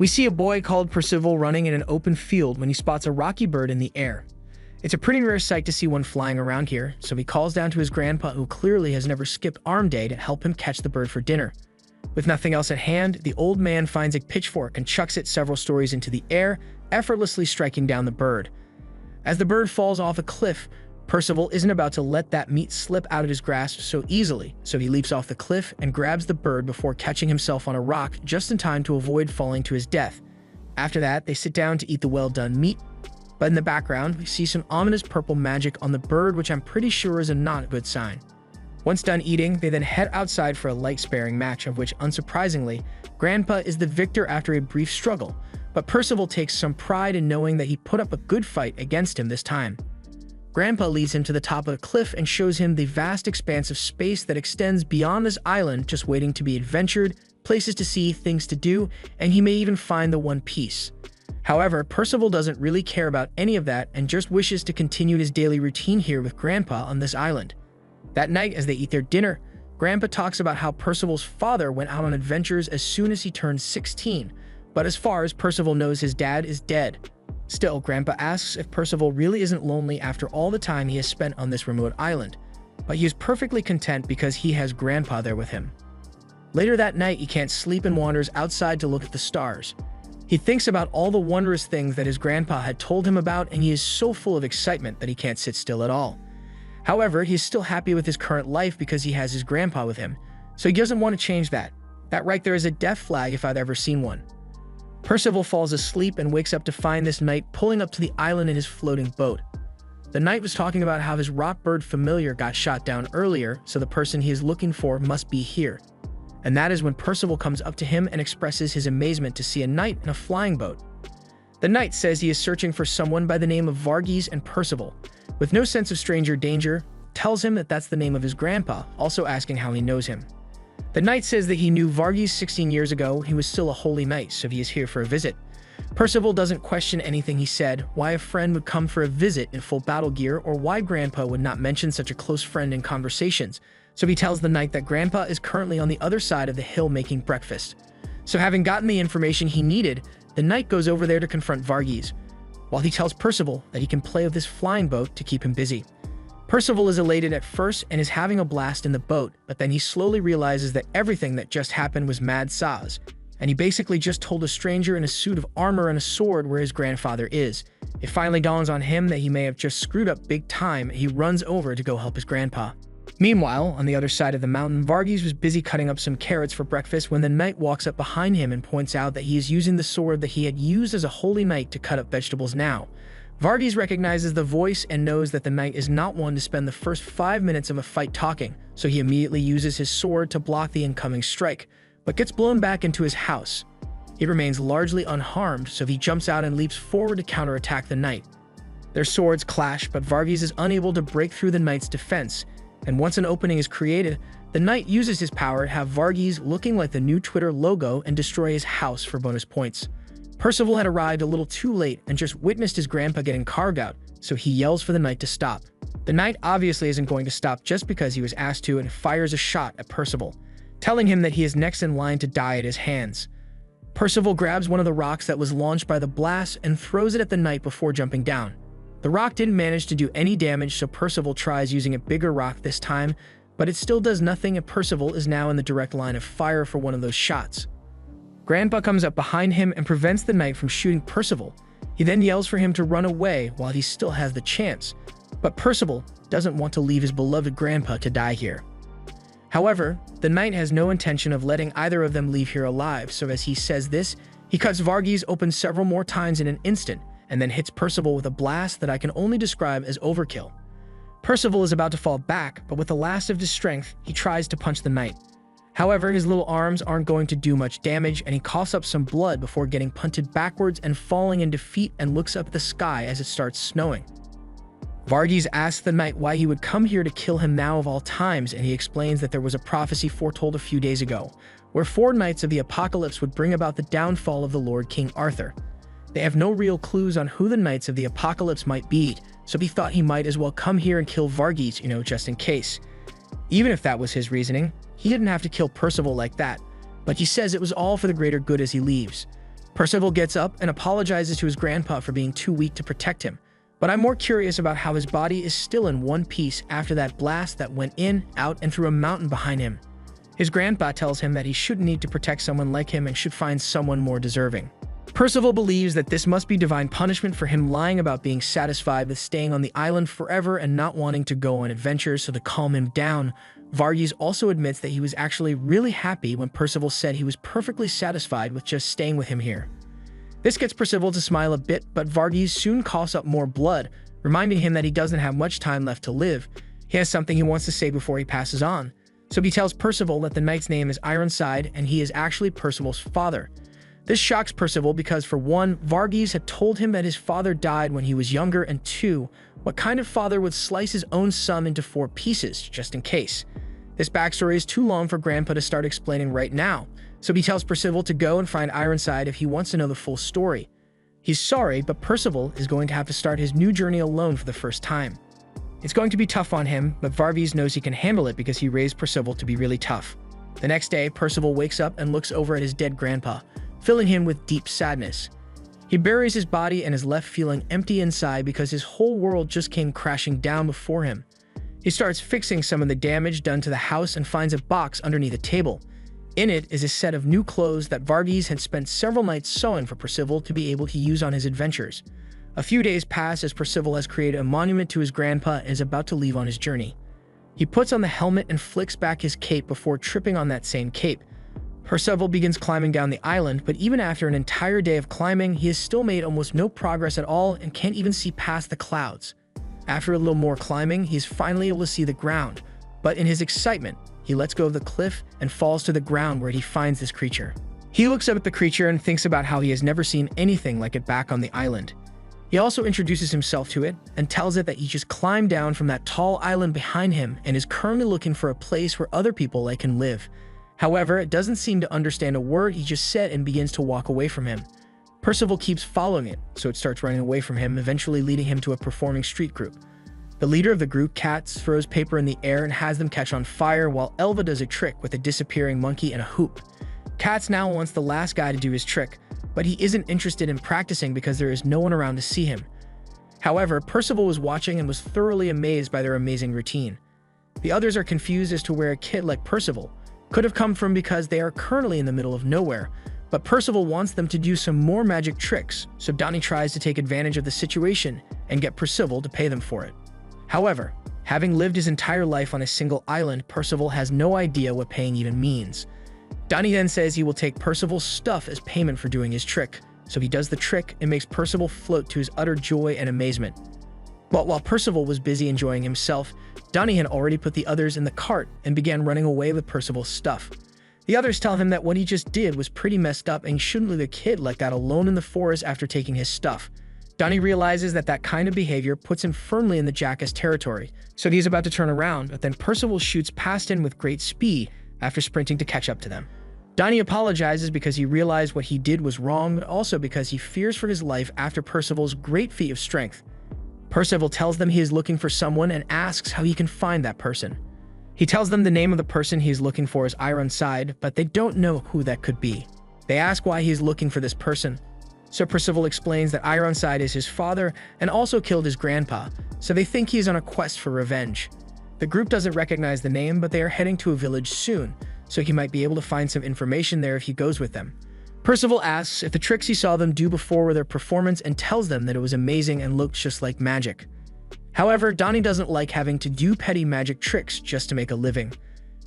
We see a boy called Percival running in an open field when he spots a rocky bird in the air. It's a pretty rare sight to see one flying around here, so he calls down to his grandpa, who clearly has never skipped arm day, to help him catch the bird for dinner. With nothing else at hand, the old man finds a pitchfork and chucks it several stories into the air, effortlessly striking down the bird. As the bird falls off a cliff, Percival isn't about to let that meat slip out of his grasp so easily, so he leaps off the cliff and grabs the bird before catching himself on a rock just in time to avoid falling to his death. After that, they sit down to eat the well-done meat, but in the background, we see some ominous purple magic on the bird, which I'm pretty sure is a not good sign. Once done eating, they then head outside for a light-sparing match, of which, unsurprisingly, Grandpa is the victor after a brief struggle, but Percival takes some pride in knowing that he put up a good fight against him this time. Grandpa leads him to the top of the cliff and shows him the vast expanse of space that extends beyond this island, just waiting to be adventured, places to see, things to do, and he may even find the One Piece. However, Percival doesn't really care about any of that and just wishes to continue his daily routine here with Grandpa on this island. That night, as they eat their dinner, Grandpa talks about how Percival's father went out on adventures as soon as he turned 16, but as far as Percival knows, his dad is dead. Still, Grandpa asks if Percival really isn't lonely after all the time he has spent on this remote island, but he is perfectly content because he has Grandpa there with him. Later that night, he can't sleep and wanders outside to look at the stars. He thinks about all the wondrous things that his grandpa had told him about, and he is so full of excitement that he can't sit still at all. However, he is still happy with his current life because he has his grandpa with him, so he doesn't want to change that. That right there is a death flag if I've ever seen one. Percival falls asleep and wakes up to find this knight pulling up to the island in his floating boat. The knight was talking about how his rock bird familiar got shot down earlier, so the person he is looking for must be here. And that is when Percival comes up to him and expresses his amazement to see a knight in a flying boat. The knight says he is searching for someone by the name of Varghese, and Percival, with no sense of stranger danger, tells him that that's the name of his grandpa, also asking how he knows him. The knight says that he knew Varghese 16 years ago. He was still a holy knight, so he is here for a visit. Percival doesn't question anything he said, why a friend would come for a visit in full battle gear, or why Grandpa would not mention such a close friend in conversations, so he tells the knight that Grandpa is currently on the other side of the hill making breakfast. So having gotten the information he needed, the knight goes over there to confront Varghese, while he tells Percival that he can play with this flying boat to keep him busy. Percival is elated at first and is having a blast in the boat, but then he slowly realizes that everything that just happened was mad saz, and he basically just told a stranger in a suit of armor and a sword where his grandfather is. It finally dawns on him that he may have just screwed up big time, and he runs over to go help his grandpa. Meanwhile, on the other side of the mountain, Varghese was busy cutting up some carrots for breakfast when the knight walks up behind him and points out that he is using the sword that he had used as a holy knight to cut up vegetables now. Varghese recognizes the voice and knows that the knight is not one to spend the first 5 minutes of a fight talking, so he immediately uses his sword to block the incoming strike, but gets blown back into his house. He remains largely unharmed, so he jumps out and leaps forward to counterattack the knight. Their swords clash, but Varghese is unable to break through the knight's defense, and once an opening is created, the knight uses his power to have Varghese looking like the new Twitter logo and destroy his house for bonus points. Percival had arrived a little too late and just witnessed his grandpa getting carved out, so he yells for the knight to stop. The knight obviously isn't going to stop just because he was asked to, and fires a shot at Percival, telling him that he is next in line to die at his hands. Percival grabs one of the rocks that was launched by the blast and throws it at the knight before jumping down. The rock didn't manage to do any damage, so Percival tries using a bigger rock this time, but it still does nothing, and Percival is now in the direct line of fire for one of those shots. Grandpa comes up behind him and prevents the knight from shooting Percival. He then yells for him to run away while he still has the chance, but Percival doesn't want to leave his beloved grandpa to die here. However, the knight has no intention of letting either of them leave here alive, so as he says this, he cuts Varghese open several more times in an instant, and then hits Percival with a blast that I can only describe as overkill. Percival is about to fall back, but with the last of his strength, he tries to punch the knight. However, his little arms aren't going to do much damage, and he coughs up some blood before getting punted backwards and falling in defeat, and looks up at the sky as it starts snowing. Varghese asks the knight why he would come here to kill him now of all times, and he explains that there was a prophecy foretold a few days ago, where 4 knights of the apocalypse would bring about the downfall of the Lord King Arthur. They have no real clues on who the knights of the apocalypse might be, so he thought he might as well come here and kill Varghese, just in case. Even if that was his reasoning, he didn't have to kill Percival like that, but he says it was all for the greater good as he leaves. Percival gets up and apologizes to his grandpa for being too weak to protect him, but I'm more curious about how his body is still in one piece after that blast that went in, out, and through a mountain behind him. His grandpa tells him that he shouldn't need to protect someone like him and should find someone more deserving. Percival believes that this must be divine punishment for him lying about being satisfied with staying on the island forever and not wanting to go on adventures, so to calm him down, Varghese also admits that he was actually really happy when Percival said he was perfectly satisfied with just staying with him here. This gets Percival to smile a bit, but Varghese soon coughs up more blood, reminding him that he doesn't have much time left to live. He has something he wants to say before he passes on. So he tells Percival that the knight's name is Ironside and he is actually Percival's father. This shocks Percival because, for one, Varghese had told him that his father died when he was younger, and two, what kind of father would slice his own son into 4 pieces, just in case? This backstory is too long for Grandpa to start explaining right now, so he tells Percival to go and find Ironside if he wants to know the full story. He's sorry, but Percival is going to have to start his new journey alone for the first time. It's going to be tough on him, but Varghese knows he can handle it because he raised Percival to be really tough. The next day, Percival wakes up and looks over at his dead grandpa, filling him with deep sadness. He buries his body and is left feeling empty inside because his whole world just came crashing down before him. He starts fixing some of the damage done to the house and finds a box underneath a table. In it is a set of new clothes that Varghese had spent several nights sewing for Percival to be able to use on his adventures. A few days pass as Percival has created a monument to his grandpa and is about to leave on his journey. He puts on the helmet and flicks back his cape before tripping on that same cape. Percival begins climbing down the island, but even after an entire day of climbing, he has still made almost no progress at all and can't even see past the clouds. After a little more climbing, he is finally able to see the ground, but in his excitement, he lets go of the cliff and falls to the ground where he finds this creature. He looks up at the creature and thinks about how he has never seen anything like it back on the island. He also introduces himself to it and tells it that he just climbed down from that tall island behind him and is currently looking for a place where other people like him live. However, it doesn't seem to understand a word he just said and begins to walk away from him. Percival keeps following it, so it starts running away from him, eventually leading him to a performing street group. The leader of the group, Katz, throws paper in the air and has them catch on fire, while Elva does a trick with a disappearing monkey and a hoop. Katz now wants the last guy to do his trick, but he isn't interested in practicing because there is no one around to see him. However, Percival was watching and was thoroughly amazed by their amazing routine. The others are confused as to where a kid like Percival could have come from because they are currently in the middle of nowhere, but Percival wants them to do some more magic tricks, so Donnie tries to take advantage of the situation and get Percival to pay them for it. However, having lived his entire life on a single island, Percival has no idea what paying even means. Donnie then says he will take Percival's stuff as payment for doing his trick, so he does the trick and makes Percival float to his utter joy and amazement. But while Percival was busy enjoying himself, Donnie had already put the others in the cart and began running away with Percival's stuff. The others tell him that what he just did was pretty messed up and he shouldn't leave a kid like that alone in the forest after taking his stuff. Donnie realizes that that kind of behavior puts him firmly in the jackass territory, so he's about to turn around, but then Percival shoots past him with great speed after sprinting to catch up to them. Donnie apologizes because he realized what he did was wrong, but also because he fears for his life after Percival's great feat of strength. Percival tells them he is looking for someone and asks how he can find that person. He tells them the name of the person he is looking for is Ironside, but they don't know who that could be. They ask why he is looking for this person. So Percival explains that Ironside is his father and also killed his grandpa, so they think he is on a quest for revenge. The group doesn't recognize the name, but they are heading to a village soon, so he might be able to find some information there if he goes with them. Percival asks if the tricks he saw them do before were their performance and tells them that it was amazing and looked just like magic. However, Donnie doesn't like having to do petty magic tricks just to make a living.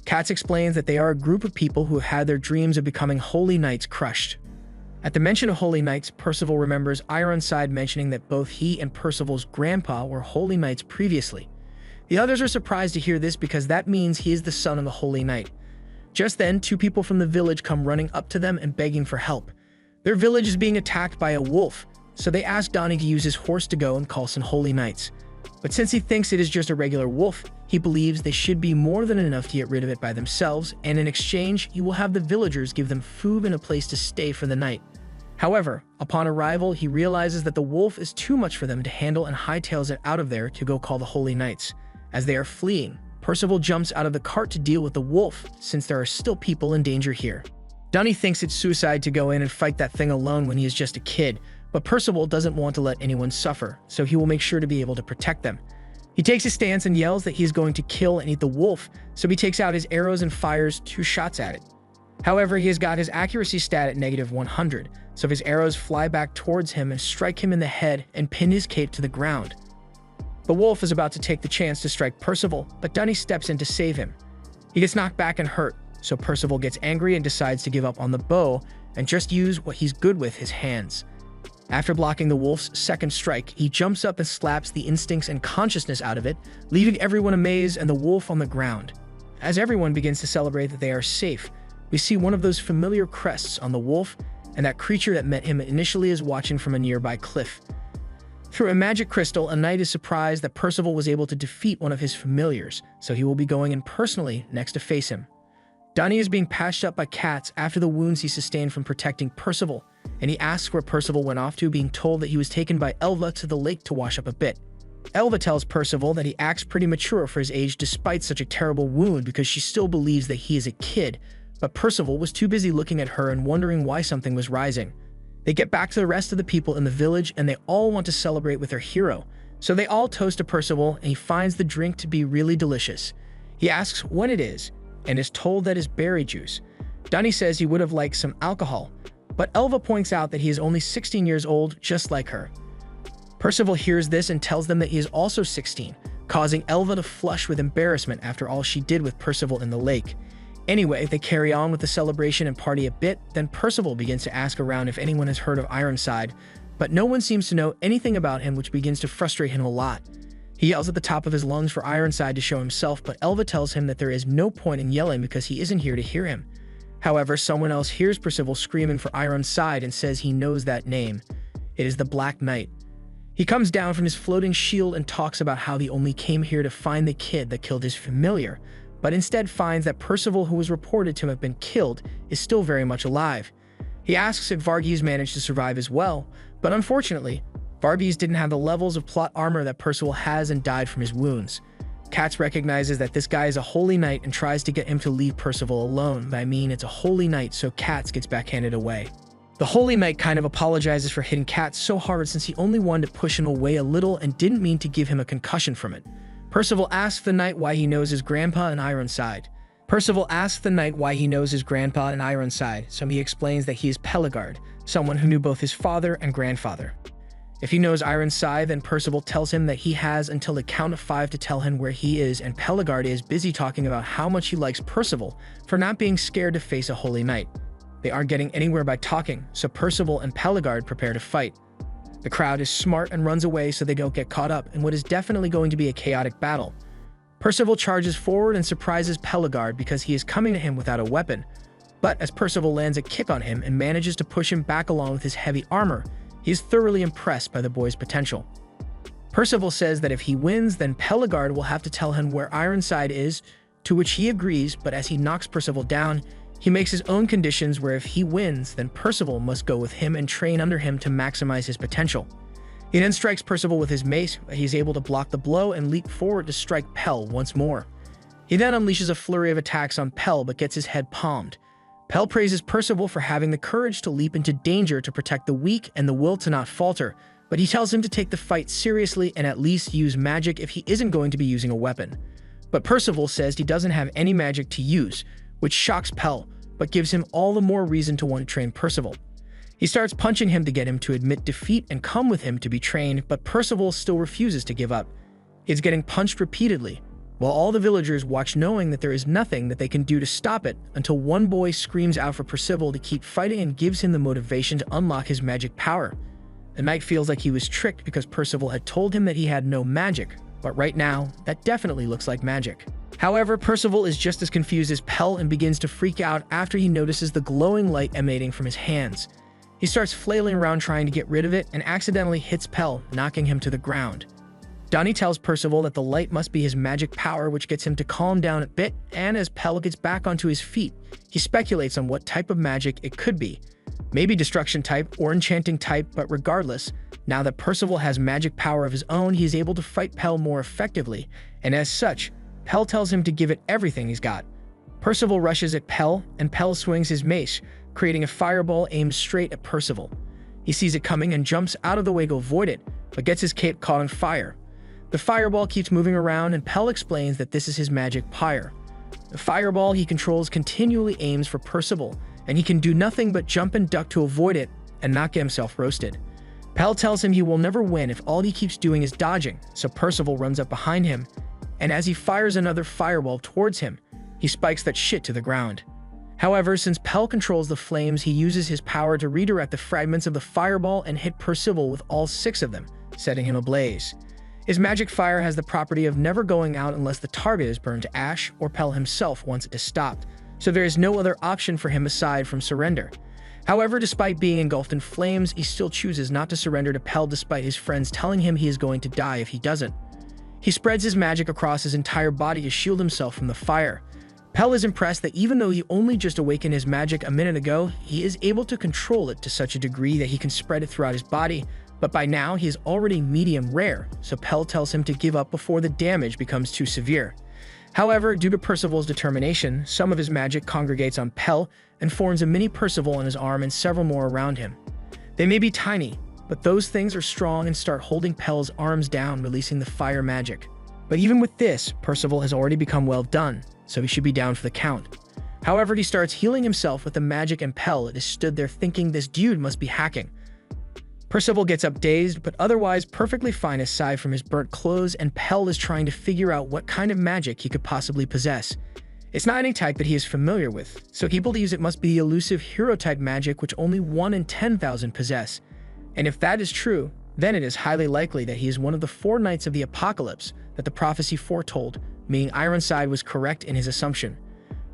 Katz explains that they are a group of people who have had their dreams of becoming holy knights crushed. At the mention of holy knights, Percival remembers Ironside mentioning that both he and Percival's grandpa were holy knights previously. The others are surprised to hear this because that means he is the son of the holy knight. Just then, 2 people from the village come running up to them and begging for help. Their village is being attacked by a wolf, so they ask Donnie to use his horse to go and call some holy knights. But since he thinks it is just a regular wolf, he believes they should be more than enough to get rid of it by themselves, and in exchange, he will have the villagers give them food and a place to stay for the night. However, upon arrival, he realizes that the wolf is too much for them to handle and hightails it out of there to go call the holy knights. As they are fleeing, Percival jumps out of the cart to deal with the wolf, since there are still people in danger here. Dunny thinks it's suicide to go in and fight that thing alone when he is just a kid, but Percival doesn't want to let anyone suffer, so he will make sure to be able to protect them. He takes his stance and yells that he is going to kill and eat the wolf, so he takes out his arrows and fires 2 shots at it. However, he has got his accuracy stat at -100, so his arrows fly back towards him and strike him in the head and pin his cape to the ground. The wolf is about to take the chance to strike Percival, but Dunny steps in to save him. He gets knocked back and hurt, so Percival gets angry and decides to give up on the bow and just use what he's good with, his hands. After blocking the wolf's second strike, he jumps up and slaps the instincts and consciousness out of it, leaving everyone amazed and the wolf on the ground. As everyone begins to celebrate that they are safe, we see one of those familiar crests on the wolf, and that creature that met him initially is watching from a nearby cliff. Through a magic crystal, a knight is surprised that Percival was able to defeat one of his familiars, so he will be going in personally next to face him. Dunny is being patched up by Cats after the wounds he sustained from protecting Percival, and he asks where Percival went off to, being told that he was taken by Elva to the lake to wash up a bit. Elva tells Percival that he acts pretty mature for his age despite such a terrible wound because she still believes that he is a kid, but Percival was too busy looking at her and wondering why something was rising. They get back to the rest of the people in the village and they all want to celebrate with their hero, so they all toast to Percival and he finds the drink to be really delicious. He asks when it is, and is told that it's berry juice. Dunny says he would have liked some alcohol, but Elva points out that he is only 16 years old, just like her. Percival hears this and tells them that he is also 16, causing Elva to flush with embarrassment after all she did with Percival in the lake. Anyway, they carry on with the celebration and party a bit, then Percival begins to ask around if anyone has heard of Ironside, but no one seems to know anything about him, which begins to frustrate him a lot. He yells at the top of his lungs for Ironside to show himself, but Elva tells him that there is no point in yelling because he isn't here to hear him. However, someone else hears Percival screaming for Ironside and says he knows that name. It is the Black Knight. He comes down from his floating shield and talks about how he only came here to find the kid that killed his familiar, but instead finds that Percival, who was reported to have been killed, is still very much alive. He asks if Varghese managed to survive as well, but unfortunately, Varghese didn't have the levels of plot armor that Percival has and died from his wounds. Cats recognizes that this guy is a holy knight and tries to get him to leave Percival alone. I mean, it's a holy knight, so Cats gets backhanded away. The holy knight kind of apologizes for hitting Cats so hard since he only wanted to push him away a little and didn't mean to give him a concussion from it. Percival asks the knight why he knows his grandpa and Ironside. So he explains that he is Peligard, someone who knew both his father and grandfather. If he knows Ironside, then Percival tells him that he has until the count of 5 to tell him where he is, and Peligard is busy talking about how much he likes Percival for not being scared to face a holy knight. They aren't getting anywhere by talking, so Percival and Peligard prepare to fight. The crowd is smart and runs away so they don't get caught up in what is definitely going to be a chaotic battle. Percival charges forward and surprises Peligard because he is coming to him without a weapon, but as Percival lands a kick on him and manages to push him back along with his heavy armor, he is thoroughly impressed by the boy's potential. Percival says that if he wins, then Peligard will have to tell him where Ironside is, to which he agrees, but as he knocks Percival down, he makes his own conditions where if he wins, then Percival must go with him and train under him to maximize his potential. He then strikes Percival with his mace, but he's able to block the blow and leap forward to strike Pell once more. He then unleashes a flurry of attacks on Pell but gets his head palmed. Pell praises Percival for having the courage to leap into danger to protect the weak and the will to not falter, but he tells him to take the fight seriously and at least use magic if he isn't going to be using a weapon. But Percival says he doesn't have any magic to use, which shocks Pell, but gives him all the more reason to want to train Percival. He starts punching him to get him to admit defeat and come with him to be trained, but Percival still refuses to give up. He's getting punched repeatedly, while all the villagers watch knowing that there is nothing that they can do to stop it until one boy screams out for Percival to keep fighting and gives him the motivation to unlock his magic power. The knight feels like he was tricked because Percival had told him that he had no magic, but right now, that definitely looks like magic. However, Percival is just as confused as Pell and begins to freak out after he notices the glowing light emanating from his hands. He starts flailing around trying to get rid of it and accidentally hits Pell, knocking him to the ground. Dunny tells Percival that the light must be his magic power, which gets him to calm down a bit, and as Pell gets back onto his feet, he speculates on what type of magic it could be. Maybe destruction type or enchanting type, but regardless, now that Percival has magic power of his own, he is able to fight Pell more effectively, and as such, Pell tells him to give it everything he's got. Percival rushes at Pell, and Pell swings his mace, creating a fireball aimed straight at Percival. He sees it coming and jumps out of the way to avoid it, but gets his cape caught on fire. The fireball keeps moving around, and Pell explains that this is his magic pyre. The fireball he controls continually aims for Percival, and he can do nothing but jump and duck to avoid it and not get himself roasted. Pell tells him he will never win if all he keeps doing is dodging, so Percival runs up behind him, and as he fires another fireball towards him, he spikes that shit to the ground. However, since Pell controls the flames, he uses his power to redirect the fragments of the fireball and hit Percival with all 6 of them, setting him ablaze. His magic fire has the property of never going out unless the target is burned to ash or Pell himself wants it is stopped, so there is no other option for him aside from surrender. However, despite being engulfed in flames, he still chooses not to surrender to Pell despite his friends telling him he is going to die if he doesn't. He spreads his magic across his entire body to shield himself from the fire. Pell is impressed that even though he only just awakened his magic a minute ago, he is able to control it to such a degree that he can spread it throughout his body, but by now he is already medium rare, so Pell tells him to give up before the damage becomes too severe. However, due to Percival's determination, some of his magic congregates on Pell and forms a mini Percival on his arm and several more around him. They may be tiny, but those things are strong and start holding Pell's arms down, releasing the fire magic. But even with this, Percival has already become well done, so he should be down for the count. However, he starts healing himself with the magic and Pell is stood there thinking this dude must be hacking. Percival gets up dazed, but otherwise perfectly fine aside from his burnt clothes, and Pell is trying to figure out what kind of magic he could possibly possess. It's not any type that he is familiar with, so he believes it must be the elusive hero-type magic which only 1 in 10,000 possess. And if that is true, then it is highly likely that he is one of the 4 Knights of the Apocalypse that the prophecy foretold, meaning Ironside was correct in his assumption.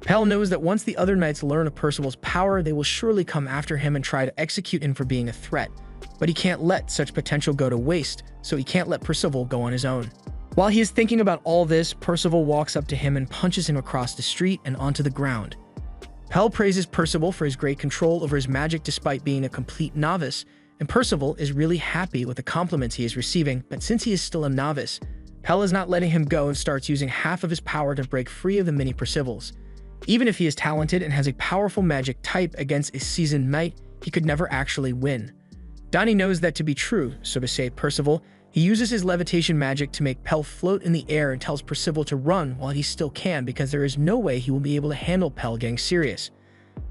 Pell knows that once the other knights learn of Percival's power, they will surely come after him and try to execute him for being a threat. But he can't let such potential go to waste, so he can't let Percival go on his own. While he is thinking about all this, Percival walks up to him and punches him across the street and onto the ground. Pell praises Percival for his great control over his magic despite being a complete novice, and Percival is really happy with the compliments he is receiving, but since he is still a novice, Pell is not letting him go and starts using half of his power to break free of the mini Percivals. Even if he is talented and has a powerful magic type against a seasoned knight, he could never actually win. Donnie knows that to be true, so to save Percival, he uses his levitation magic to make Pell float in the air and tells Percival to run while he still can because there is no way he will be able to handle Pell getting serious.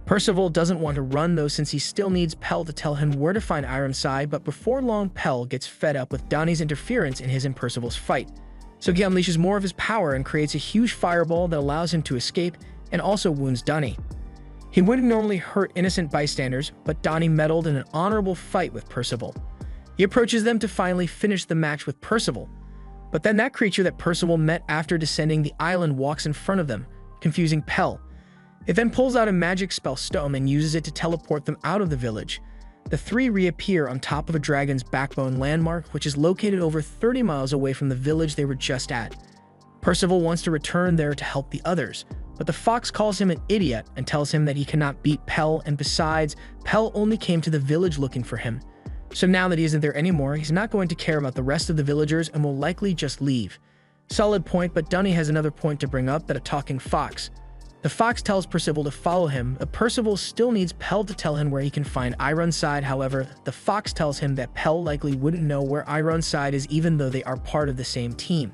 Percival doesn't want to run though since he still needs Pell to tell him where to find Ironside, but before long Pell gets fed up with Donnie's interference in his and Percival's fight. So he unleashes more of his power and creates a huge fireball that allows him to escape and also wounds Donnie. He wouldn't normally hurt innocent bystanders, but Donnie meddled in an honorable fight with Percival. He approaches them to finally finish the match with Percival, but then that creature that Percival met after descending the island walks in front of them, confusing Pell. It then pulls out a magic spell stone and uses it to teleport them out of the village. The 3 reappear on top of a dragon's backbone landmark, which is located over 30 miles away from the village they were just at. Percival wants to return there to help the others, but the fox calls him an idiot and tells him that he cannot beat Pell, and besides, Pell only came to the village looking for him. So now that he isn't there anymore, he's not going to care about the rest of the villagers and will likely just leave. Solid point, but Donnie has another point to bring up, that a talking fox. The fox tells Percival to follow him, but Percival still needs Pell to tell him where he can find Ironside. However, the fox tells him that Pell likely wouldn't know where Ironside is even though they are part of the same team.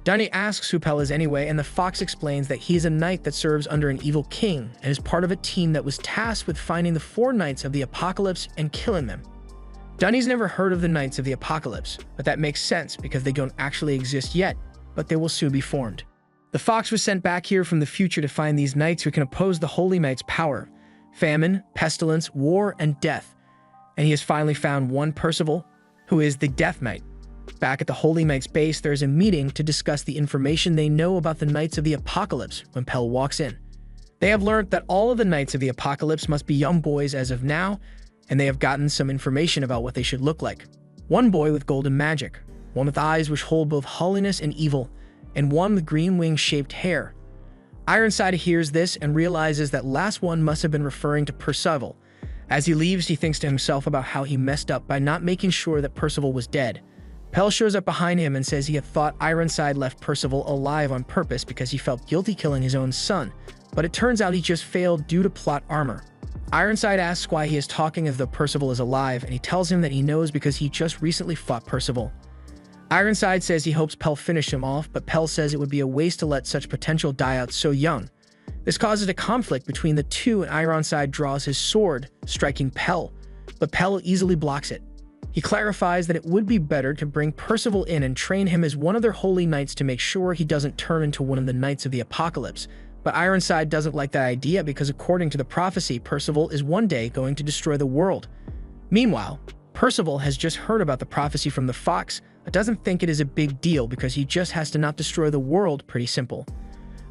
Donnie asks who Pell is anyway, and the fox explains that he is a knight that serves under an evil king and is part of a team that was tasked with finding the 4 Knights of the Apocalypse and killing them. Donnie's never heard of the Knights of the Apocalypse, but that makes sense because they don't actually exist yet, but they will soon be formed. The fox was sent back here from the future to find these knights who can oppose the Holy Knight's power, famine, pestilence, war, and death, and he has finally found one Percival, who is the Death Knight. Back at the Holy Knight's base, there is a meeting to discuss the information they know about the Knights of the Apocalypse when Pell walks in. They have learned that all of the Knights of the Apocalypse must be young boys as of now, and they have gotten some information about what they should look like. One boy with golden magic, one with eyes which hold both holiness and evil, and one with green wing-shaped hair. Ironside hears this and realizes that last one must have been referring to Percival. As he leaves, he thinks to himself about how he messed up by not making sure that Percival was dead. Pell shows up behind him and says he had thought Ironside left Percival alive on purpose because he felt guilty killing his own son, but it turns out he just failed due to plot armor. Ironside asks why he is talking as though Percival is alive, and he tells him that he knows because he just recently fought Percival. Ironside says he hopes Pell finished him off, but Pell says it would be a waste to let such potential die out so young. This causes a conflict between the two, and Ironside draws his sword, striking Pell, but Pell easily blocks it. He clarifies that it would be better to bring Percival in and train him as one of their holy knights to make sure he doesn't turn into one of the Knights of the Apocalypse. But Ironside doesn't like that idea because according to the prophecy, Percival is one day going to destroy the world. Meanwhile, Percival has just heard about the prophecy from the fox, but doesn't think it is a big deal because he just has to not destroy the world. Pretty simple.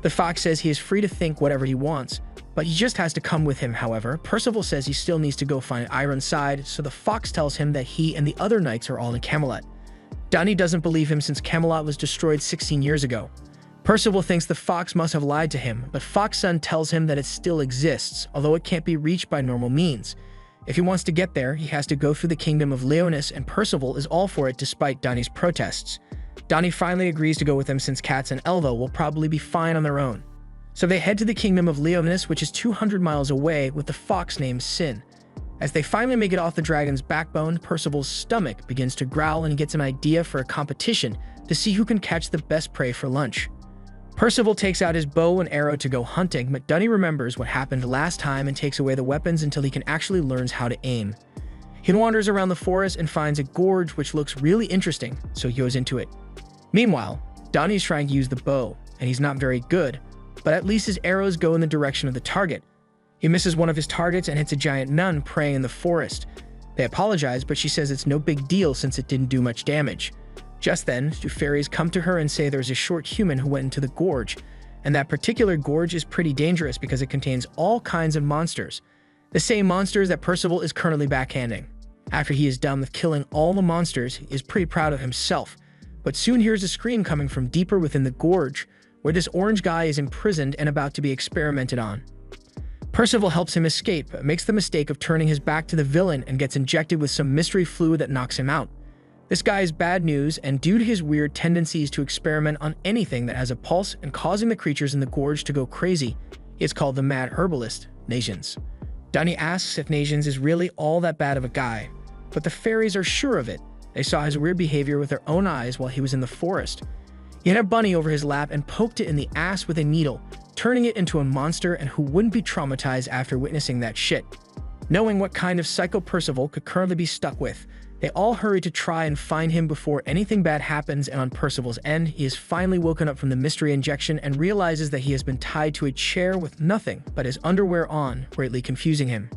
The fox says he is free to think whatever he wants, but he just has to come with him. However, Percival says he still needs to go find Ironside, so the fox tells him that he and the other knights are all in Camelot. Dunny doesn't believe him since Camelot was destroyed 16 years ago. Percival thinks the fox must have lied to him, but Foxson tells him that it still exists, although it can't be reached by normal means. If he wants to get there, he has to go through the kingdom of Leonis, and Percival is all for it despite Donnie's protests. Donnie finally agrees to go with him since Katz and Elva will probably be fine on their own. So they head to the kingdom of Leonis, which is 200 miles away, with the fox named Sin. As they finally make it off the dragon's backbone, Percival's stomach begins to growl and he gets an idea for a competition to see who can catch the best prey for lunch. Percival takes out his bow and arrow to go hunting, but Dunny remembers what happened last time and takes away the weapons until he can actually learn how to aim. He wanders around the forest and finds a gorge which looks really interesting, so he goes into it. Meanwhile, Donnie's trying to use the bow, and he's not very good, but at least his arrows go in the direction of the target. He misses one of his targets and hits a giant nun praying in the forest. They apologize, but she says it's no big deal since it didn't do much damage. Just then, two fairies come to her and say there's a short human who went into the gorge, and that particular gorge is pretty dangerous because it contains all kinds of monsters. The same monsters that Percival is currently backhanding. After he is done with killing all the monsters, he is pretty proud of himself, but soon hears a scream coming from deeper within the gorge, where this orange guy is imprisoned and about to be experimented on. Percival helps him escape, but makes the mistake of turning his back to the villain and gets injected with some mystery fluid that knocks him out. This guy is bad news, and due to his weird tendencies to experiment on anything that has a pulse and causing the creatures in the gorge to go crazy, he is called the Mad Herbalist, Nations. Dunny asks if Nations is really all that bad of a guy, but the fairies are sure of it. They saw his weird behavior with their own eyes while he was in the forest. He had a bunny over his lap and poked it in the ass with a needle, turning it into a monster, and who wouldn't be traumatized after witnessing that shit. Knowing what kind of psycho Percival could currently be stuck with, they all hurry to try and find him before anything bad happens, and on Percival's end, he is finally woken up from the mystery injection and realizes that he has been tied to a chair with nothing but his underwear on, greatly confusing him.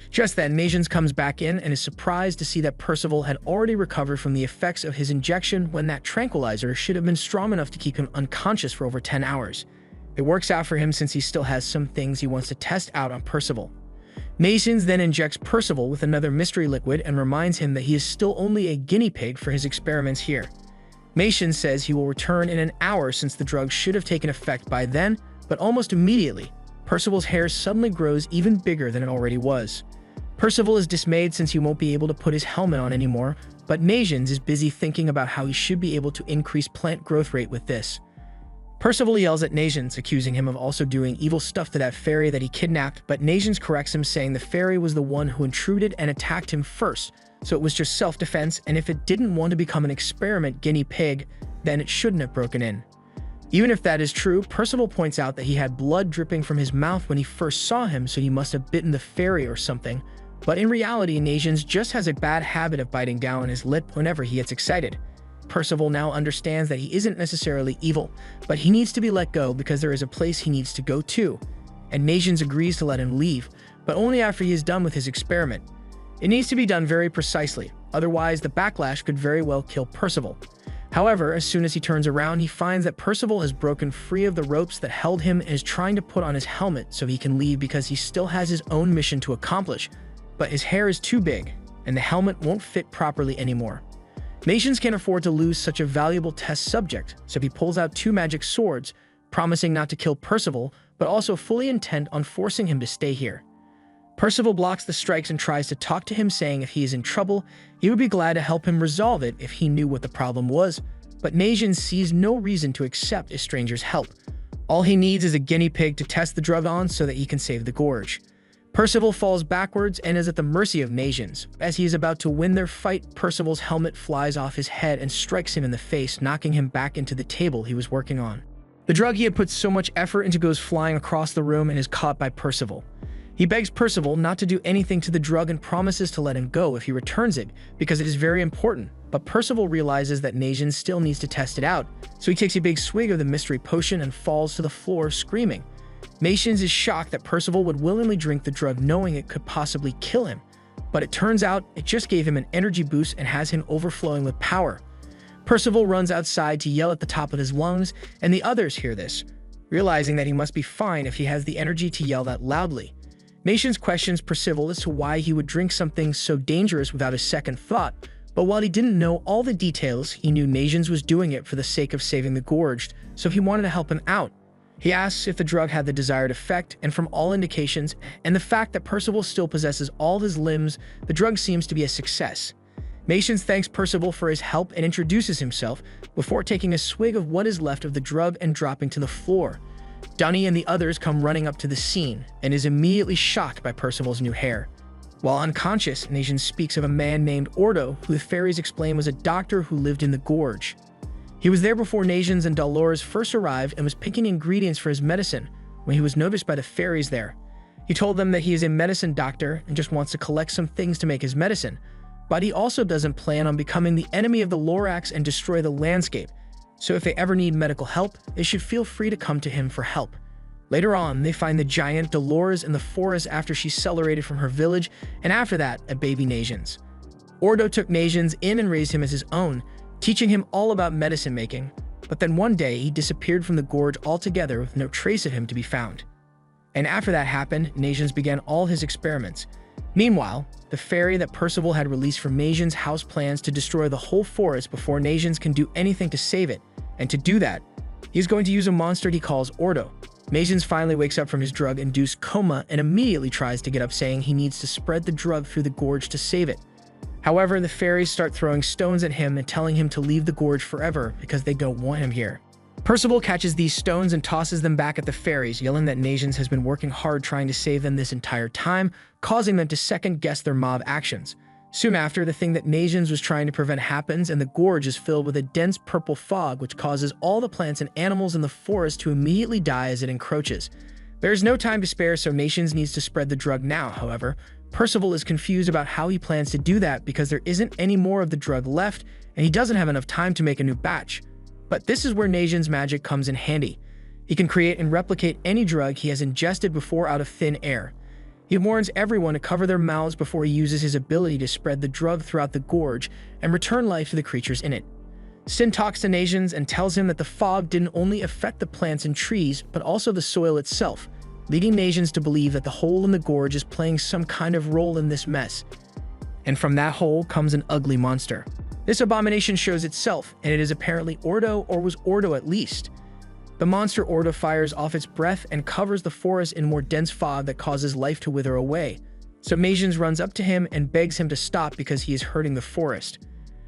Just then, Nations comes back in and is surprised to see that Percival had already recovered from the effects of his injection when that tranquilizer should have been strong enough to keep him unconscious for over 10 hours. It works out for him since he still has some things he wants to test out on Percival. Nations then injects Percival with another mystery liquid and reminds him that he is still only a guinea pig for his experiments here. Nations says he will return in an hour since the drug should have taken effect by then, but almost immediately, Percival's hair suddenly grows even bigger than it already was. Percival is dismayed since he won't be able to put his helmet on anymore, but Nations is busy thinking about how he should be able to increase plant growth rate with this. Percival yells at Nations, accusing him of also doing evil stuff to that fairy that he kidnapped, but Nations corrects him, saying the fairy was the one who intruded and attacked him first, so it was just self-defense, and if it didn't want to become an experiment guinea pig, then it shouldn't have broken in. Even if that is true, Percival points out that he had blood dripping from his mouth when he first saw him, so he must have bitten the fairy or something, but in reality, Nations just has a bad habit of biting down on his lip whenever he gets excited. Percival now understands that he isn't necessarily evil, but he needs to be let go because there is a place he needs to go to, and Nations agrees to let him leave, but only after he is done with his experiment. It needs to be done very precisely, otherwise the backlash could very well kill Percival. However, as soon as he turns around, he finds that Percival has broken free of the ropes that held him and is trying to put on his helmet so he can leave because he still has his own mission to accomplish, but his hair is too big, and the helmet won't fit properly anymore. Nations can't afford to lose such a valuable test subject, so he pulls out two magic swords, promising not to kill Percival, but also fully intent on forcing him to stay here. Percival blocks the strikes and tries to talk to him, saying if he is in trouble, he would be glad to help him resolve it if he knew what the problem was, but Nations sees no reason to accept a stranger's help. All he needs is a guinea pig to test the drug on so that he can save the gorge. Percival falls backwards and is at the mercy of Nations. As he is about to win their fight, Percival's helmet flies off his head and strikes him in the face, knocking him back into the table he was working on. The drug he had put so much effort into goes flying across the room and is caught by Percival. He begs Percival not to do anything to the drug and promises to let him go if he returns it, because it is very important. But Percival realizes that Nasions still needs to test it out, so he takes a big swig of the mystery potion and falls to the floor screaming. Nations is shocked that Percival would willingly drink the drug knowing it could possibly kill him, but it turns out it just gave him an energy boost and has him overflowing with power. Percival runs outside to yell at the top of his lungs, and the others hear this, realizing that he must be fine if he has the energy to yell that loudly. Nations questions Percival as to why he would drink something so dangerous without a second thought, but while he didn't know all the details, he knew Nations was doing it for the sake of saving the Gorged, so he wanted to help him out. He asks if the drug had the desired effect, and from all indications, and the fact that Percival still possesses all his limbs, the drug seems to be a success. Nations thanks Percival for his help and introduces himself, before taking a swig of what is left of the drug and dropping to the floor. Dunny and the others come running up to the scene, and is immediately shocked by Percival's new hair. While unconscious, Nations speaks of a man named Ordo, who the fairies explain was a doctor who lived in the gorge. He was there before Nations and Dolores first arrived and was picking ingredients for his medicine when he was noticed by the fairies there. He told them that he is a medicine doctor and just wants to collect some things to make his medicine, but he also doesn't plan on becoming the enemy of the Lorax and destroy the landscape, so if they ever need medical help, they should feel free to come to him for help. Later on, they find the giant Dolores in the forest after she accelerated from her village, and after that, a baby Nations. Ordo took Nations in and raised him as his own, teaching him all about medicine making, but then one day he disappeared from the gorge altogether with no trace of him to be found. And after that happened, Nations began all his experiments. Meanwhile, the fairy that Percival had released from Nations' house plans to destroy the whole forest before Nations can do anything to save it, and to do that, he's going to use a monster he calls Ordo. Nations finally wakes up from his drug-induced coma and immediately tries to get up, saying he needs to spread the drug through the gorge to save it. However, the fairies start throwing stones at him and telling him to leave the gorge forever because they don't want him here. Percival catches these stones and tosses them back at the fairies, yelling that Nations has been working hard trying to save them this entire time, causing them to second-guess their mob actions. Soon after, the thing that Nations was trying to prevent happens, and the gorge is filled with a dense purple fog which causes all the plants and animals in the forest to immediately die as it encroaches. There is no time to spare, so Nations needs to spread the drug now. However, Percival is confused about how he plans to do that because there isn't any more of the drug left, and he doesn't have enough time to make a new batch. But this is where Nations' magic comes in handy. He can create and replicate any drug he has ingested before out of thin air. He warns everyone to cover their mouths before he uses his ability to spread the drug throughout the gorge and return life to the creatures in it. Sin talks to Nations and tells him that the fog didn't only affect the plants and trees, but also the soil itself, leading Nations to believe that the hole in the gorge is playing some kind of role in this mess. And from that hole comes an ugly monster. This abomination shows itself, and it is apparently Ordo, or was Ordo at least. The monster Ordo fires off its breath and covers the forest in more dense fog that causes life to wither away. So Nations runs up to him and begs him to stop because he is hurting the forest.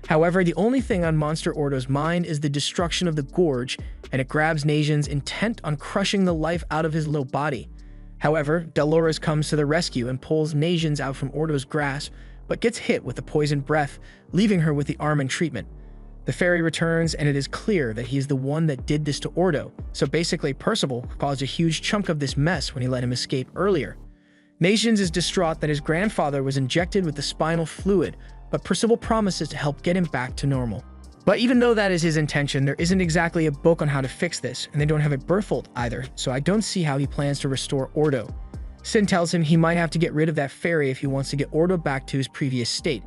However, the only thing on Monster Ordo's mind is the destruction of the gorge, and it grabs Nations intent on crushing the life out of his little body. However, Dolores comes to the rescue and pulls Nations out from Ordo's grasp, but gets hit with the poisoned breath, leaving her with the arm in treatment. The fairy returns, and it is clear that he is the one that did this to Ordo, so basically Percival caused a huge chunk of this mess when he let him escape earlier. Nations is distraught that his grandfather was injected with the spinal fluid, but Percival promises to help get him back to normal. But even though that is his intention, there isn't exactly a book on how to fix this, and they don't have a Berthold either, so I don't see how he plans to restore Ordo. Sin tells him he might have to get rid of that fairy if he wants to get Ordo back to his previous state.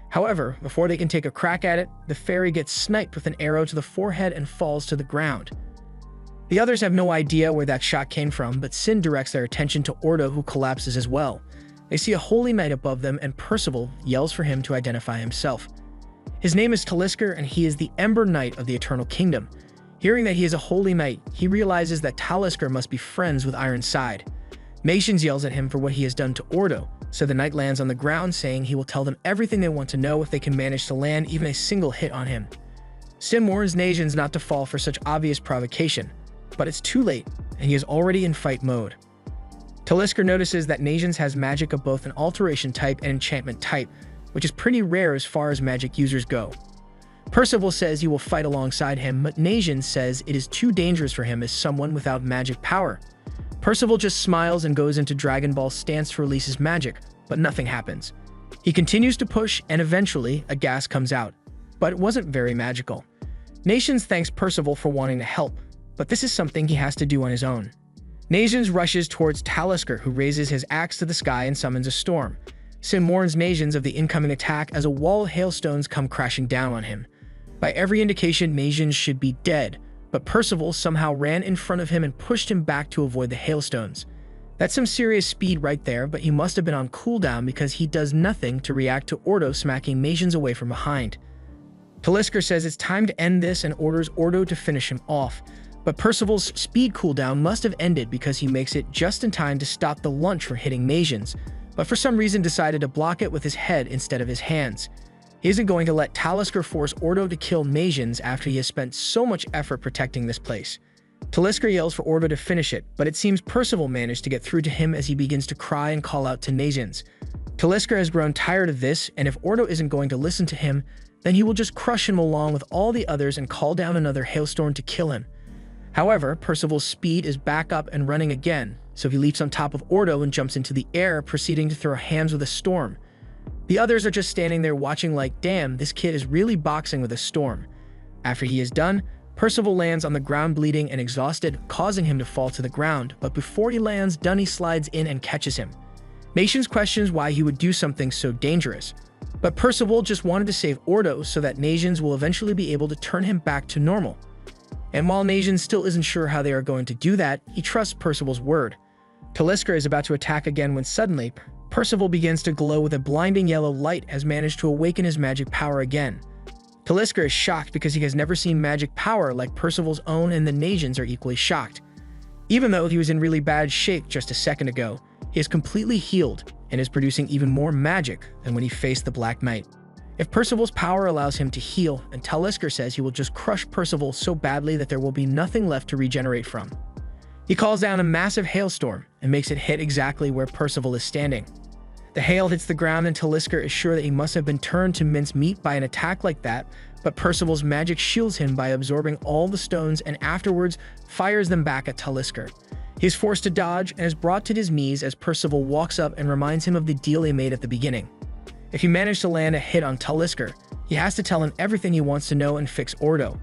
However, before they can take a crack at it, the fairy gets sniped with an arrow to the forehead and falls to the ground. The others have no idea where that shot came from, but Sin directs their attention to Ordo, who collapses as well. They see a holy knight above them, and Percival yells for him to identify himself. His name is Talisker, and he is the Ember Knight of the Eternal Kingdom. Hearing that he is a holy knight, he realizes that Talisker must be friends with Ironside. Nations yells at him for what he has done to Ordo, so the knight lands on the ground, saying he will tell them everything they want to know if they can manage to land even a single hit on him. Sin warns Nations not to fall for such obvious provocation, but it's too late, and he is already in fight mode. Talisker notices that Nations has magic of both an alteration type and enchantment type, which is pretty rare as far as magic users go. Percival says he will fight alongside him, but Nations says it is too dangerous for him as someone without magic power. Percival just smiles and goes into Dragon Ball's stance to release his magic, but nothing happens. He continues to push, and eventually, a gas comes out, but it wasn't very magical. Nations thanks Percival for wanting to help, but this is something he has to do on his own. Nations rushes towards Talisker, who raises his axe to the sky and summons a storm. Sim warns Nations of the incoming attack as a wall of hailstones come crashing down on him. By every indication, Nations should be dead, but Percival somehow ran in front of him and pushed him back to avoid the hailstones. That's some serious speed right there, but he must have been on cooldown because he does nothing to react to Ordo smacking Nations away from behind. Talisker says it's time to end this and orders Ordo to finish him off, but Percival's speed cooldown must have ended because he makes it just in time to stop the lunge from hitting Nations, but for some reason decided to block it with his head instead of his hands. He isn't going to let Talisker force Ordo to kill Nasions after he has spent so much effort protecting this place. Talisker yells for Ordo to finish it, but it seems Percival managed to get through to him as he begins to cry and call out to Nations. Talisker has grown tired of this, and if Ordo isn't going to listen to him, then he will just crush him along with all the others and call down another hailstorm to kill him. However, Percival's speed is back up and running again, so he leaps on top of Ordo and jumps into the air, proceeding to throw hands with a storm. The others are just standing there watching like, damn, this kid is really boxing with a storm. After he is done, Percival lands on the ground bleeding and exhausted, causing him to fall to the ground, but before he lands, Dunny slides in and catches him. Nations questions why he would do something so dangerous, but Percival just wanted to save Ordo so that Nations will eventually be able to turn him back to normal. And while Nations still isn't sure how they are going to do that, he trusts Percival's word. Talisker is about to attack again when suddenly, Percival begins to glow with a blinding yellow light, has managed to awaken his magic power again. Talisker is shocked because he has never seen magic power like Percival's own, and the Nations are equally shocked. Even though he was in really bad shape just a second ago, he is completely healed and is producing even more magic than when he faced the Black Knight. If Percival's power allows him to heal, and Talisker says he will just crush Percival so badly that there will be nothing left to regenerate from. He calls down a massive hailstorm and makes it hit exactly where Percival is standing. The hail hits the ground and Talisker is sure that he must have been turned to mince meat by an attack like that, but Percival's magic shields him by absorbing all the stones and afterwards fires them back at Talisker. He is forced to dodge and is brought to his knees as Percival walks up and reminds him of the deal they made at the beginning. If he managed to land a hit on Talisker, he has to tell him everything he wants to know and fix Ordo.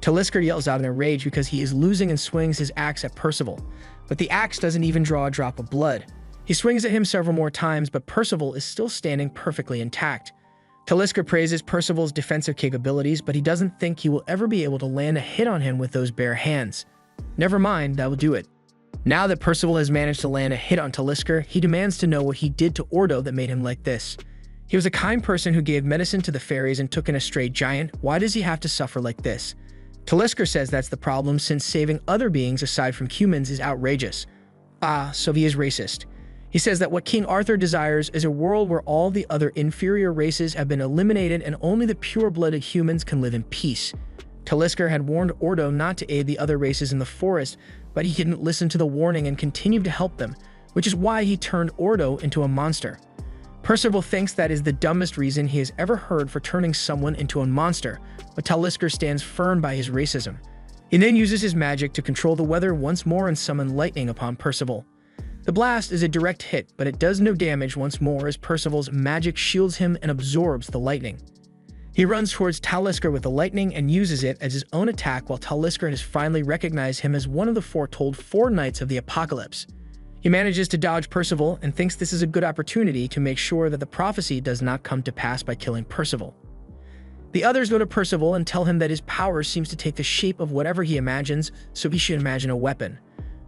Talisker yells out in a rage because he is losing and swings his axe at Percival, but the axe doesn't even draw a drop of blood. He swings at him several more times, but Percival is still standing perfectly intact. Talisker praises Percival's defensive capabilities, but he doesn't think he will ever be able to land a hit on him with those bare hands. Never mind, that will do it. Now that Percival has managed to land a hit on Talisker, he demands to know what he did to Ordo that made him like this. He was a kind person who gave medicine to the fairies and took in a stray giant. Why does he have to suffer like this? Talisker says that's the problem, since saving other beings aside from humans is outrageous. So he is racist. He says that what King Arthur desires is a world where all the other inferior races have been eliminated and only the pure-blooded humans can live in peace. Talisker had warned Ordo not to aid the other races in the forest, but he didn't listen to the warning and continued to help them, which is why he turned Ordo into a monster. Percival thinks that is the dumbest reason he has ever heard for turning someone into a monster, but Talisker stands firm by his racism. He then uses his magic to control the weather once more and summon lightning upon Percival. The blast is a direct hit, but it does no damage once more as Percival's magic shields him and absorbs the lightning. He runs towards Talisker with the lightning and uses it as his own attack, while Talisker has finally recognized him as one of the foretold 4 Knights of the Apocalypse. He manages to dodge Percival and thinks this is a good opportunity to make sure that the prophecy does not come to pass by killing Percival. The others go to Percival and tell him that his power seems to take the shape of whatever he imagines, so he should imagine a weapon.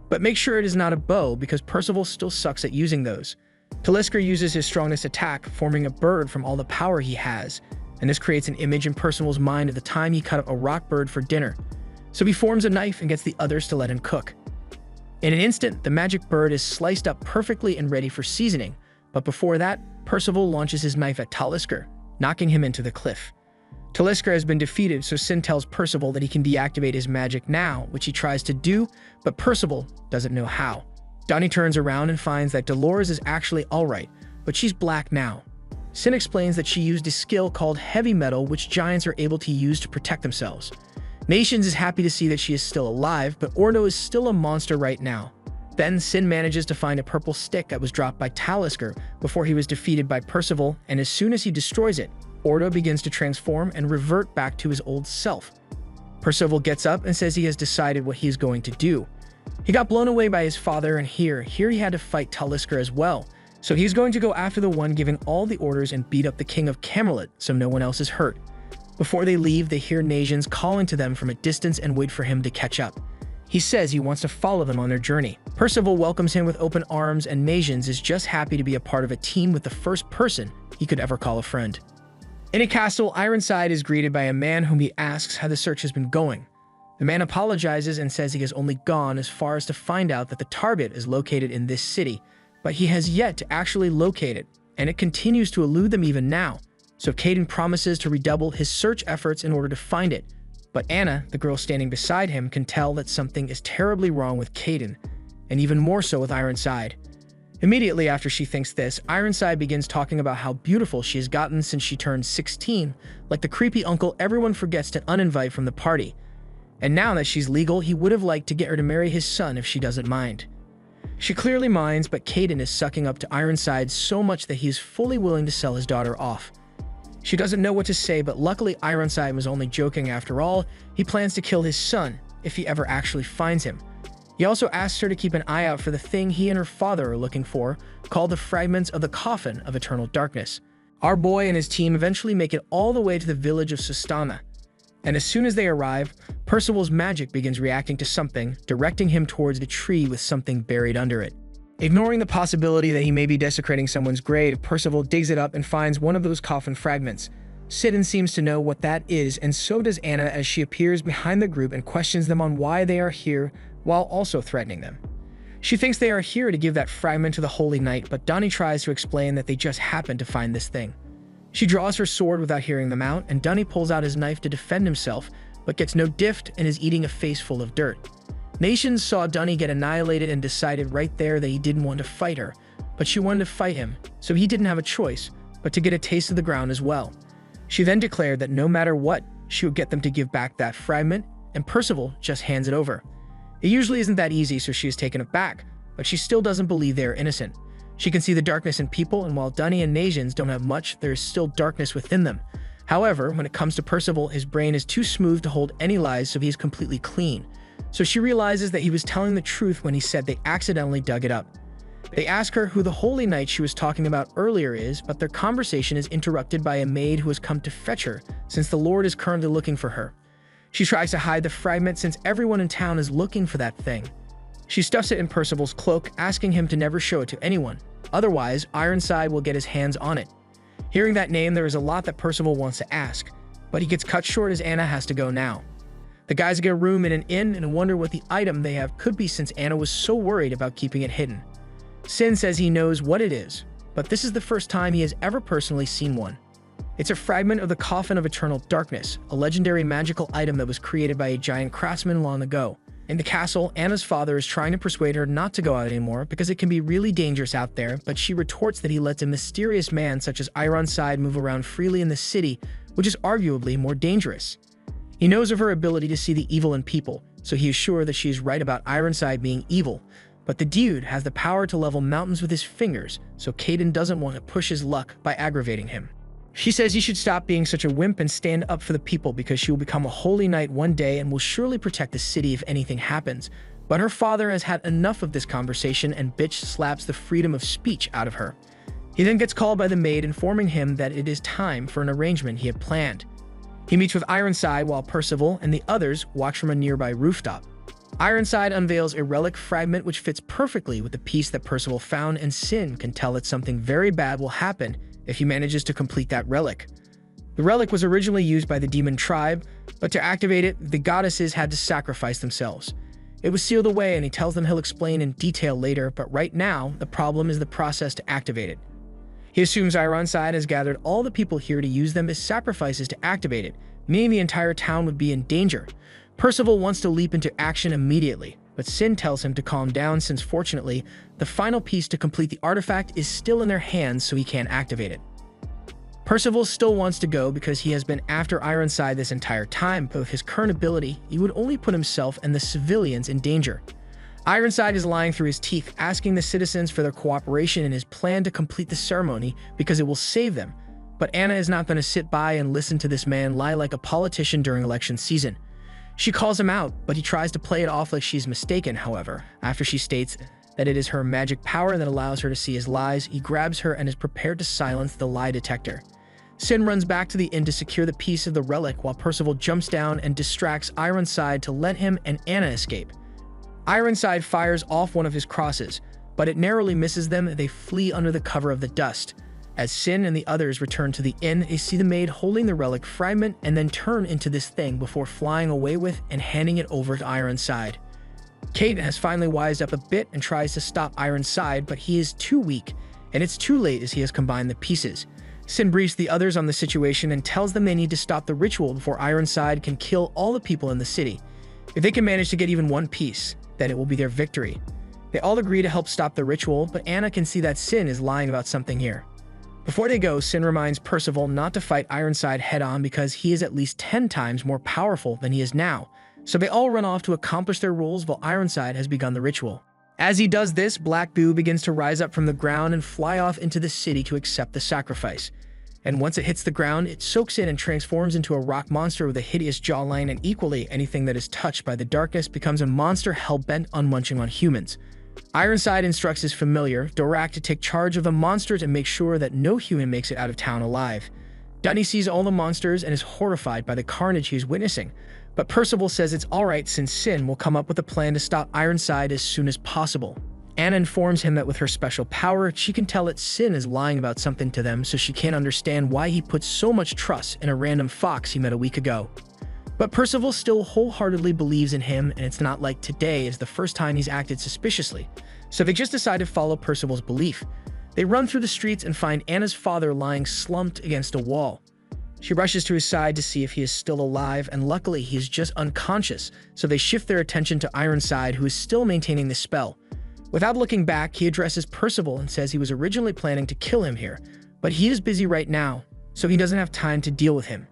But make sure it is not a bow, because Percival still sucks at using those. Talisker uses his strongest attack, forming a bird from all the power he has, and this creates an image in Percival's mind of the time he cut up a rock bird for dinner. So he forms a knife and gets the others to let him cook. In an instant, the magic bird is sliced up perfectly and ready for seasoning, but before that, Percival launches his knife at Talisker, knocking him into the cliff. Talisker has been defeated, so Sin tells Percival that he can deactivate his magic now, which he tries to do, but Percival doesn't know how. Donnie turns around and finds that Dolores is actually alright, but she's black now. Sin explains that she used a skill called heavy metal, which giants are able to use to protect themselves. Nations is happy to see that she is still alive, but Ordo is still a monster right now. Then Sin manages to find a purple stick that was dropped by Talisker before he was defeated by Percival, and as soon as he destroys it, Ordo begins to transform and revert back to his old self. Percival gets up and says he has decided what he is going to do. He got blown away by his father, and here he had to fight Talisker as well. So he's going to go after the one giving all the orders and beat up the king of Camelot so no one else is hurt. Before they leave, they hear Najans calling to them from a distance and wait for him to catch up. He says he wants to follow them on their journey. Percival welcomes him with open arms, and Najans is just happy to be a part of a team with the first person he could ever call a friend. In a castle, Ironside is greeted by a man whom he asks how the search has been going. The man apologizes and says he has only gone as far as to find out that the target is located in this city, but he has yet to actually locate it, and it continues to elude them even now. So Caden promises to redouble his search efforts in order to find it. But Anna, the girl standing beside him, can tell that something is terribly wrong with Caden, and even more so with Ironside. Immediately after she thinks this, Ironside begins talking about how beautiful she has gotten since she turned 16, like the creepy uncle everyone forgets to uninvite from the party. And now that she's legal, he would have liked to get her to marry his son if she doesn't mind. She clearly minds, but Caden is sucking up to Ironside so much that he is fully willing to sell his daughter off. She doesn't know what to say, but luckily Ironside was only joking after all. He plans to kill his son if he ever actually finds him. He also asks her to keep an eye out for the thing he and her father are looking for, called the fragments of the Coffin of Eternal Darkness. Our boy and his team eventually make it all the way to the village of Sustana. And as soon as they arrive, Percival's magic begins reacting to something, directing him towards the tree with something buried under it. Ignoring the possibility that he may be desecrating someone's grave, Percival digs it up and finds one of those coffin fragments. Sidon seems to know what that is, and so does Anna as she appears behind the group and questions them on why they are here while also threatening them. She thinks they are here to give that fragment to the Holy Knight, but Donnie tries to explain that they just happened to find this thing. She draws her sword without hearing them out, and Donnie pulls out his knife to defend himself, but gets no gift and is eating a face full of dirt. Nations saw Donnie get annihilated and decided right there that he didn't want to fight her, but she wanted to fight him, so he didn't have a choice but to get a taste of the ground as well. She then declared that no matter what, she would get them to give back that fragment, and Percival just hands it over. It usually isn't that easy, so she is taken aback, but she still doesn't believe they are innocent. She can see the darkness in people, and while Donnie and Najans don't have much, there is still darkness within them. However, when it comes to Percival, his brain is too smooth to hold any lies, so he is completely clean. So she realizes that he was telling the truth when he said they accidentally dug it up. They ask her who the Holy Knight she was talking about earlier is, but their conversation is interrupted by a maid who has come to fetch her, since the Lord is currently looking for her. She tries to hide the fragment since everyone in town is looking for that thing. She stuffs it in Percival's cloak, asking him to never show it to anyone. Otherwise, Ironside will get his hands on it. Hearing that name, there is a lot that Percival wants to ask, but he gets cut short as Anna has to go now. The guys get a room in an inn and wonder what the item they have could be since Anna was so worried about keeping it hidden. Sin says he knows what it is, but this is the first time he has ever personally seen one. It's a fragment of the Coffin of Eternal Darkness, a legendary magical item that was created by a giant craftsman long ago. In the castle, Anna's father is trying to persuade her not to go out anymore because it can be really dangerous out there, but she retorts that he lets a mysterious man such as Ironside move around freely in the city, which is arguably more dangerous. He knows of her ability to see the evil in people, so he is sure that she is right about Ironside being evil, but the dude has the power to level mountains with his fingers, so Caden doesn't want to push his luck by aggravating him. She says he should stop being such a wimp and stand up for the people because she will become a holy knight one day and will surely protect the city if anything happens, but her father has had enough of this conversation and bitch slaps the freedom of speech out of her. He then gets called by the maid informing him that it is time for an arrangement he had planned. He meets with Ironside while Percival and the others watch from a nearby rooftop. Ironside unveils a relic fragment which fits perfectly with the piece that Percival found, and Sin can tell that something very bad will happen if he manages to complete that relic. The relic was originally used by the demon tribe, but to activate it, the goddesses had to sacrifice themselves. It was sealed away, and he tells them he'll explain in detail later, but right now, the problem is the process to activate it. He assumes Ironside has gathered all the people here to use them as sacrifices to activate it, meaning the entire town would be in danger. Percival wants to leap into action immediately, but Sin tells him to calm down since fortunately, the final piece to complete the artifact is still in their hands so he can't activate it. Percival still wants to go because he has been after Ironside this entire time, but with his current ability, he would only put himself and the civilians in danger. Ironside is lying through his teeth, asking the citizens for their cooperation in his plan to complete the ceremony because it will save them. But Anna is not going to sit by and listen to this man lie like a politician during election season. She calls him out, but he tries to play it off like she's mistaken. However, after she states that it is her magic power that allows her to see his lies, he grabs her and is prepared to silence the lie detector. Sin runs back to the inn to secure the piece of the relic while Percival jumps down and distracts Ironside to let him and Anna escape. Ironside fires off one of his crosses, but it narrowly misses them and they flee under the cover of the dust. As Sin and the others return to the inn, they see the maid holding the relic fragment and then turn into this thing before flying away with and handing it over to Ironside. Kate has finally wised up a bit and tries to stop Ironside, but he is too weak, and it's too late as he has combined the pieces. Sin briefs the others on the situation and tells them they need to stop the ritual before Ironside can kill all the people in the city. If they can manage to get even one piece, then it will be their victory. They all agree to help stop the ritual, but Anna can see that Sin is lying about something here. Before they go, Sin reminds Percival not to fight Ironside head-on because he is at least 10 times more powerful than he is now, so they all run off to accomplish their roles while Ironside has begun the ritual. As he does this, Black Boo begins to rise up from the ground and fly off into the city to accept the sacrifice. And once it hits the ground, it soaks in and transforms into a rock monster with a hideous jawline, and equally, anything that is touched by the darkness becomes a monster hell-bent on munching on humans. Ironside instructs his familiar, Dorak, to take charge of the monsters and make sure that no human makes it out of town alive. Dunny sees all the monsters and is horrified by the carnage he is witnessing, but Percival says it's alright since Sin will come up with a plan to stop Ironside as soon as possible. Anna informs him that with her special power, she can tell that Sin is lying about something to them, so she can't understand why he puts so much trust in a random fox he met a week ago. But Percival still wholeheartedly believes in him, and it's not like today is the first time he's acted suspiciously, so they just decide to follow Percival's belief. They run through the streets and find Anna's father lying slumped against a wall. She rushes to his side to see if he is still alive, and luckily he is just unconscious, so they shift their attention to Ironside, who is still maintaining the spell. Without looking back, he addresses Percival and says he was originally planning to kill him here, but he is busy right now, so he doesn't have time to deal with him.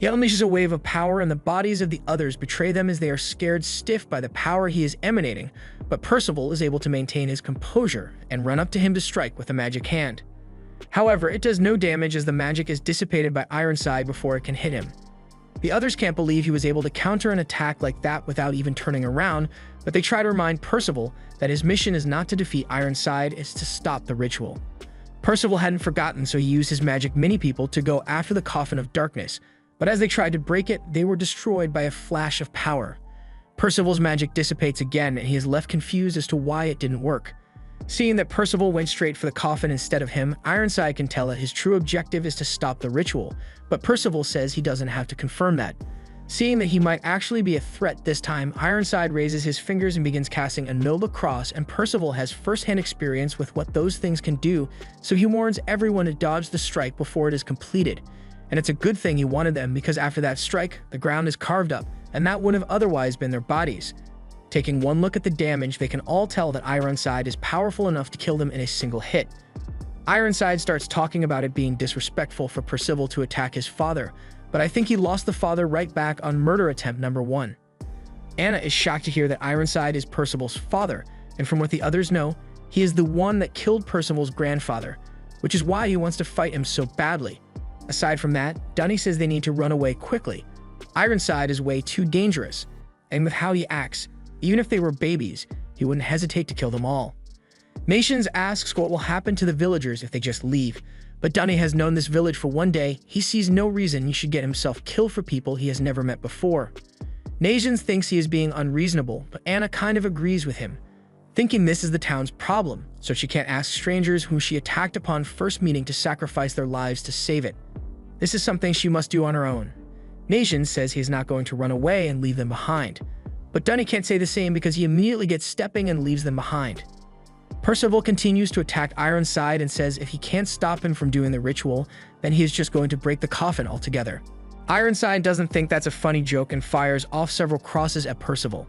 He unleashes a wave of power, and the bodies of the others betray them as they are scared stiff by the power he is emanating, but Percival is able to maintain his composure and run up to him to strike with a magic hand. However, it does no damage as the magic is dissipated by Ironside before it can hit him. The others can't believe he was able to counter an attack like that without even turning around, but they try to remind Percival that his mission is not to defeat Ironside, it's to stop the ritual. Percival hadn't forgotten, so he used his magic mini-people to go after the Coffin of Darkness, but as they tried to break it, they were destroyed by a flash of power. Percival's magic dissipates again, and he is left confused as to why it didn't work. Seeing that Percival went straight for the coffin instead of him, Ironside can tell that his true objective is to stop the ritual, but Percival says he doesn't have to confirm that. Seeing that he might actually be a threat this time, Ironside raises his fingers and begins casting a Nova Cross, and Percival has first-hand experience with what those things can do, so he warns everyone to dodge the strike before it is completed. And it's a good thing he wanted them, because after that strike, the ground is carved up, and that would have otherwise been their bodies. Taking one look at the damage, they can all tell that Ironside is powerful enough to kill them in a single hit. Ironside starts talking about it being disrespectful for Percival to attack his father, but I think he lost the father right back on murder attempt number 1. Anna is shocked to hear that Ironside is Percival's father, and from what the others know, he is the one that killed Percival's grandfather, which is why he wants to fight him so badly. Aside from that, Dunny says they need to run away quickly. Ironside is way too dangerous, and with how he acts, even if they were babies, he wouldn't hesitate to kill them all. Nations asks what will happen to the villagers if they just leave, but Dunny has known this village for one day. He sees no reason he should get himself killed for people he has never met before. Nations thinks he is being unreasonable, but Anna kind of agrees with him, thinking this is the town's problem, so she can't ask strangers whom she attacked upon first meeting to sacrifice their lives to save it. This is something she must do on her own. Nations says he is not going to run away and leave them behind, but Dunny can't say the same because he immediately gets stepping and leaves them behind. Percival continues to attack Ironside and says if he can't stop him from doing the ritual, then he is just going to break the coffin altogether. Ironside doesn't think that's a funny joke and fires off several crosses at Percival.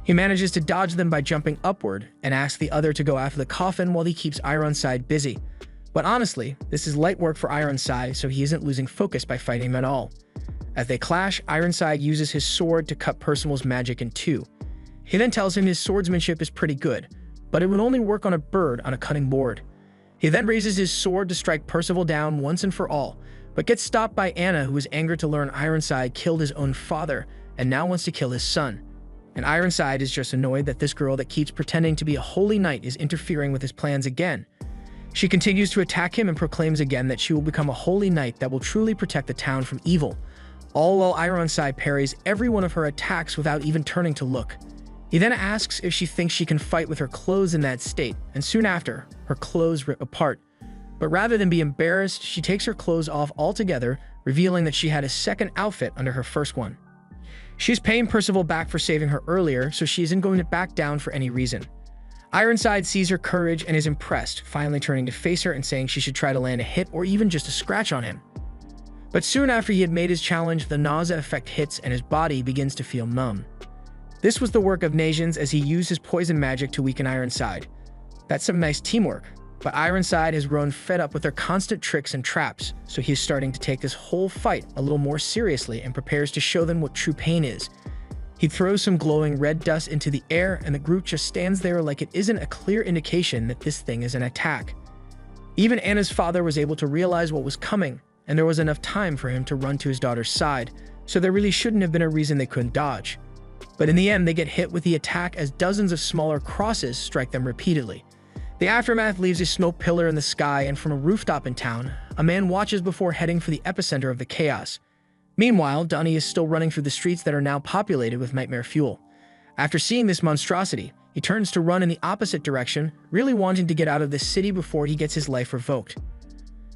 He manages to dodge them by jumping upward and asks the other to go after the coffin while he keeps Ironside busy. But honestly, this is light work for Ironside, so he isn't losing focus by fighting him at all. As they clash, Ironside uses his sword to cut Percival's magic in two. He then tells him his swordsmanship is pretty good, but it would only work on a bird on a cutting board. He then raises his sword to strike Percival down once and for all, but gets stopped by Anna, who is angered to learn Ironside killed his own father and now wants to kill his son. And Ironside is just annoyed that this girl that keeps pretending to be a holy knight is interfering with his plans again. She continues to attack him and proclaims again that she will become a holy knight that will truly protect the town from evil, all while Ironside parries every one of her attacks without even turning to look. He then asks if she thinks she can fight with her clothes in that state, and soon after, her clothes rip apart. But rather than be embarrassed, she takes her clothes off altogether, revealing that she had a second outfit under her first one. She's paying Percival back for saving her earlier, so she isn't going to back down for any reason. Ironside sees her courage and is impressed, finally turning to face her and saying she should try to land a hit or even just a scratch on him. But soon after he had made his challenge, the nausea effect hits and his body begins to feel numb. This was the work of Nations, as he used his poison magic to weaken Ironside. That's some nice teamwork, but Ironside has grown fed up with their constant tricks and traps, so he is starting to take this whole fight a little more seriously and prepares to show them what true pain is. He throws some glowing red dust into the air, and the group just stands there like it isn't a clear indication that this thing is an attack. Even Anna's father was able to realize what was coming, and there was enough time for him to run to his daughter's side, so there really shouldn't have been a reason they couldn't dodge. But in the end, they get hit with the attack as dozens of smaller crosses strike them repeatedly. The aftermath leaves a snow pillar in the sky, and from a rooftop in town, a man watches before heading for the epicenter of the chaos. Meanwhile, Donnie is still running through the streets that are now populated with nightmare fuel. After seeing this monstrosity, he turns to run in the opposite direction, really wanting to get out of this city before he gets his life revoked.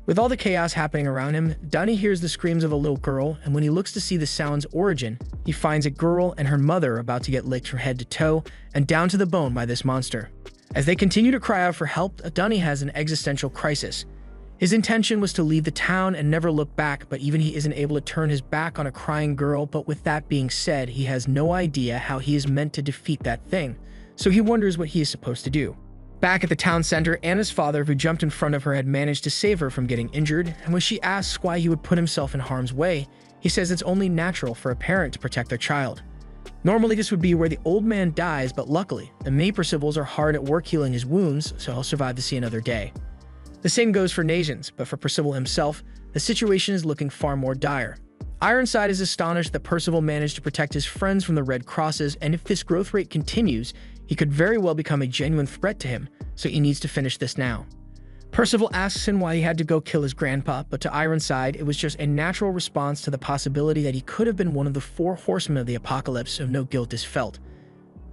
With all the chaos happening around him, Donnie hears the screams of a little girl, and when he looks to see the sound's origin, he finds a girl and her mother about to get licked from head to toe and down to the bone by this monster. As they continue to cry out for help, Donnie has an existential crisis. His intention was to leave the town and never look back, but even he isn't able to turn his back on a crying girl. But with that being said, he has no idea how he is meant to defeat that thing, so he wonders what he is supposed to do. Back at the town center, Anna's father, who jumped in front of her, had managed to save her from getting injured, and when she asks why he would put himself in harm's way, he says it's only natural for a parent to protect their child. Normally this would be where the old man dies, but luckily, the many Percivals are hard at work healing his wounds, so he'll survive to see another day. The same goes for Nations, but for Percival himself, the situation is looking far more dire. Ironside is astonished that Percival managed to protect his friends from the Red Crosses, and if this growth rate continues, he could very well become a genuine threat to him, so he needs to finish this now. Percival asks him why he had to go kill his grandpa, but to Ironside, it was just a natural response to the possibility that he could have been one of the 4 horsemen of the apocalypse, so no guilt is felt.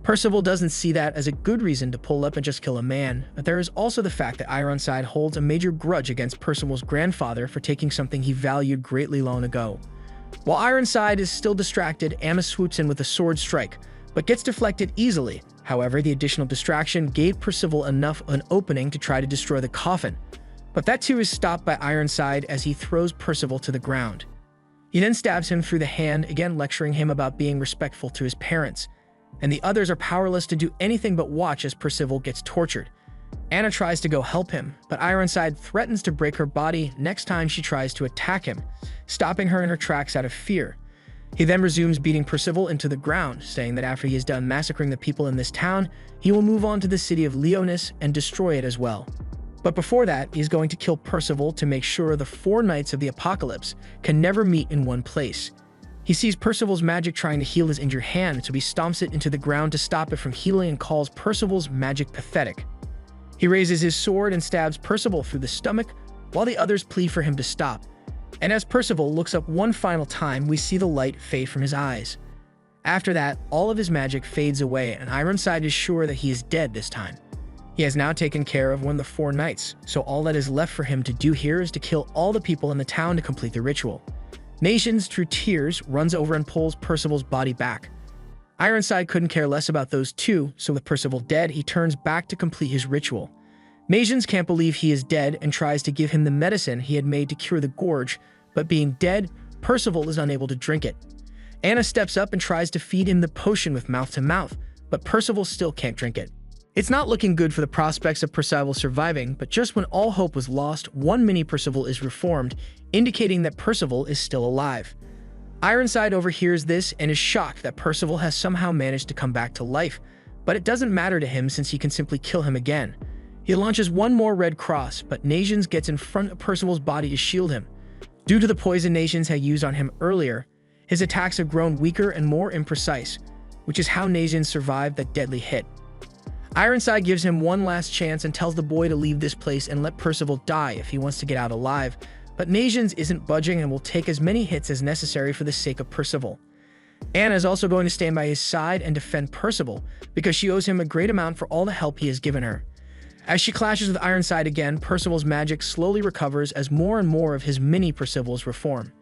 Percival doesn't see that as a good reason to pull up and just kill a man, but there is also the fact that Ironside holds a major grudge against Percival's grandfather for taking something he valued greatly long ago. While Ironside is still distracted, Anna swoops in with a sword strike, but gets deflected easily. However, the additional distraction gave Percival enough an opening to try to destroy the coffin, but that too is stopped by Ironside as he throws Percival to the ground. He then stabs him through the hand, again lecturing him about being respectful to his parents, and the others are powerless to do anything but watch as Percival gets tortured. Anna tries to go help him, but Ironside threatens to break her body next time she tries to attack him, stopping her in her tracks out of fear. He then resumes beating Percival into the ground, saying that after he is done massacring the people in this town, he will move on to the city of Leonis and destroy it as well. But before that, he's going to kill Percival to make sure the 4 knights of the apocalypse can never meet in one place. He sees Percival's magic trying to heal his injured hand, so he stomps it into the ground to stop it from healing and calls Percival's magic pathetic. He raises his sword and stabs Percival through the stomach, while the others plead for him to stop. And as Percival looks up one final time, we see the light fade from his eyes. After that, all of his magic fades away, and Ironside is sure that he is dead this time. He has now taken care of one of the 4 knights, so all that is left for him to do here is to kill all the people in the town to complete the ritual. Nations, through tears, runs over and pulls Percival's body back. Ironside couldn't care less about those 2, so with Percival dead, he turns back to complete his ritual. Nations can't believe he is dead and tries to give him the medicine he had made to cure the gorge, but being dead, Percival is unable to drink it. Anna steps up and tries to feed him the potion with mouth to mouth, but Percival still can't drink it. It's not looking good for the prospects of Percival surviving, but just when all hope was lost, one mini Percival is reformed, indicating that Percival is still alive. Ironside overhears this and is shocked that Percival has somehow managed to come back to life, but it doesn't matter to him since he can simply kill him again. He launches one more red cross, but Nations gets in front of Percival's body to shield him. Due to the poison Nations had used on him earlier, his attacks have grown weaker and more imprecise, which is how Nations survived that deadly hit. Ironside gives him one last chance and tells the boy to leave this place and let Percival die if he wants to get out alive, but Nations isn't budging and will take as many hits as necessary for the sake of Percival. Anna is also going to stand by his side and defend Percival because she owes him a great amount for all the help he has given her. As she clashes with Ironside again, Percival's magic slowly recovers as more and more of his mini Percivals reform.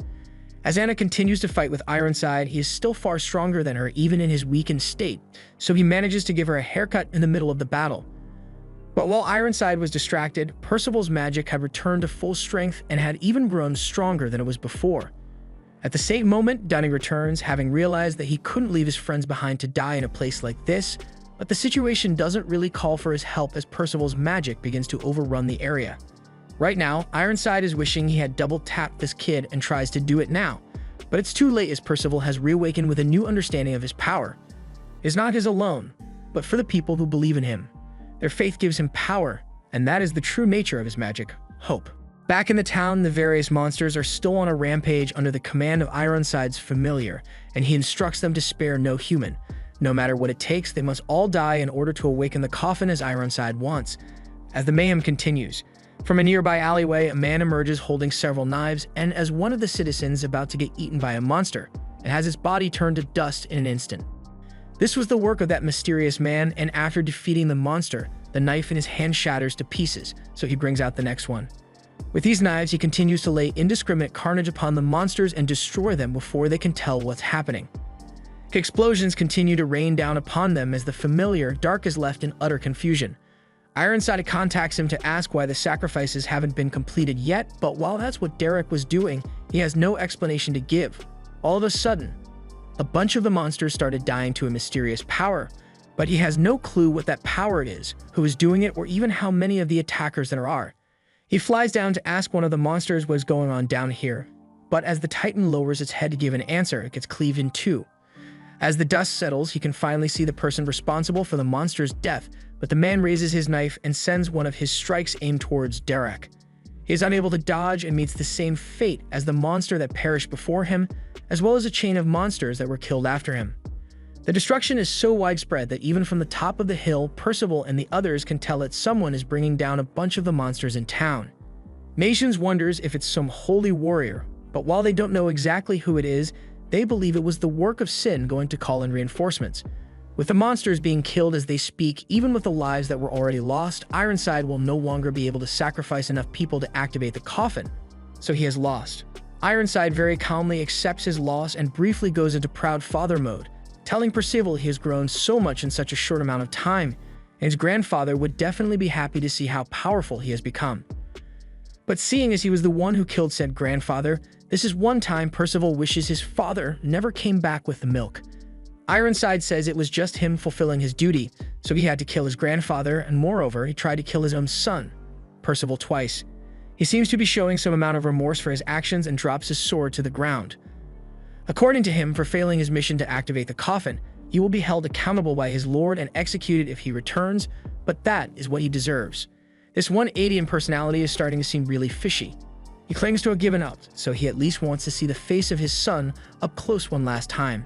As Anna continues to fight with Ironside, he is still far stronger than her even in his weakened state, so he manages to give her a haircut in the middle of the battle. But while Ironside was distracted, Percival's magic had returned to full strength and had even grown stronger than it was before. At the same moment, Dunning returns, having realized that he couldn't leave his friends behind to die in a place like this, but the situation doesn't really call for his help as Percival's magic begins to overrun the area. Right now, Ironside is wishing he had double-tapped this kid and tries to do it now, but it's too late as Percival has reawakened with a new understanding of his power. It's not his alone, but for the people who believe in him. Their faith gives him power, and that is the true nature of his magic, hope. Back in the town, the various monsters are still on a rampage under the command of Ironside's familiar, and he instructs them to spare no human. No matter what it takes, they must all die in order to awaken the coffin as Ironside wants. As the mayhem continues, from a nearby alleyway, a man emerges holding several knives, and as one of the citizens about to get eaten by a monster, it has its body turned to dust in an instant. This was the work of that mysterious man, and after defeating the monster, the knife in his hand shatters to pieces, so he brings out the next one. With these knives, he continues to lay indiscriminate carnage upon the monsters and destroy them before they can tell what's happening. Explosions continue to rain down upon them as the familiar, Dark, is left in utter confusion. Ironside contacts him to ask why the sacrifices haven't been completed yet, but while that's what Derek was doing, he has no explanation to give. All of a sudden, a bunch of the monsters started dying to a mysterious power, but he has no clue what that power it is, who is doing it, or even how many of the attackers there are. He flies down to ask one of the monsters what's going on down here, but as the Titan lowers its head to give an answer, it gets cleaved in two. As the dust settles, he can finally see the person responsible for the monster's death, but the man raises his knife and sends one of his strikes aimed towards Derek. He is unable to dodge and meets the same fate as the monster that perished before him, as well as a chain of monsters that were killed after him. The destruction is so widespread that even from the top of the hill, Percival and the others can tell that someone is bringing down a bunch of the monsters in town. Nations wonders if it's some holy warrior, but while they don't know exactly who it is, they believe it was the work of Sin going to call in reinforcements. With the monsters being killed as they speak, even with the lives that were already lost, Ironside will no longer be able to sacrifice enough people to activate the coffin, so he has lost. Ironside very calmly accepts his loss and briefly goes into proud father mode, telling Percival he has grown so much in such a short amount of time, and his grandfather would definitely be happy to see how powerful he has become. But seeing as he was the one who killed said grandfather, this is one time Percival wishes his father never came back with the milk. Ironside says it was just him fulfilling his duty, so he had to kill his grandfather, and moreover, he tried to kill his own son, Percival, twice. He seems to be showing some amount of remorse for his actions and drops his sword to the ground. According to him, for failing his mission to activate the coffin, he will be held accountable by his lord and executed if he returns, but that is what he deserves. This 180 in personality is starting to seem really fishy. He clings to a given up, so he at least wants to see the face of his son up close one last time.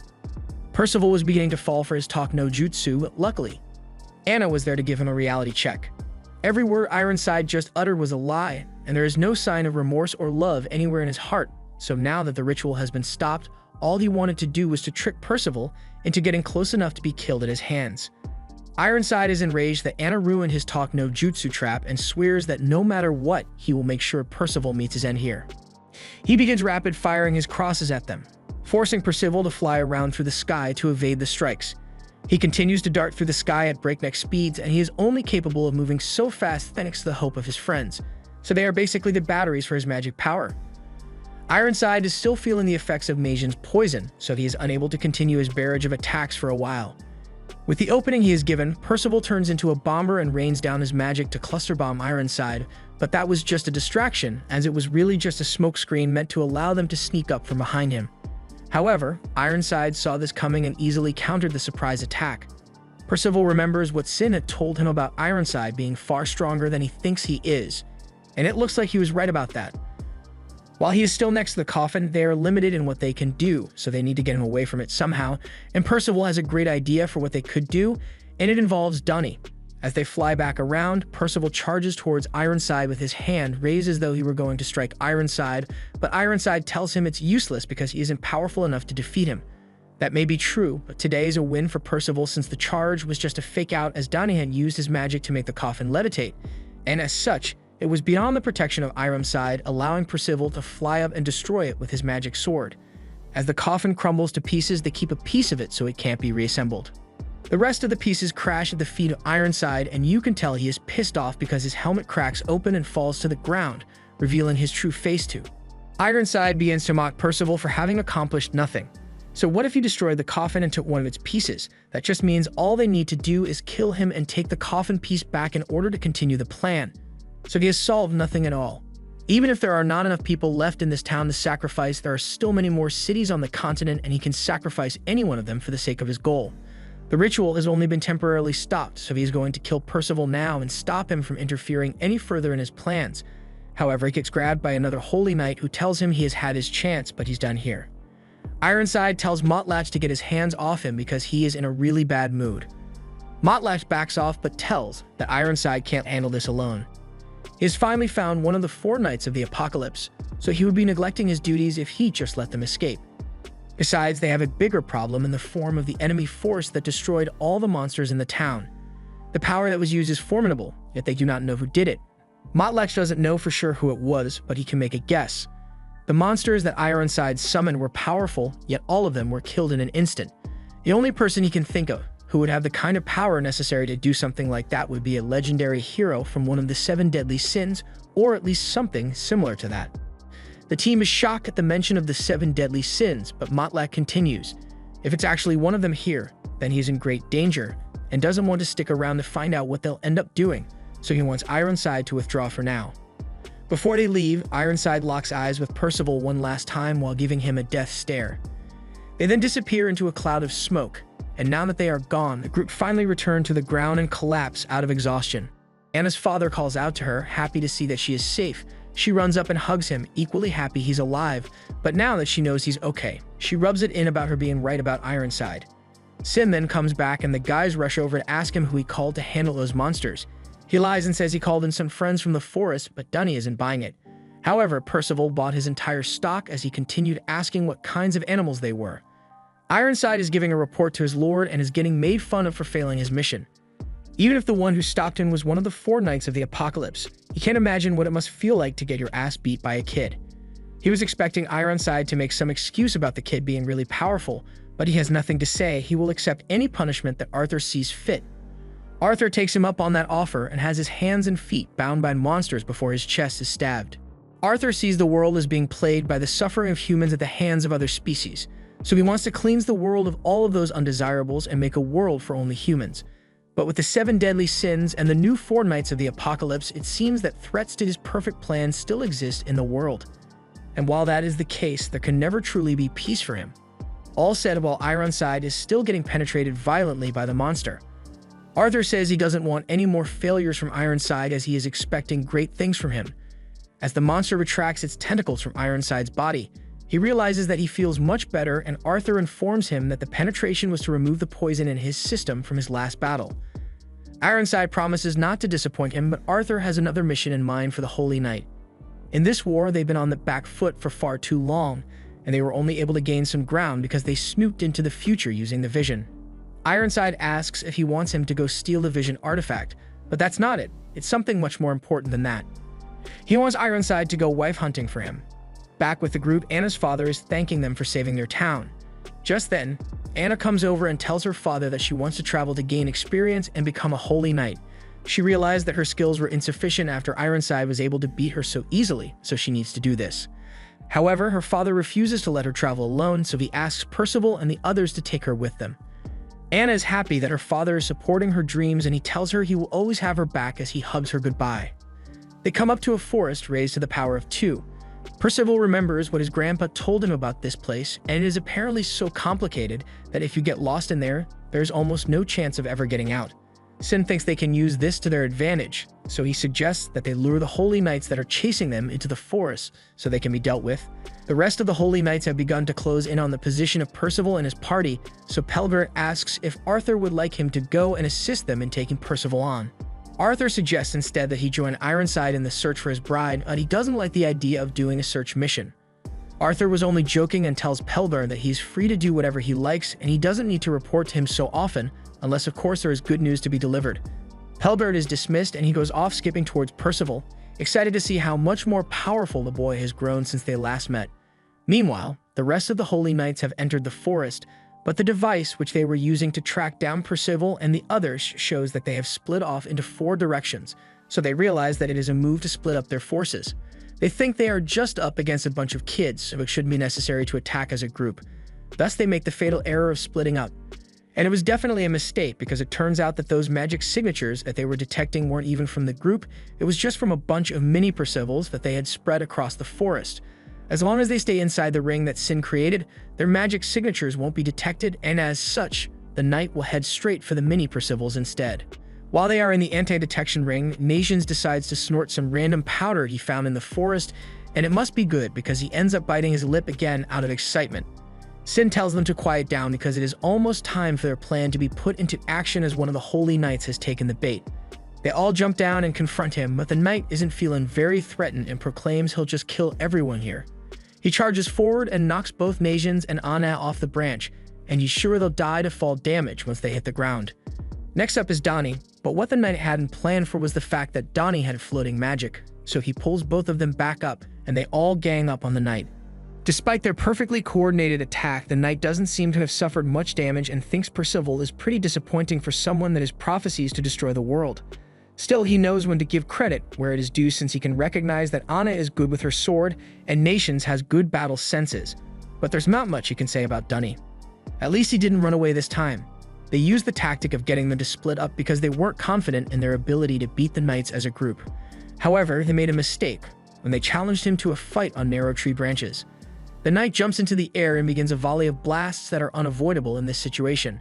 Percival was beginning to fall for his talk no jutsu, but luckily, Anna was there to give him a reality check. Every word Ironside just uttered was a lie, and there is no sign of remorse or love anywhere in his heart, so now that the ritual has been stopped, all he wanted to do was to trick Percival into getting close enough to be killed at his hands. Ironside is enraged that Anna ruined his talk no jutsu trap and swears that no matter what, he will make sure Percival meets his end here. He begins rapid firing his crosses at them, forcing Percival to fly around through the sky to evade the strikes. He continues to dart through the sky at breakneck speeds, and he is only capable of moving so fast thanks to the hope of his friends, so they are basically the batteries for his magic power. Ironside is still feeling the effects of Magian's poison, so he is unable to continue his barrage of attacks for a while. With the opening he is given, Percival turns into a bomber and rains down his magic to cluster bomb Ironside, but that was just a distraction, as it was really just a smokescreen meant to allow them to sneak up from behind him. However, Ironside saw this coming and easily countered the surprise attack. Percival remembers what Sin had told him about Ironside being far stronger than he thinks he is, and it looks like he was right about that. While he is still next to the coffin, they are limited in what they can do, so they need to get him away from it somehow, and Percival has a great idea for what they could do, and it involves Dunny. As they fly back around, Percival charges towards Ironside with his hand raised as though he were going to strike Ironside, but Ironside tells him it's useless because he isn't powerful enough to defeat him. That may be true, but today is a win for Percival since the charge was just a fake out as Dunny had used his magic to make the coffin levitate, and as such, it was beyond the protection of Ironside, allowing Percival to fly up and destroy it with his magic sword. As the coffin crumbles to pieces, they keep a piece of it so it can't be reassembled. The rest of the pieces crash at the feet of Ironside, and you can tell he is pissed off because his helmet cracks open and falls to the ground, revealing his true face to. Ironside begins to mock Percival for having accomplished nothing. So what if he destroyed the coffin and took one of its pieces? That just means all they need to do is kill him and take the coffin piece back in order to continue the plan. So he has solved nothing at all. Even if there are not enough people left in this town to sacrifice, there are still many more cities on the continent, and he can sacrifice any one of them for the sake of his goal. The ritual has only been temporarily stopped, so he is going to kill Percival now and stop him from interfering any further in his plans. However, he gets grabbed by another Holy Knight who tells him he has had his chance, but he's done here. Ironside tells Motlatch to get his hands off him because he is in a really bad mood. Motlatch backs off but tells that Ironside can't handle this alone. He has finally found one of the 4 Knights of the Apocalypse, so he would be neglecting his duties if he just let them escape. Besides, they have a bigger problem in the form of the enemy force that destroyed all the monsters in the town. The power that was used is formidable, yet they do not know who did it. Motlatch doesn't know for sure who it was, but he can make a guess. The monsters that Ironside summoned were powerful, yet all of them were killed in an instant. The only person he can think of who would have the kind of power necessary to do something like that would be a legendary hero from one of the 7 deadly sins, or at least something similar to that. The team is shocked at the mention of the 7 deadly sins, but Motlatch continues. If it's actually one of them here, then he's in great danger, and doesn't want to stick around to find out what they'll end up doing, so he wants Ironside to withdraw for now. Before they leave, Ironside locks eyes with Percival one last time while giving him a death stare. They then disappear into a cloud of smoke, and now that they are gone, the group finally return to the ground and collapse out of exhaustion. Anna's father calls out to her, happy to see that she is safe. She runs up and hugs him, equally happy he's alive, but now that she knows he's okay, she rubs it in about her being right about Ironside. Sin then comes back and the guys rush over to ask him who he called to handle those monsters. He lies and says he called in some friends from the forest, but Dunny isn't buying it. However, Percival bought his entire stock as he continued asking what kinds of animals they were. Ironside is giving a report to his lord and is getting made fun of for failing his mission. Even if the one who stopped him was one of the 4 Knights of the Apocalypse, he can't imagine what it must feel like to get your ass beat by a kid. He was expecting Ironside to make some excuse about the kid being really powerful, but he has nothing to say. He will accept any punishment that Arthur sees fit. Arthur takes him up on that offer and has his hands and feet bound by monsters before his chest is stabbed. Arthur sees the world as being plagued by the suffering of humans at the hands of other species, so he wants to cleanse the world of all of those undesirables and make a world for only humans. But with the 7 deadly sins and the new 4 Knights of the Apocalypse, it seems that threats to his perfect plan still exist in the world. And while that is the case, there can never truly be peace for him. All said while Ironside is still getting penetrated violently by the monster. Arthur says he doesn't want any more failures from Ironside as he is expecting great things from him. As the monster retracts its tentacles from Ironside's body, he realizes that he feels much better, and Arthur informs him that the penetration was to remove the poison in his system from his last battle. Ironside promises not to disappoint him, but Arthur has another mission in mind for the Holy Knight. In this war, they've been on the back foot for far too long, and they were only able to gain some ground because they snooped into the future using the Vision. Ironside asks if he wants him to go steal the Vision artifact, but that's not it. It's something much more important than that. He wants Ironside to go wife hunting for him. Back with the group, Anna's father is thanking them for saving their town. Just then, Anna comes over and tells her father that she wants to travel to gain experience and become a Holy Knight. She realized that her skills were insufficient after Ironside was able to beat her so easily, so she needs to do this. However, her father refuses to let her travel alone, so he asks Percival and the others to take her with them. Anna is happy that her father is supporting her dreams, and he tells her he will always have her back as he hugs her goodbye. They come up to a forest raised to the power of 2. Percival remembers what his grandpa told him about this place, and it is apparently so complicated that if you get lost in there, there's almost no chance of ever getting out. Sin thinks they can use this to their advantage, so he suggests that they lure the Holy Knights that are chasing them into the forest so they can be dealt with. The rest of the Holy Knights have begun to close in on the position of Percival and his party, so Pelibert asks if Arthur would like him to go and assist them in taking Percival on. Arthur suggests instead that he join Ironside in the search for his bride, but he doesn't like the idea of doing a search mission. Arthur was only joking and tells Pelibert that he's free to do whatever he likes and he doesn't need to report to him so often, unless of course there is good news to be delivered. Pelibert is dismissed and he goes off skipping towards Percival, excited to see how much more powerful the boy has grown since they last met. Meanwhile, the rest of the Holy Knights have entered the forest, but the device which they were using to track down Percival and the others shows that they have split off into 4 directions, so they realize that it is a move to split up their forces. They think they are just up against a bunch of kids, so it shouldn't be necessary to attack as a group. Thus, they make the fatal error of splitting up. And it was definitely a mistake because it turns out that those magic signatures that they were detecting weren't even from the group, it was just from a bunch of mini Percivals that they had spread across the forest. As long as they stay inside the ring that Sin created, their magic signatures won't be detected, and as such, the knight will head straight for the mini Percivals instead. While they are in the anti-detection ring, Nations decides to snort some random powder he found in the forest, and it must be good because he ends up biting his lip again out of excitement. Sin tells them to quiet down because it is almost time for their plan to be put into action as one of the Holy Knights has taken the bait. They all jump down and confront him, but the knight isn't feeling very threatened and proclaims he'll just kill everyone here. He charges forward and knocks both Nations and Anna off the branch, and he's sure they'll die to fall damage once they hit the ground. Next up is Donnie, but what the knight hadn't planned for was the fact that Donnie had floating magic, so he pulls both of them back up, and they all gang up on the knight. Despite their perfectly coordinated attack, the knight doesn't seem to have suffered much damage and thinks Percival is pretty disappointing for someone that has prophecies to destroy the world. Still, he knows when to give credit where it is due since he can recognize that Anna is good with her sword and Nations has good battle senses. But there's not much he can say about Donnie. At least he didn't run away this time. They used the tactic of getting them to split up because they weren't confident in their ability to beat the knights as a group. However, they made a mistake when they challenged him to a fight on narrow tree branches. The knight jumps into the air and begins a volley of blasts that are unavoidable in this situation.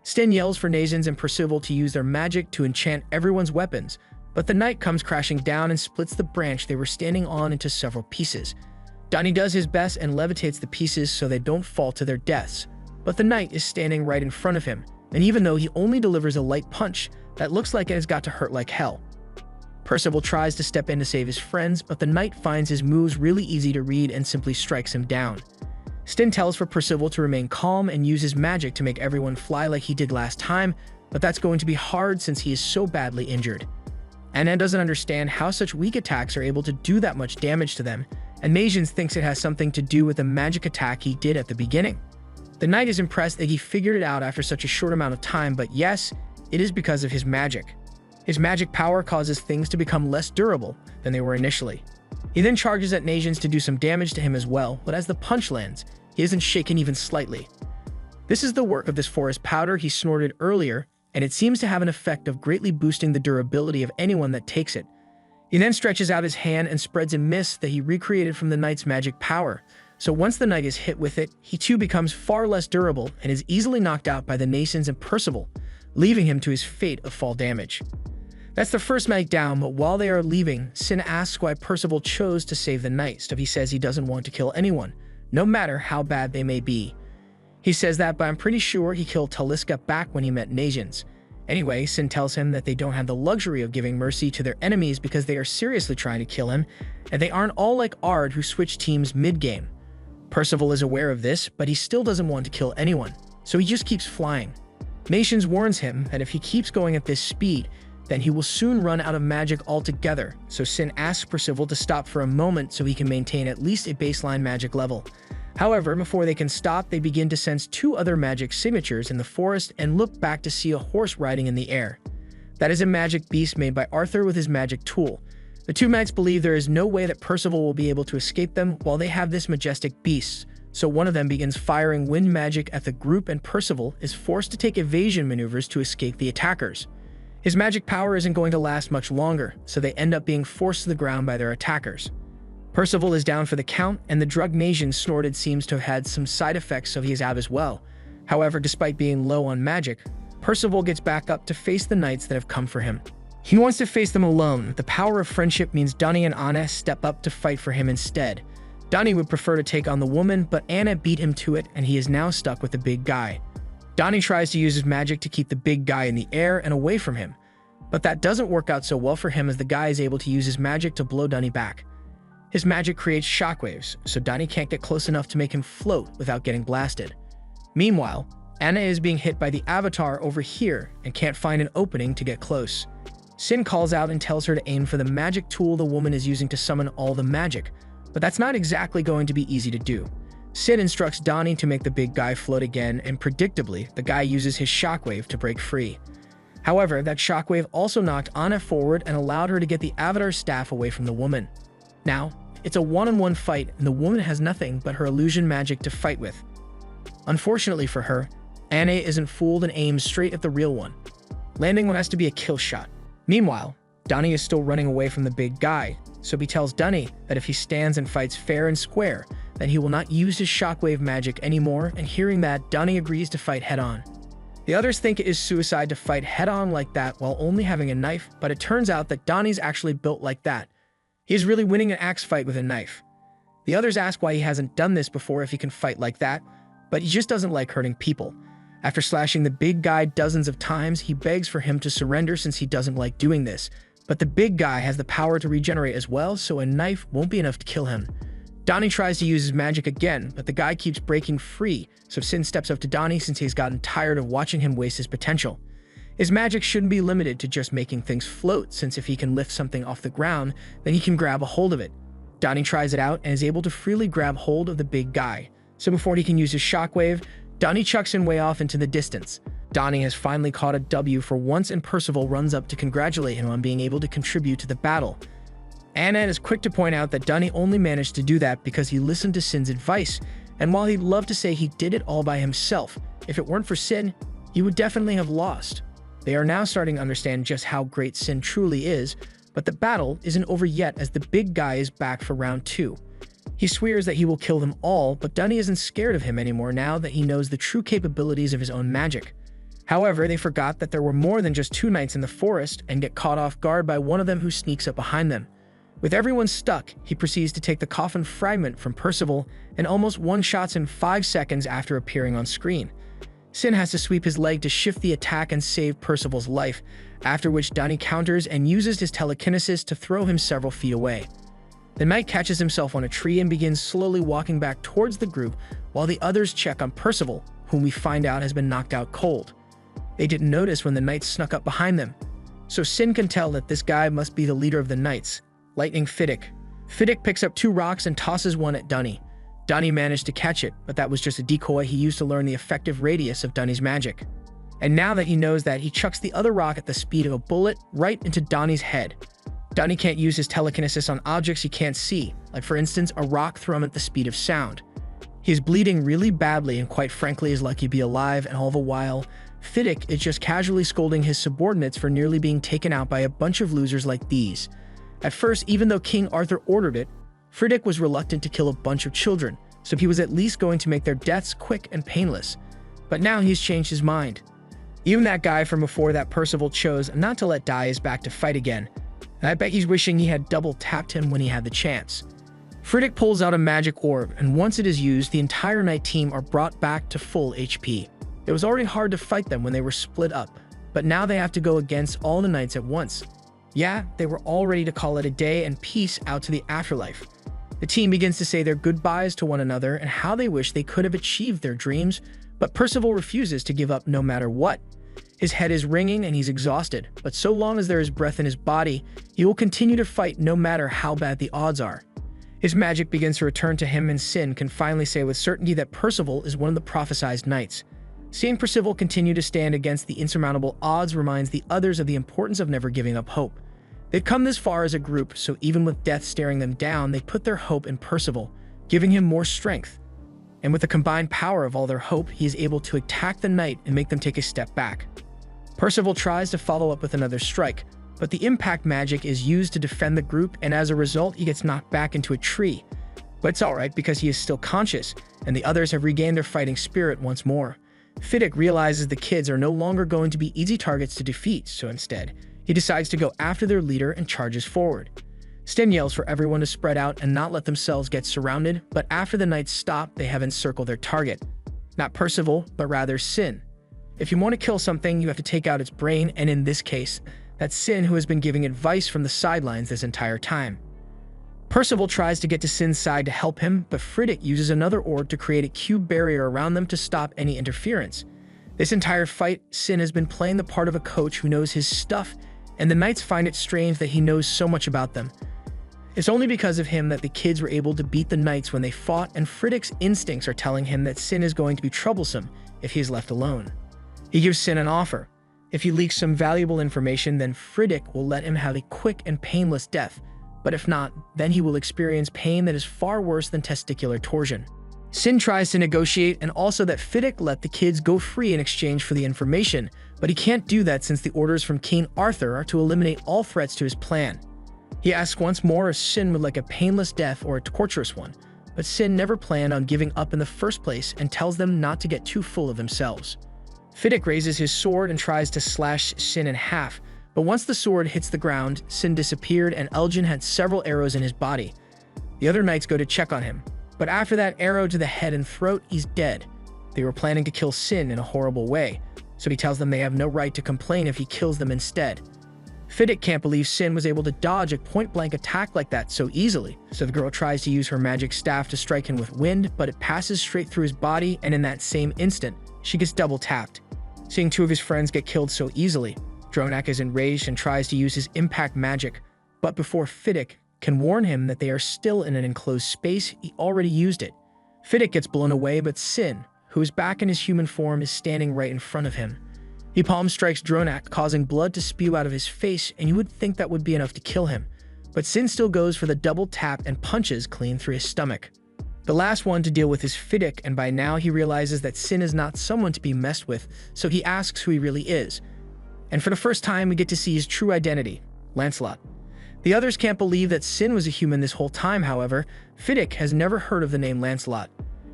Sten yells for Nations and Percival to use their magic to enchant everyone's weapons, but the knight comes crashing down and splits the branch they were standing on into several pieces. Donnie does his best and levitates the pieces so they don't fall to their deaths, but the knight is standing right in front of him, and even though he only delivers a light punch, that looks like it has got to hurt like hell. Percival tries to step in to save his friends, but the knight finds his moves really easy to read and simply strikes him down. Sten tells for Percival to remain calm and use his magic to make everyone fly like he did last time, but that's going to be hard since he is so badly injured. Anna doesn't understand how such weak attacks are able to do that much damage to them, and Nations thinks it has something to do with the magic attack he did at the beginning. The knight is impressed that he figured it out after such a short amount of time, but yes, it is because of his magic. His magic power causes things to become less durable than they were initially. He then charges at Nations to do some damage to him as well, but as the punch lands, he isn't shaken even slightly. This is the work of this forest powder he snorted earlier, and it seems to have an effect of greatly boosting the durability of anyone that takes it. He then stretches out his hand and spreads a mist that he recreated from the knight's magic power, so once the knight is hit with it, he too becomes far less durable and is easily knocked out by the Nations and Percival, leaving him to his fate of fall damage. That's the first knight down, but while they are leaving, Sin asks why Percival chose to save the knight, so he says he doesn't want to kill anyone, no matter how bad they may be. He says that, but I'm pretty sure he killed Taliska back when he met Nations. Anyway, Sin tells him that they don't have the luxury of giving mercy to their enemies because they are seriously trying to kill him, and they aren't all like Ard who switch teams mid-game. Percival is aware of this, but he still doesn't want to kill anyone, so he just keeps flying. Nations warns him that if he keeps going at this speed, then he will soon run out of magic altogether, so Sin asks Percival to stop for a moment so he can maintain at least a baseline magic level. However, before they can stop, they begin to sense 2 other magic signatures in the forest and look back to see a horse riding in the air. That is a magic beast made by Arthur with his magic tool. The 2 knights believe there is no way that Percival will be able to escape them while they have this majestic beast, so one of them begins firing wind magic at the group and Percival is forced to take evasion maneuvers to escape the attackers. His magic power isn't going to last much longer, so they end up being forced to the ground by their attackers. Percival is down for the count, and the drug Nasian snorted seems to have had some side effects, so he is out as well. However, despite being low on magic, Percival gets back up to face the knights that have come for him. He wants to face them alone. The power of friendship means Donnie and Anna step up to fight for him instead. Donnie would prefer to take on the woman, but Anna beat him to it, and he is now stuck with the big guy. Donnie tries to use his magic to keep the big guy in the air and away from him, but that doesn't work out so well for him as the guy is able to use his magic to blow Donnie back. His magic creates shockwaves, so Donnie can't get close enough to make him float without getting blasted. Meanwhile, Anna is being hit by the Avatar over here and can't find an opening to get close. Sin calls out and tells her to aim for the magic tool the woman is using to summon all the magic, but that's not exactly going to be easy to do. Sin instructs Donnie to make the big guy float again, and predictably, the guy uses his shockwave to break free. However, that shockwave also knocked Anna forward and allowed her to get the Avatar staff away from the woman. Now, it's a one-on-one fight, and the woman has nothing but her illusion magic to fight with. Unfortunately for her, Anna isn't fooled and aims straight at the real one. Landing what has to be a kill shot. Meanwhile, Donnie is still running away from the big guy, so he tells Donnie that if he stands and fights fair and square, then he will not use his shockwave magic anymore, and hearing that, Donnie agrees to fight head-on. The others think it is suicide to fight head-on like that while only having a knife, but it turns out that Donnie's actually built like that. He is really winning an axe fight with a knife. The others ask why he hasn't done this before if he can fight like that, but he just doesn't like hurting people. After slashing the big guy dozens of times, he begs for him to surrender since he doesn't like doing this. But the big guy has the power to regenerate as well, so a knife won't be enough to kill him. Donnie tries to use his magic again, but the guy keeps breaking free, so Sin steps up to Donnie since he's gotten tired of watching him waste his potential. His magic shouldn't be limited to just making things float, since if he can lift something off the ground, then he can grab a hold of it. Donnie tries it out and is able to freely grab hold of the big guy. So before he can use his shockwave, Donnie chucks him way off into the distance. Donnie has finally caught a W for once, and Percival runs up to congratulate him on being able to contribute to the battle. Anna is quick to point out that Donnie only managed to do that because he listened to Sin's advice, and while he'd love to say he did it all by himself, if it weren't for Sin, he would definitely have lost. They are now starting to understand just how great Sin truly is, but the battle isn't over yet as the big guy is back for round 2. He swears that he will kill them all, but Donnie isn't scared of him anymore now that he knows the true capabilities of his own magic. However, they forgot that there were more than just 2 knights in the forest and get caught off guard by one of them who sneaks up behind them. With everyone stuck, he proceeds to take the coffin fragment from Percival and almost one-shots him 5 seconds after appearing on screen. Sin has to sweep his leg to shift the attack and save Percival's life, after which Donnie counters and uses his telekinesis to throw him several feet away. The knight catches himself on a tree and begins slowly walking back towards the group while the others check on Percival, whom we find out has been knocked out cold. They didn't notice when the knights snuck up behind them, so Sin can tell that this guy must be the leader of the knights, Lightning Fiddick. Fiddick picks up 2 rocks and tosses one at Donnie. Donnie managed to catch it, but that was just a decoy he used to learn the effective radius of Donnie's magic. And now that he knows that, he chucks the other rock at the speed of a bullet right into Donnie's head. Donnie can't use his telekinesis on objects he can't see, like for instance a rock thrown at the speed of sound. He is bleeding really badly and quite frankly is lucky to be alive, and all the while, Fiddick is just casually scolding his subordinates for nearly being taken out by a bunch of losers like these. At first, even though King Arthur ordered it, Fiddick was reluctant to kill a bunch of children, so he was at least going to make their deaths quick and painless. But now he's changed his mind. Even that guy from before that Percival chose not to let die is back to fight again. And I bet he's wishing he had double-tapped him when he had the chance. Fiddick pulls out a magic orb, and once it is used, the entire knight team are brought back to full HP. It was already hard to fight them when they were split up, but now they have to go against all the knights at once. Yeah, they were all ready to call it a day and peace out to the afterlife. The team begins to say their goodbyes to one another and how they wish they could have achieved their dreams, but Percival refuses to give up no matter what. His head is ringing and he's exhausted, but so long as there is breath in his body, he will continue to fight no matter how bad the odds are. His magic begins to return to him, and Sin can finally say with certainty that Percival is one of the prophesized knights. Seeing Percival continue to stand against the insurmountable odds reminds the others of the importance of never giving up hope. They've come this far as a group, so even with death staring them down, they put their hope in Percival, giving him more strength. and with the combined power of all their hope, he is able to attack the knight and make them take a step back. Percival tries to follow up with another strike, but the impact magic is used to defend the group, and as a result, he gets knocked back into a tree. But it's alright because he is still conscious, and the others have regained their fighting spirit once more. Fiddick realizes the kids are no longer going to be easy targets to defeat, so instead, he decides to go after their leader and charges forward. Sten yells for everyone to spread out and not let themselves get surrounded, but after the knights stop, they have encircled their target. Not Percival, but rather Sin. If you want to kill something, you have to take out its brain, and in this case, that's Sin, who has been giving advice from the sidelines this entire time. Percival tries to get to Sin's side to help him, but Fiddick uses another orb to create a cube barrier around them to stop any interference. This entire fight, Sin has been playing the part of a coach who knows his stuff, and the knights find it strange that he knows so much about them. It's only because of him that the kids were able to beat the knights when they fought, and Fiddick's instincts are telling him that Sin is going to be troublesome if he is left alone. He gives Sin an offer. If he leaks some valuable information, then Fiddick will let him have a quick and painless death, but if not, then he will experience pain that is far worse than testicular torsion. Sin tries to negotiate, and also that Fiddick let the kids go free in exchange for the information, but he can't do that since the orders from King Arthur are to eliminate all threats to his plan. He asks once more if Sin would like a painless death or a torturous one, but Sin never planned on giving up in the first place and tells them not to get too full of themselves. Fiddick raises his sword and tries to slash Sin in half, but once the sword hits the ground, Sin disappeared and Elgin had several arrows in his body. The other knights go to check on him, but after that arrow to the head and throat, he's dead. They were planning to kill Sin in a horrible way, so he tells them they have no right to complain if he kills them instead. Fiddick can't believe Sin was able to dodge a point-blank attack like that so easily, so the girl tries to use her magic staff to strike him with wind, but it passes straight through his body, and in that same instant, she gets double-tapped. Seeing two of his friends get killed so easily, Dronak is enraged and tries to use his impact magic, but before Fiddick can warn him that they are still in an enclosed space, he already used it. Fiddick gets blown away, but Sin, who is back in his human form, is standing right in front of him. He palm strikes Dronak, causing blood to spew out of his face, and you would think that would be enough to kill him. But Sin still goes for the double tap and punches clean through his stomach. The last one to deal with is Fiddick, and by now he realizes that Sin is not someone to be messed with, so he asks who he really is. And for the first time, we get to see his true identity, Lancelot. The others can't believe that Sin was a human this whole time, however. Fiddick has never heard of the name Lancelot.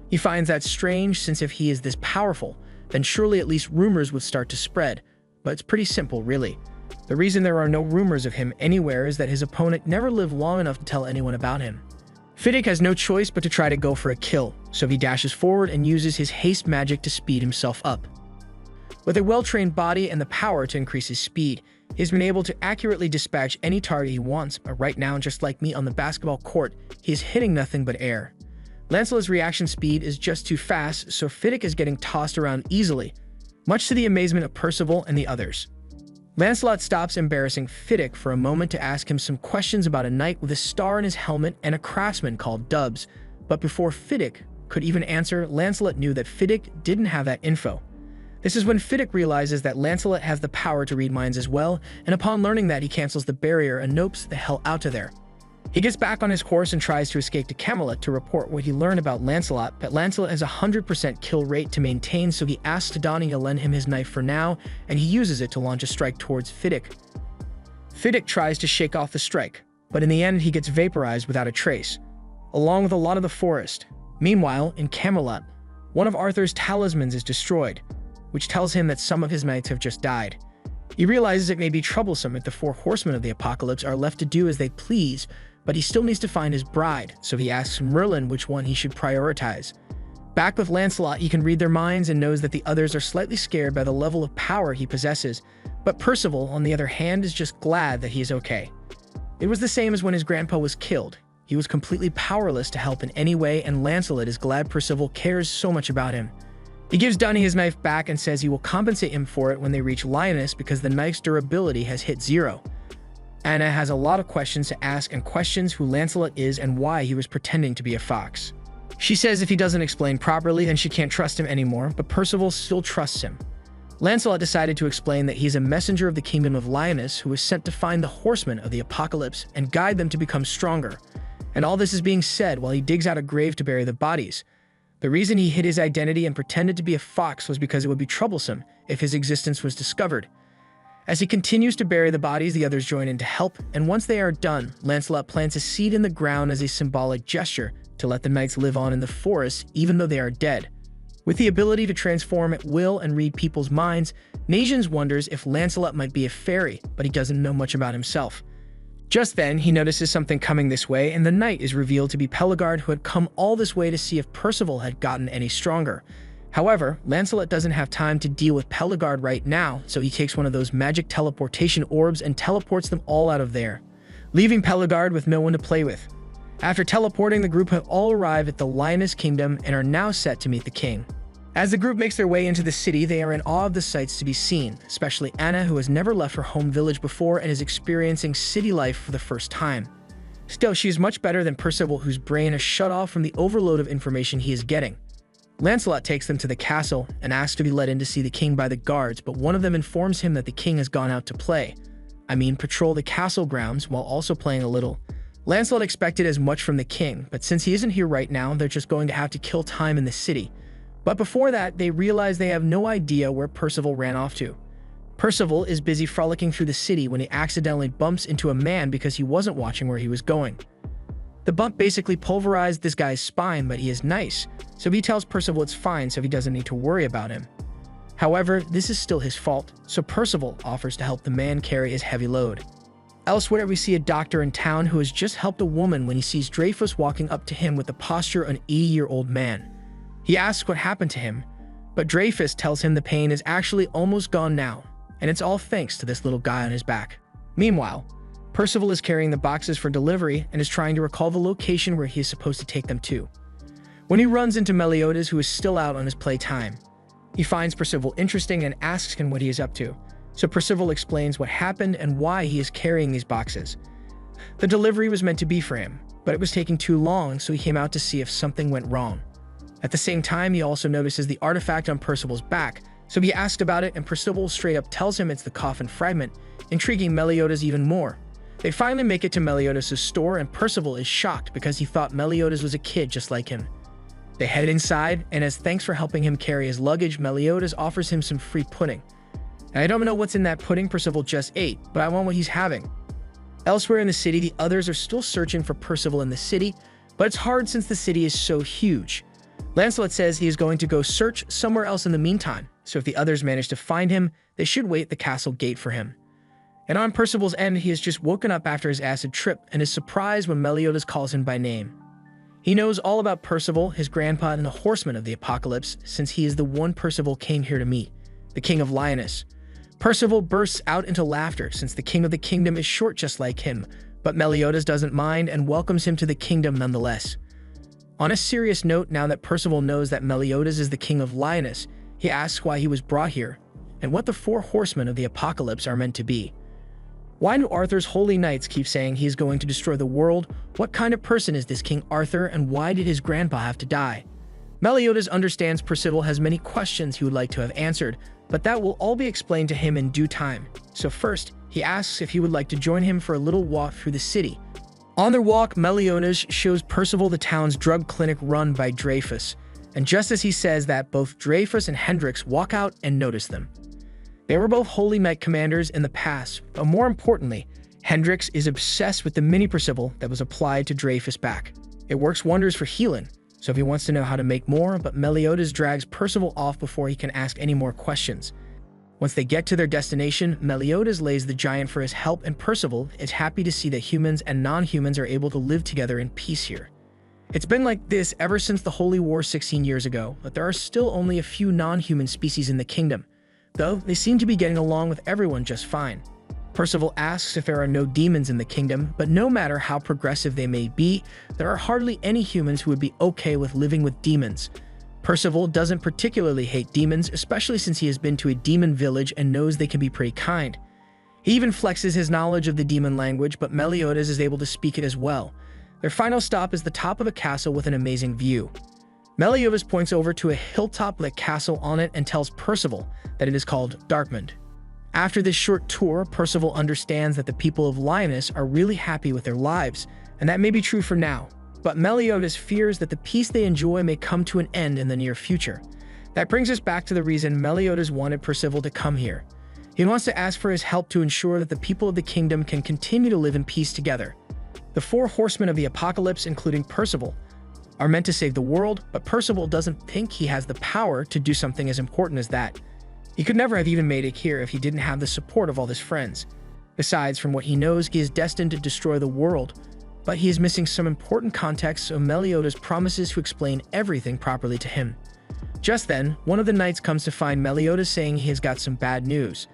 He finds that strange, since if he is this powerful, then surely at least rumors would start to spread. But it's pretty simple, really. The reason there are no rumors of him anywhere is that his opponent never lived long enough to tell anyone about him. Fiddick has no choice but to try to go for a kill, so he dashes forward and uses his haste magic to speed himself up. With a well-trained body and the power to increase his speed, he's been able to accurately dispatch any target he wants, but right now, just like me on the basketball court, he is hitting nothing but air. Lancelot's reaction speed is just too fast, so Fiddick is getting tossed around easily, much to the amazement of Percival and the others. Lancelot stops embarrassing Fiddick for a moment to ask him some questions about a knight with a star in his helmet and a craftsman called Dubs, but before Fiddick could even answer, Lancelot knew that Fiddick didn't have that info. This is when Fiddick realizes that Lancelot has the power to read minds as well, and upon learning that, he cancels the barrier and nopes the hell out of there. He gets back on his horse and tries to escape to Camelot to report what he learned about Lancelot, but Lancelot has a 100% kill rate to maintain, so he asks Sidoni to lend him his knife for now, and he uses it to launch a strike towards Fiddick. Fiddick tries to shake off the strike, but in the end he gets vaporized without a trace, along with a lot of the forest. Meanwhile, in Camelot, one of Arthur's talismans is destroyed, which tells him that some of his knights have just died. He realizes it may be troublesome if the four horsemen of the apocalypse are left to do as they please, but he still needs to find his bride, so he asks Merlin which one he should prioritize. Back with Lancelot, he can read their minds and knows that the others are slightly scared by the level of power he possesses, but Percival, on the other hand, is just glad that he is okay. It was the same as when his grandpa was killed. He was completely powerless to help in any way, and Lancelot is glad Percival cares so much about him. He gives Dunny his knife back and says he will compensate him for it when they reach Lyonesse because the knife's durability has hit 0. Anna has a lot of questions to ask and questions who Lancelot is and why he was pretending to be a fox. She says if he doesn't explain properly, then she can't trust him anymore, but Percival still trusts him. Lancelot decided to explain that he's a messenger of the kingdom of Lyonesse who was sent to find the horsemen of the apocalypse and guide them to become stronger. And all this is being said while he digs out a grave to bury the bodies. The reason he hid his identity and pretended to be a fox was because it would be troublesome if his existence was discovered. As he continues to bury the bodies, the others join in to help, and once they are done, Lancelot plants a seed in the ground as a symbolic gesture to let the knights live on in the forest even though they are dead. With the ability to transform at will and read people's minds, Najans wonders if Lancelot might be a fairy, but he doesn't know much about himself. Just then, he notices something coming this way, and the knight is revealed to be Pelegard, who had come all this way to see if Percival had gotten any stronger. However, Lancelot doesn't have time to deal with Pelegard right now, so he takes one of those magic teleportation orbs and teleports them all out of there, leaving Pelegard with no one to play with. After teleporting, the group have all arrived at the Lioness Kingdom and are now set to meet the king. As the group makes their way into the city, they are in awe of the sights to be seen, especially Anna, who has never left her home village before and is experiencing city life for the first time. Still, she is much better than Percival, whose brain is shut off from the overload of information he is getting. Lancelot takes them to the castle and asks to be let in to see the king by the guards, but one of them informs him that the king has gone out to play. Patrol the castle grounds while also playing a little. Lancelot expected as much from the king, but since he isn't here right now, they're just going to have to kill time in the city. But before that, they realize they have no idea where Percival ran off to. Percival is busy frolicking through the city when he accidentally bumps into a man because he wasn't watching where he was going. The bump basically pulverized this guy's spine, but he is nice, so he tells Percival it's fine so he doesn't need to worry about him. However, this is still his fault, so Percival offers to help the man carry his heavy load. Elsewhere, we see a doctor in town who has just helped a woman when he sees Dreyfus walking up to him with the posture of an 80-year-old man. He asks what happened to him, but Dreyfus tells him the pain is actually almost gone now, and it's all thanks to this little guy on his back. Meanwhile, Percival is carrying the boxes for delivery and is trying to recall the location where he is supposed to take them to, when he runs into Meliodas, who is still out on his playtime. He finds Percival interesting and asks him what he is up to, so Percival explains what happened and why he is carrying these boxes. The delivery was meant to be for him, but it was taking too long, so he came out to see if something went wrong. At the same time, he also notices the artifact on Percival's back, so he asks about it and Percival straight up tells him it's the coffin fragment, intriguing Meliodas even more. They finally make it to Meliodas' store and Percival is shocked because he thought Meliodas was a kid just like him. They head inside, and as thanks for helping him carry his luggage, Meliodas offers him some free pudding. I don't know what's in that pudding Percival just ate, but I want what he's having. Elsewhere in the city, the others are still searching for Percival in the city, but it's hard since the city is so huge. Lancelot says he is going to go search somewhere else in the meantime, so if the others manage to find him, they should wait at the castle gate for him. And on Percival's end, he has just woken up after his acid trip and is surprised when Meliodas calls him by name. He knows all about Percival, his grandpa, and the horseman of the apocalypse, since he is the one Percival came here to meet, the King of Lyoness. Percival bursts out into laughter since the king of the kingdom is short just like him, but Meliodas doesn't mind and welcomes him to the kingdom nonetheless. On a serious note, now that Percival knows that Meliodas is the king of Lyoness, he asks why he was brought here, and what the four horsemen of the apocalypse are meant to be. Why do Arthur's holy knights keep saying he is going to destroy the world? What kind of person is this King Arthur, and why did his grandpa have to die? Meliodas understands Percival has many questions he would like to have answered, but that will all be explained to him in due time. So first, he asks if he would like to join him for a little walk through the city. On their walk, Meliodas shows Percival the town's drug clinic run by Dreyfus, and just as he says that, both Dreyfus and Hendrix walk out and notice them. They were both holy knight commanders in the past, but more importantly, Hendrix is obsessed with the mini Percival that was applied to Dreyfus' back. It works wonders for healing, so if he wants to know how to make more, but Meliodas drags Percival off before he can ask any more questions. Once they get to their destination, Meliodas lays the giant for his help, and Percival is happy to see that humans and non-humans are able to live together in peace here. It's been like this ever since the Holy War 16 years ago, but there are still only a few non-human species in the kingdom, though they seem to be getting along with everyone just fine. Percival asks if there are no demons in the kingdom, but no matter how progressive they may be, there are hardly any humans who would be okay with living with demons. Percival doesn't particularly hate demons, especially since he has been to a demon village and knows they can be pretty kind. He even flexes his knowledge of the demon language, but Meliodas is able to speak it as well. Their final stop is the top of a castle with an amazing view. Meliodas points over to a hilltop with a castle on it and tells Percival that it is called Darkmond. After this short tour, Percival understands that the people of Lyoness are really happy with their lives, and that may be true for now, but Meliodas fears that the peace they enjoy may come to an end in the near future. That brings us back to the reason Meliodas wanted Percival to come here. He wants to ask for his help to ensure that the people of the kingdom can continue to live in peace together. The four horsemen of the apocalypse, including Percival, are meant to save the world, but Percival doesn't think he has the power to do something as important as that. He could never have even made it here if he didn't have the support of all his friends. Besides, from what he knows, he is destined to destroy the world, but he is missing some important context, so Meliodas promises to explain everything properly to him. Just then, one of the knights comes to find Meliodas saying he has got some bad news.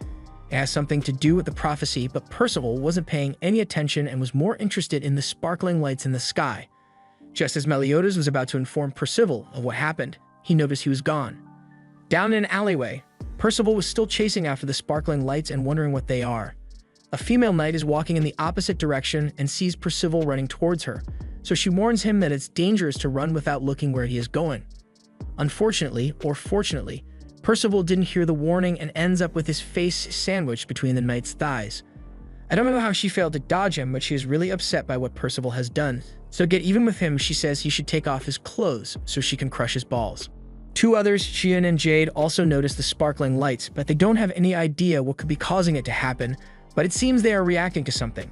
It has something to do with the prophecy, but Percival wasn't paying any attention and was more interested in the sparkling lights in the sky. Just as Meliodas was about to inform Percival of what happened, he noticed he was gone. Down in an alleyway, Percival was still chasing after the sparkling lights and wondering what they are. A female knight is walking in the opposite direction and sees Percival running towards her, so she warns him that it's dangerous to run without looking where he is going. Unfortunately, or fortunately, Percival didn't hear the warning and ends up with his face sandwiched between the knight's thighs. I don't know how she failed to dodge him, but she is really upset by what Percival has done. So to get even with him, she says he should take off his clothes so she can crush his balls. Two others, Qian and Jade, also notice the sparkling lights, but they don't have any idea what could be causing it to happen, but it seems they are reacting to something.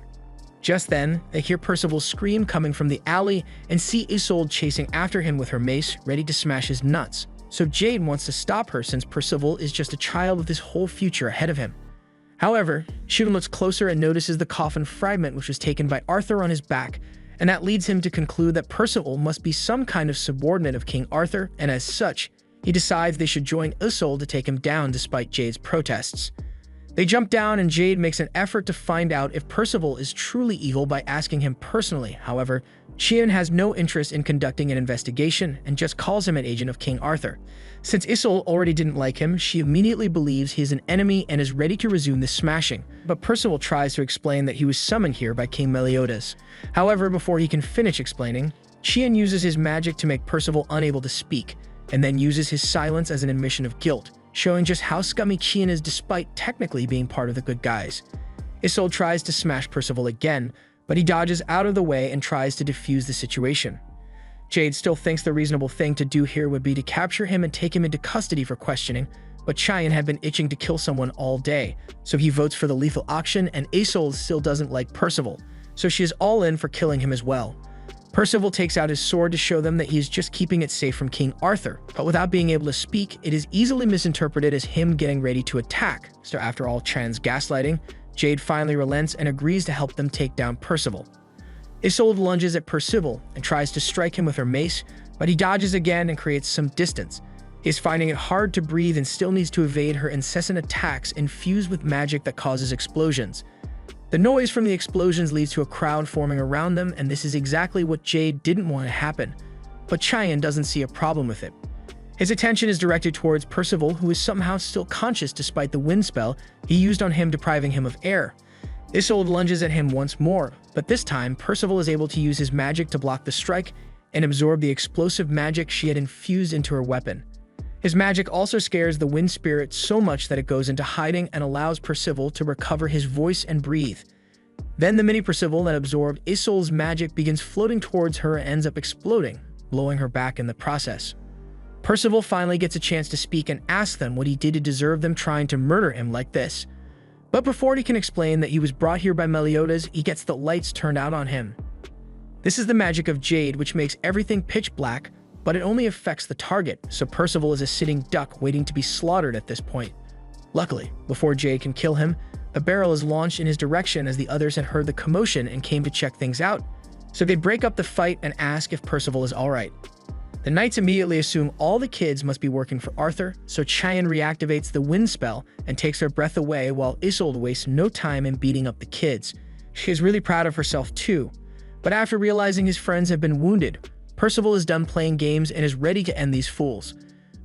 Just then, they hear Percival's scream coming from the alley and see Isolde chasing after him with her mace, ready to smash his nuts. So Jade wants to stop her since Percival is just a child with his whole future ahead of him. However, Qian looks closer and notices the coffin fragment which was taken by Arthur on his back, and that leads him to conclude that Percival must be some kind of subordinate of King Arthur, and as such, he decides they should join Isolde to take him down despite Jade's protests. They jump down and Jade makes an effort to find out if Percival is truly evil by asking him personally. However, Qian has no interest in conducting an investigation and just calls him an agent of King Arthur. Since Isolde already didn't like him, she immediately believes he is an enemy and is ready to resume the smashing. But Percival tries to explain that he was summoned here by King Meliodas. However, before he can finish explaining, Qian uses his magic to make Percival unable to speak, and then uses his silence as an admission of guilt, showing just how scummy Qian is despite technically being part of the good guys. Isolde tries to smash Percival again, but he dodges out of the way and tries to defuse the situation. Jade still thinks the reasonable thing to do here would be to capture him and take him into custody for questioning, but Qian had been itching to kill someone all day, so he votes for the lethal auction, and Isolde still doesn't like Percival, so she is all in for killing him as well. Percival takes out his sword to show them that he is just keeping it safe from King Arthur, but without being able to speak, it is easily misinterpreted as him getting ready to attack. So after all Qian's gaslighting, Jade finally relents and agrees to help them take down Percival. Isolde lunges at Percival and tries to strike him with her mace, but he dodges again and creates some distance. He is finding it hard to breathe and still needs to evade her incessant attacks infused with magic that causes explosions. The noise from the explosions leads to a crowd forming around them, and this is exactly what Jade didn't want to happen, but Qian doesn't see a problem with it. His attention is directed towards Percival, who is somehow still conscious despite the wind spell he used on him, depriving him of air. Isolde lunges at him once more, but this time Percival is able to use his magic to block the strike and absorb the explosive magic she had infused into her weapon. His magic also scares the wind spirit so much that it goes into hiding and allows Percival to recover his voice and breathe. Then the mini Percival that absorbed Isolde's magic begins floating towards her and ends up exploding, blowing her back in the process. Percival finally gets a chance to speak and asks them what he did to deserve them trying to murder him like this. But before he can explain that he was brought here by Meliodas, he gets the lights turned out on him. This is the magic of Jade, which makes everything pitch black, but it only affects the target, so Percival is a sitting duck waiting to be slaughtered at this point. Luckily, before Jade can kill him, a barrel is launched in his direction as the others had heard the commotion and came to check things out, so they break up the fight and ask if Percival is alright. The knights immediately assume all the kids must be working for Arthur, so Qian reactivates the wind spell and takes their breath away while Isolde wastes no time in beating up the kids. She is really proud of herself too, but after realizing his friends have been wounded, Percival is done playing games and is ready to end these fools.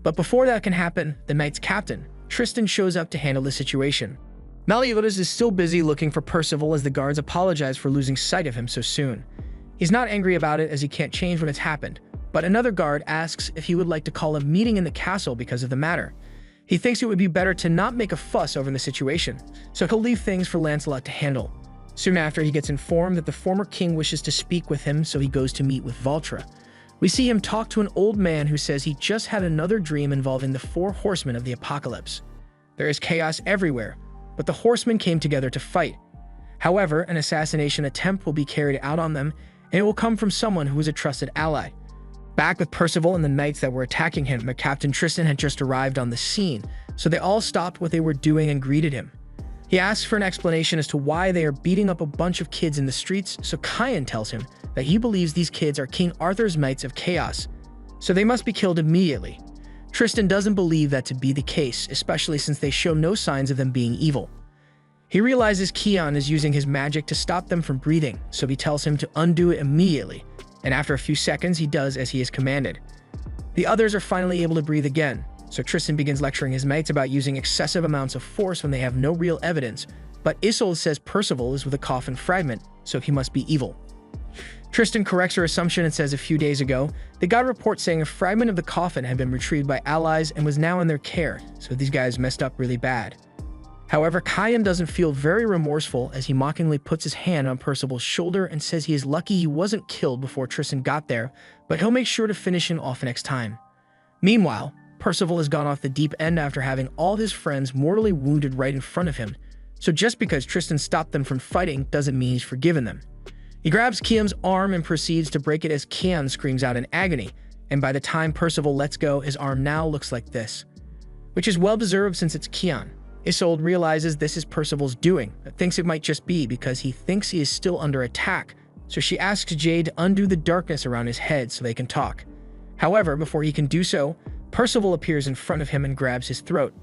But before that can happen, the knight's captain, Tristan, shows up to handle the situation. Meliodas is still busy looking for Percival as the guards apologize for losing sight of him so soon. He's not angry about it as he can't change what has happened, but another guard asks if he would like to call a meeting in the castle because of the matter. He thinks it would be better to not make a fuss over the situation, so he'll leave things for Lancelot to handle. Soon after, he gets informed that the former king wishes to speak with him, so he goes to meet with Valtra. We see him talk to an old man who says he just had another dream involving the 4 horsemen of the apocalypse. There is chaos everywhere, but the horsemen came together to fight. However, an assassination attempt will be carried out on them, and it will come from someone who is a trusted ally. Back with Percival and the knights that were attacking him, but Captain Tristan had just arrived on the scene, so they all stopped what they were doing and greeted him. He asks for an explanation as to why they are beating up a bunch of kids in the streets, so Kion tells him that he believes these kids are King Arthur's Knights of Chaos, so they must be killed immediately. Tristan doesn't believe that to be the case, especially since they show no signs of them being evil. He realizes Kion is using his magic to stop them from breathing, so he tells him to undo it immediately, and after a few seconds he does as he is commanded. The others are finally able to breathe again, so Tristan begins lecturing his knights about using excessive amounts of force when they have no real evidence, but Isolde says Percival is with a coffin fragment, so he must be evil. Tristan corrects her assumption and says a few days ago, they got a report saying a fragment of the coffin had been retrieved by allies and was now in their care, so these guys messed up really bad. However, Kion doesn't feel very remorseful as he mockingly puts his hand on Percival's shoulder and says he is lucky he wasn't killed before Tristan got there, but he'll make sure to finish him off next time. Meanwhile, Percival has gone off the deep end after having all his friends mortally wounded right in front of him, so just because Tristan stopped them from fighting doesn't mean he's forgiven them. He grabs Kian's arm and proceeds to break it as Kian screams out in agony, and by the time Percival lets go, his arm now looks like this, which is well-deserved since it's Kian. Isolde realizes this is Percival's doing, but thinks it might just be because he thinks he is still under attack, so she asks Jade to undo the darkness around his head so they can talk. However, before he can do so, Percival appears in front of him and grabs his throat.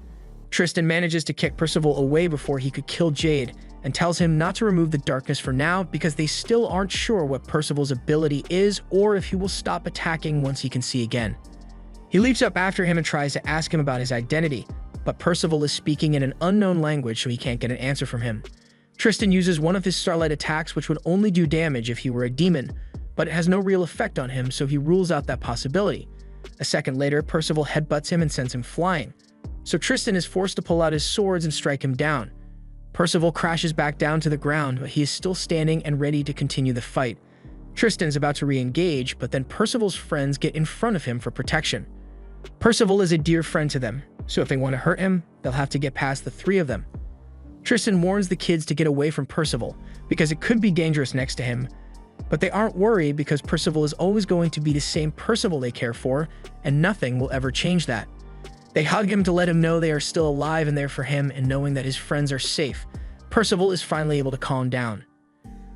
Tristan manages to kick Percival away before he could kill Jade, and tells him not to remove the darkness for now because they still aren't sure what Percival's ability is or if he will stop attacking once he can see again. He leaps up after him and tries to ask him about his identity, but Percival is speaking in an unknown language so he can't get an answer from him. Tristan uses one of his starlight attacks which would only do damage if he were a demon, but it has no real effect on him, so he rules out that possibility. A second later, Percival headbutts him and sends him flying, so Tristan is forced to pull out his swords and strike him down. Percival crashes back down to the ground, but he is still standing and ready to continue the fight. Tristan's about to re-engage, but then Percival's friends get in front of him for protection. Percival is a dear friend to them, so if they want to hurt him, they'll have to get past the 3 of them. Tristan warns the kids to get away from Percival, because it could be dangerous next to him, but they aren't worried because Percival is always going to be the same Percival they care for, and nothing will ever change that. They hug him to let him know they are still alive and there for him, and knowing that his friends are safe, Percival is finally able to calm down.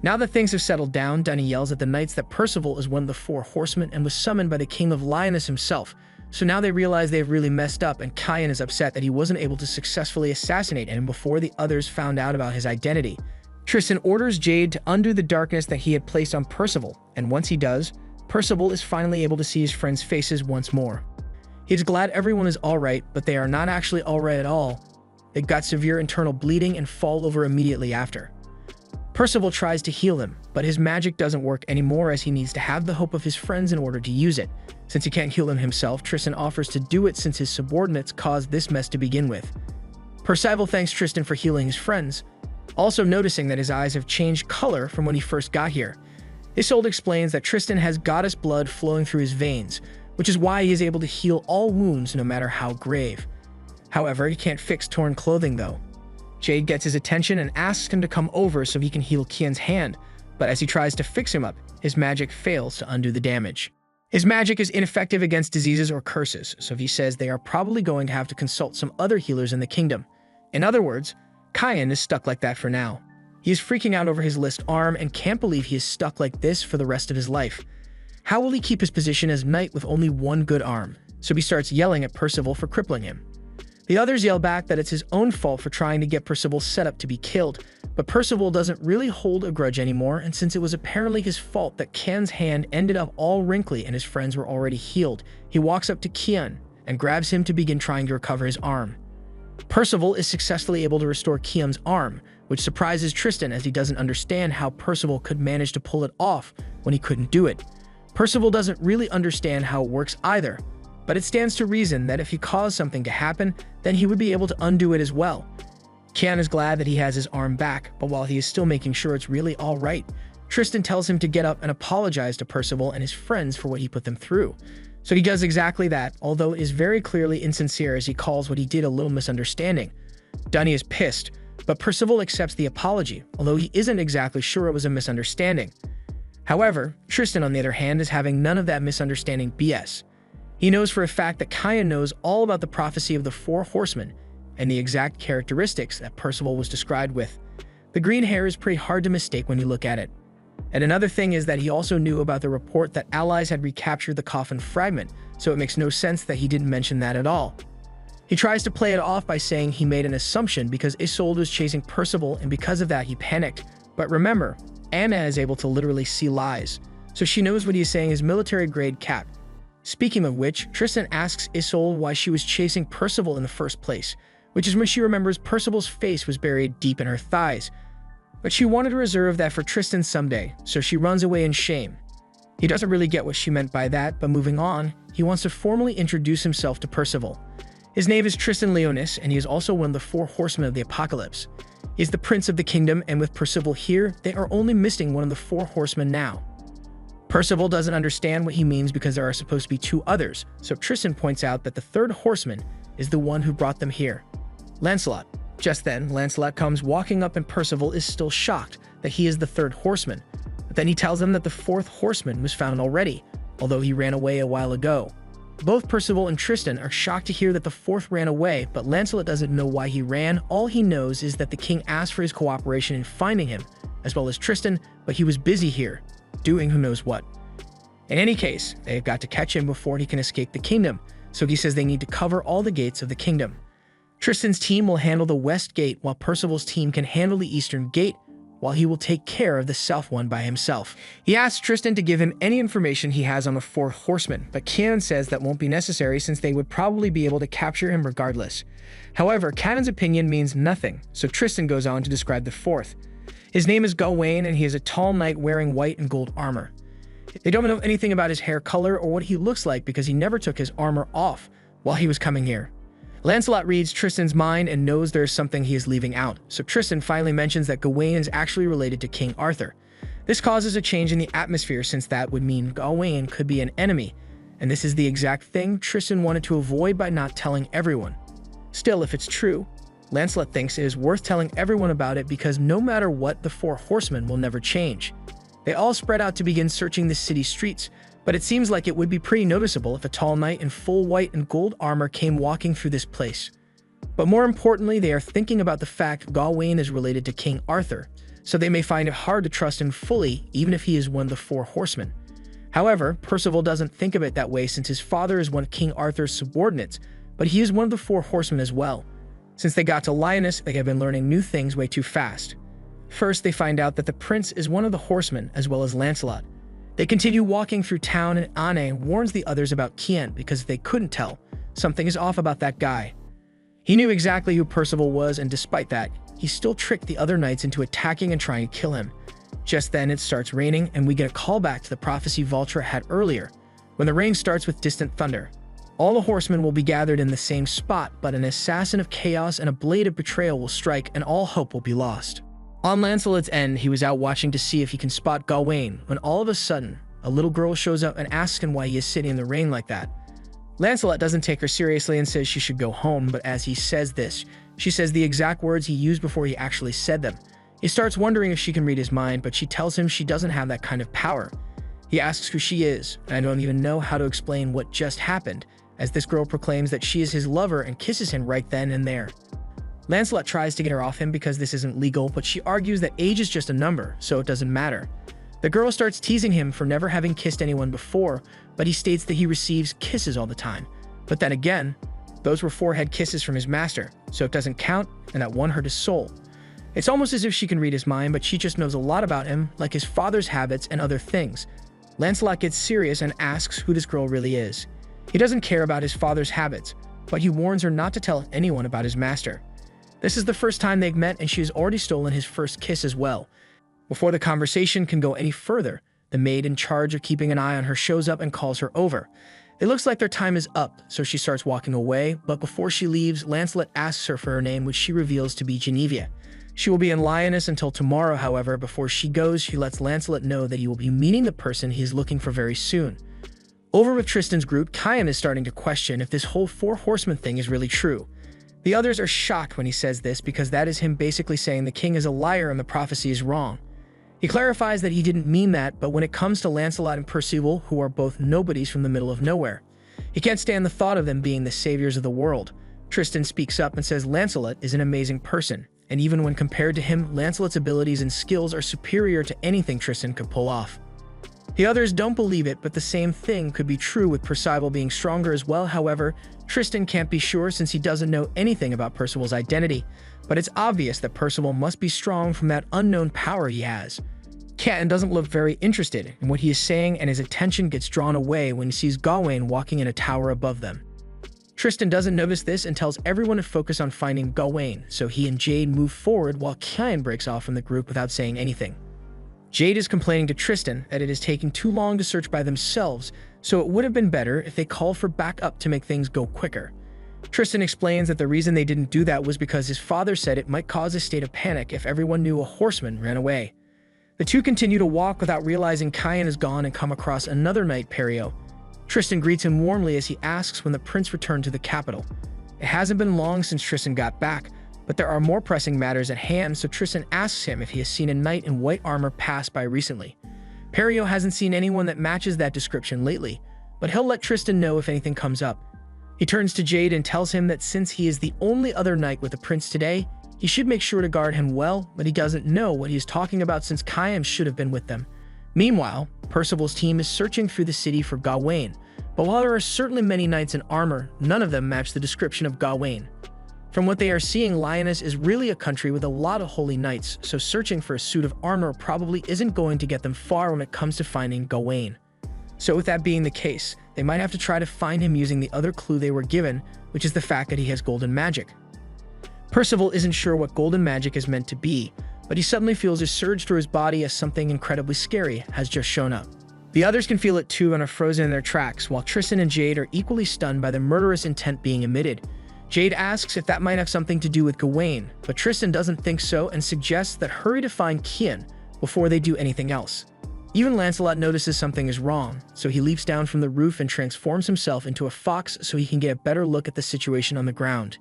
Now that things have settled down, Danny yells at the knights that Percival is one of the 4 horsemen and was summoned by the King of Lyoness himself, so now they realize they've really messed up, and Kion is upset that he wasn't able to successfully assassinate him before the others found out about his identity. Tristan orders Jade to undo the darkness that he had placed on Percival, and once he does, Percival is finally able to see his friends' faces once more. He's glad everyone is alright, but they are not actually alright at all. They've got severe internal bleeding and fall over immediately after. Percival tries to heal them, but his magic doesn't work anymore as he needs to have the hope of his friends in order to use it. Since he can't heal them himself, Tristan offers to do it since his subordinates caused this mess to begin with. Percival thanks Tristan for healing his friends, also noticing that his eyes have changed color from when he first got here. Isolde explains that Tristan has goddess blood flowing through his veins, which is why he is able to heal all wounds no matter how grave. However, he can't fix torn clothing though. Jade gets his attention and asks him to come over so he can heal Kian's hand, but as he tries to fix him up, his magic fails to undo the damage. His magic is ineffective against diseases or curses, so he says they are probably going to have to consult some other healers in the kingdom. In other words, Kion is stuck like that for now. He is freaking out over his list arm and can't believe he is stuck like this for the rest of his life. How will he keep his position as knight with only one good arm? So he starts yelling at Percival for crippling him. The others yell back that it's his own fault for trying to get Percival set up to be killed, but Percival doesn't really hold a grudge anymore, and since it was apparently his fault that Kian's hand ended up all wrinkly and his friends were already healed, he walks up to Kian and grabs him to begin trying to recover his arm. Percival is successfully able to restore Kian's arm, which surprises Tristan as he doesn't understand how Percival could manage to pull it off when he couldn't do it. Percival doesn't really understand how it works either, but it stands to reason that if he caused something to happen, then he would be able to undo it as well. Kian is glad that he has his arm back, but while he is still making sure it's really all right, Tristan tells him to get up and apologize to Percival and his friends for what he put them through. So he does exactly that, although it is very clearly insincere as he calls what he did a little misunderstanding. Dunny is pissed, but Percival accepts the apology, although he isn't exactly sure it was a misunderstanding. However, Tristan, on the other hand, is having none of that misunderstanding BS. He knows for a fact that Kian knows all about the prophecy of the Four Horsemen and the exact characteristics that Percival was described with. The green hair is pretty hard to mistake when you look at it. And another thing is that he also knew about the report that allies had recaptured the coffin fragment, so it makes no sense that he didn't mention that at all. He tries to play it off by saying he made an assumption because Isolde was chasing Percival and because of that he panicked. But remember, Anna is able to literally see lies, so she knows what he is saying is military-grade cap. Speaking of which, Tristan asks Isolde why she was chasing Percival in the first place, which is when she remembers Percival's face was buried deep in her thighs. But she wanted to reserve that for Tristan someday, so she runs away in shame. He doesn't really get what she meant by that, but moving on, he wants to formally introduce himself to Percival. His name is Tristan Leonis, and he is also one of the Four Horsemen of the Apocalypse. He is the Prince of the Kingdom, and with Percival here, they are only missing one of the Four Horsemen now. Percival doesn't understand what he means because there are supposed to be two others, so Tristan points out that the third horseman is the one who brought them here, Lancelot. Just then, Lancelot comes walking up and Percival is still shocked that he is the third horseman. But then he tells him that the fourth horseman was found already, although he ran away a while ago. Both Percival and Tristan are shocked to hear that the fourth ran away, but Lancelot doesn't know why he ran. All he knows is that the king asked for his cooperation in finding him, as well as Tristan, but he was busy here, doing who knows what. In any case, they have got to catch him before he can escape the kingdom, so he says they need to cover all the gates of the kingdom. Tristan's team will handle the west gate while Percival's team can handle the eastern gate, while he will take care of the south one by himself. He asks Tristan to give him any information he has on the fourth horseman, but Kian says that won't be necessary since they would probably be able to capture him regardless. However, Canon's opinion means nothing, so Tristan goes on to describe the fourth. His name is Gawain, and he is a tall knight wearing white and gold armor. They don't know anything about his hair color or what he looks like because he never took his armor off while he was coming here. Lancelot reads Tristan's mind and knows there is something he is leaving out, so Tristan finally mentions that Gawain is actually related to King Arthur. This causes a change in the atmosphere since that would mean Gawain could be an enemy, and this is the exact thing Tristan wanted to avoid by not telling everyone. Still, if it's true, Lancelot thinks it is worth telling everyone about it because no matter what, the Four Horsemen will never change. They all spread out to begin searching the city streets, but it seems like it would be pretty noticeable if a tall knight in full white and gold armor came walking through this place. But more importantly, they are thinking about the fact Gawain is related to King Arthur, so they may find it hard to trust him fully even if he is one of the Four Horsemen. However, Percival doesn't think of it that way since his father is one of King Arthur's subordinates, but he is one of the Four Horsemen as well. Since they got to Lyonesse, they have been learning new things way too fast. First, they find out that the prince is one of the horsemen as well as Lancelot. They continue walking through town and Anne warns the others about Kian because if they couldn't tell, something is off about that guy. He knew exactly who Percival was, and despite that, he still tricked the other knights into attacking and trying to kill him. Just then it starts raining and we get a callback to the prophecy Valtra had earlier, when the rain starts with distant thunder. All the horsemen will be gathered in the same spot, but an assassin of chaos and a blade of betrayal will strike and all hope will be lost. On Lancelot's end, he was out watching to see if he can spot Gawain, when all of a sudden, a little girl shows up and asks him why he is sitting in the rain like that. Lancelot doesn't take her seriously and says she should go home, but as he says this, she says the exact words he used before he actually said them. He starts wondering if she can read his mind, but she tells him she doesn't have that kind of power. He asks who she is, and I don't even know how to explain what just happened, as this girl proclaims that she is his lover and kisses him right then and there. Lancelot tries to get her off him because this isn't legal, but she argues that age is just a number, so it doesn't matter. The girl starts teasing him for never having kissed anyone before, but he states that he receives kisses all the time. But then again, those were forehead kisses from his master, so it doesn't count, and that won her his soul. It's almost as if she can read his mind, but she just knows a lot about him, like his father's habits and other things. Lancelot gets serious and asks who this girl really is. He doesn't care about his father's habits, but he warns her not to tell anyone about his master. This is the first time they've met, and she has already stolen his first kiss as well. Before the conversation can go any further, the maid in charge of keeping an eye on her shows up and calls her over. It looks like their time is up, so she starts walking away, but before she leaves, Lancelot asks her for her name, which she reveals to be Genevieve. She will be in Lyonesse until tomorrow, however. Before she goes, she lets Lancelot know that he will be meeting the person he is looking for very soon. Over with Tristan's group, Kian is starting to question if this whole Four Horsemen thing is really true. The others are shocked when he says this because that is him basically saying the king is a liar and the prophecy is wrong. He clarifies that he didn't mean that, but when it comes to Lancelot and Percival, who are both nobodies from the middle of nowhere, he can't stand the thought of them being the saviors of the world. Tristan speaks up and says Lancelot is an amazing person, and even when compared to him, Lancelot's abilities and skills are superior to anything Tristan could pull off. The others don't believe it, but the same thing could be true with Percival being stronger as well. However, Tristan can't be sure since he doesn't know anything about Percival's identity, but it's obvious that Percival must be strong from that unknown power he has. Kian doesn't look very interested in what he is saying, and his attention gets drawn away when he sees Gawain walking in a tower above them. Tristan doesn't notice this and tells everyone to focus on finding Gawain, so he and Jade move forward while Kian breaks off from the group without saying anything. Jade is complaining to Tristan that it is taking too long to search by themselves, so it would have been better if they called for backup to make things go quicker. Tristan explains that the reason they didn't do that was because his father said it might cause a state of panic if everyone knew a horseman ran away. The two continue to walk without realizing Kian is gone and come across another knight, Perio. Tristan greets him warmly as he asks when the prince returned to the capital. It hasn't been long since Tristan got back, but there are more pressing matters at hand, so Tristan asks him if he has seen a knight in white armor pass by recently. Perio hasn't seen anyone that matches that description lately, but he'll let Tristan know if anything comes up. He turns to Jade and tells him that since he is the only other knight with the prince today, he should make sure to guard him well, but he doesn't know what he is talking about since Kian should have been with them. Meanwhile, Percival's team is searching through the city for Gawain, but while there are certainly many knights in armor, none of them match the description of Gawain. From what they are seeing, Lyonesse is really a country with a lot of holy knights, so searching for a suit of armor probably isn't going to get them far when it comes to finding Gawain. So with that being the case, they might have to try to find him using the other clue they were given, which is the fact that he has golden magic. Percival isn't sure what golden magic is meant to be, but he suddenly feels a surge through his body as something incredibly scary has just shown up. The others can feel it too and are frozen in their tracks, while Tristan and Jade are equally stunned by the murderous intent being emitted. Jade asks if that might have something to do with Gawain, but Tristan doesn't think so and suggests that hurry to find Kian before they do anything else. Even Lancelot notices something is wrong, so he leaps down from the roof and transforms himself into a fox so he can get a better look at the situation on the ground.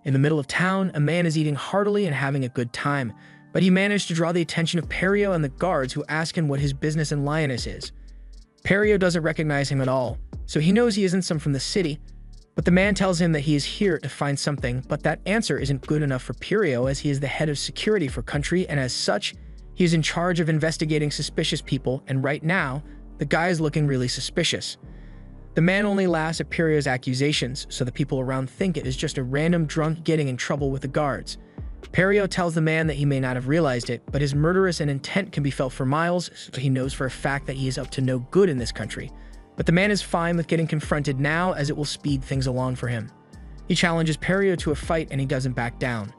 In the middle of town, a man is eating heartily and having a good time, but he managed to draw the attention of Perio and the guards, who ask him what his business in Lyonesse is. Perio doesn't recognize him at all, so he knows he isn't some from the city, but the man tells him that he is here to find something, but that answer isn't good enough for Perio as he is the head of security for country, and as such, he is in charge of investigating suspicious people, and right now, the guy is looking really suspicious. The man only laughs at Perio's accusations, so the people around think it is just a random drunk getting in trouble with the guards. Perio tells the man that he may not have realized it, but his murderous and intent can be felt for miles, so he knows for a fact that he is up to no good in this country. But the man is fine with getting confronted now, as it will speed things along for him. He challenges Perio to a fight and he doesn't back down.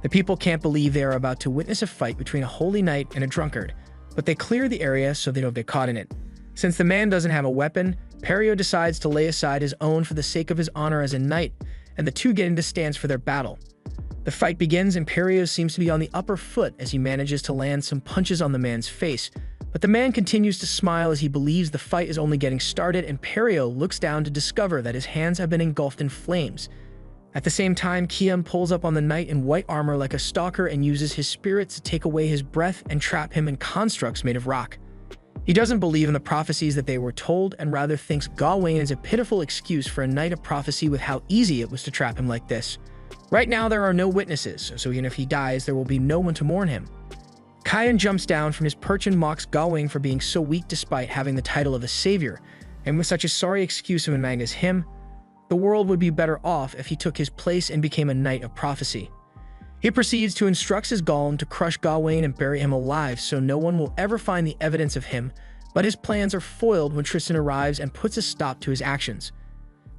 The people can't believe they are about to witness a fight between a holy knight and a drunkard, but they clear the area so they don't get caught in it. Since the man doesn't have a weapon, Perio decides to lay aside his own for the sake of his honor as a knight, and the two get into stance for their battle. The fight begins and Perio seems to be on the upper foot as he manages to land some punches on the man's face, but the man continues to smile as he believes the fight is only getting started, and Perio looks down to discover that his hands have been engulfed in flames. At the same time, Kian pulls up on the knight in white armor like a stalker and uses his spirits to take away his breath and trap him in constructs made of rock. He doesn't believe in the prophecies that they were told and rather thinks Gawain is a pitiful excuse for a knight of prophecy with how easy it was to trap him like this. Right now there are no witnesses, so even if he dies, there will be no one to mourn him. Kian jumps down from his perch and mocks Gawain for being so weak despite having the title of a savior, and with such a sorry excuse of a man as him, the world would be better off if he took his place and became a knight of prophecy. He proceeds to instruct his golem to crush Gawain and bury him alive so no one will ever find the evidence of him, but his plans are foiled when Tristan arrives and puts a stop to his actions.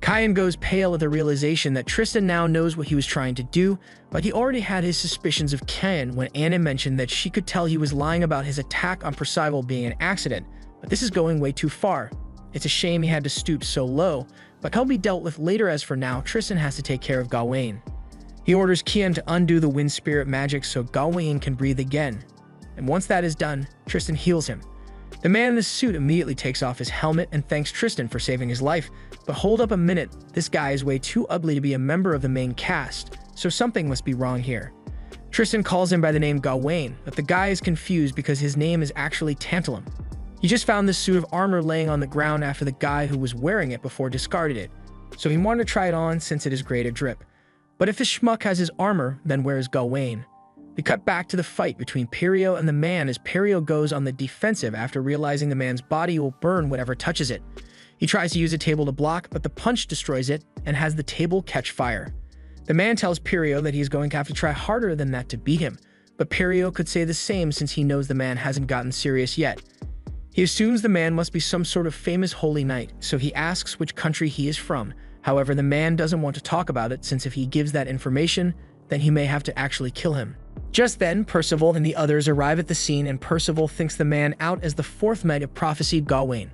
Kian goes pale at the realization that Tristan now knows what he was trying to do, but he already had his suspicions of Kian when Anna mentioned that she could tell he was lying about his attack on Percival being an accident, but this is going way too far. It's a shame he had to stoop so low, but he'll be dealt with later. As for now, Tristan has to take care of Gawain. He orders Kian to undo the wind spirit magic so Gawain can breathe again. And once that is done, Tristan heals him. The man in the suit immediately takes off his helmet and thanks Tristan for saving his life. But hold up a minute, this guy is way too ugly to be a member of the main cast, so something must be wrong here. Tristan calls him by the name Gawain, but the guy is confused because his name is actually Tantalum. He just found this suit of armor laying on the ground after the guy who was wearing it before discarded it, so he wanted to try it on since it is great at drip. But if this schmuck has his armor, then where is Gawain? We cut back to the fight between Perio and the man as Perio goes on the defensive after realizing the man's body will burn whatever touches it. He tries to use a table to block, but the punch destroys it and has the table catch fire. The man tells Perio that he is going to have to try harder than that to beat him, but Perio could say the same since he knows the man hasn't gotten serious yet. He assumes the man must be some sort of famous holy knight, so he asks which country he is from. However, the man doesn't want to talk about it since if he gives that information, then he may have to actually kill him. Just then, Percival and the others arrive at the scene and Percival thinks the man out as the fourth knight of prophecy, Gawain.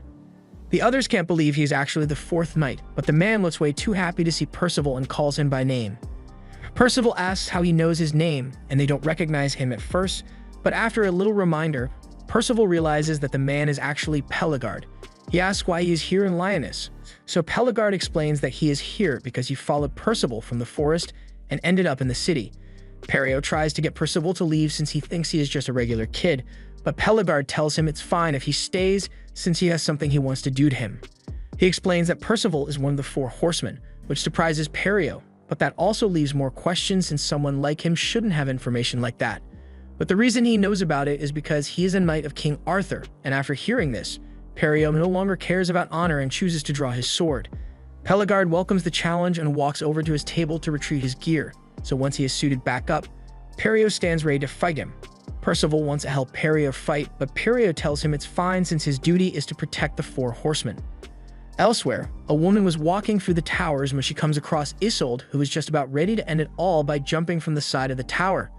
The others can't believe he is actually the fourth knight, but the man looks way too happy to see Percival and calls him by name. Percival asks how he knows his name, and they don't recognize him at first, but after a little reminder, Percival realizes that the man is actually Pelegard. He asks why he is here in Lyonesse, so Pelegard explains that he is here because he followed Percival from the forest and ended up in the city. Perio tries to get Percival to leave since he thinks he is just a regular kid, but Pelegard tells him it's fine if he stays since he has something he wants to do to him. He explains that Percival is one of the four horsemen, which surprises Perio, but that also leaves more questions since someone like him shouldn't have information like that. But the reason he knows about it is because he is a knight of King Arthur, and after hearing this, Perio no longer cares about honor and chooses to draw his sword. Pelegard welcomes the challenge and walks over to his table to retrieve his gear, so once he is suited back up, Perio stands ready to fight him. Percival wants to help Perio fight, but Perio tells him it's fine since his duty is to protect the four horsemen. Elsewhere, a woman was walking through the towers when she comes across Isolde, who is just about ready to end it all by jumping from the side of the tower.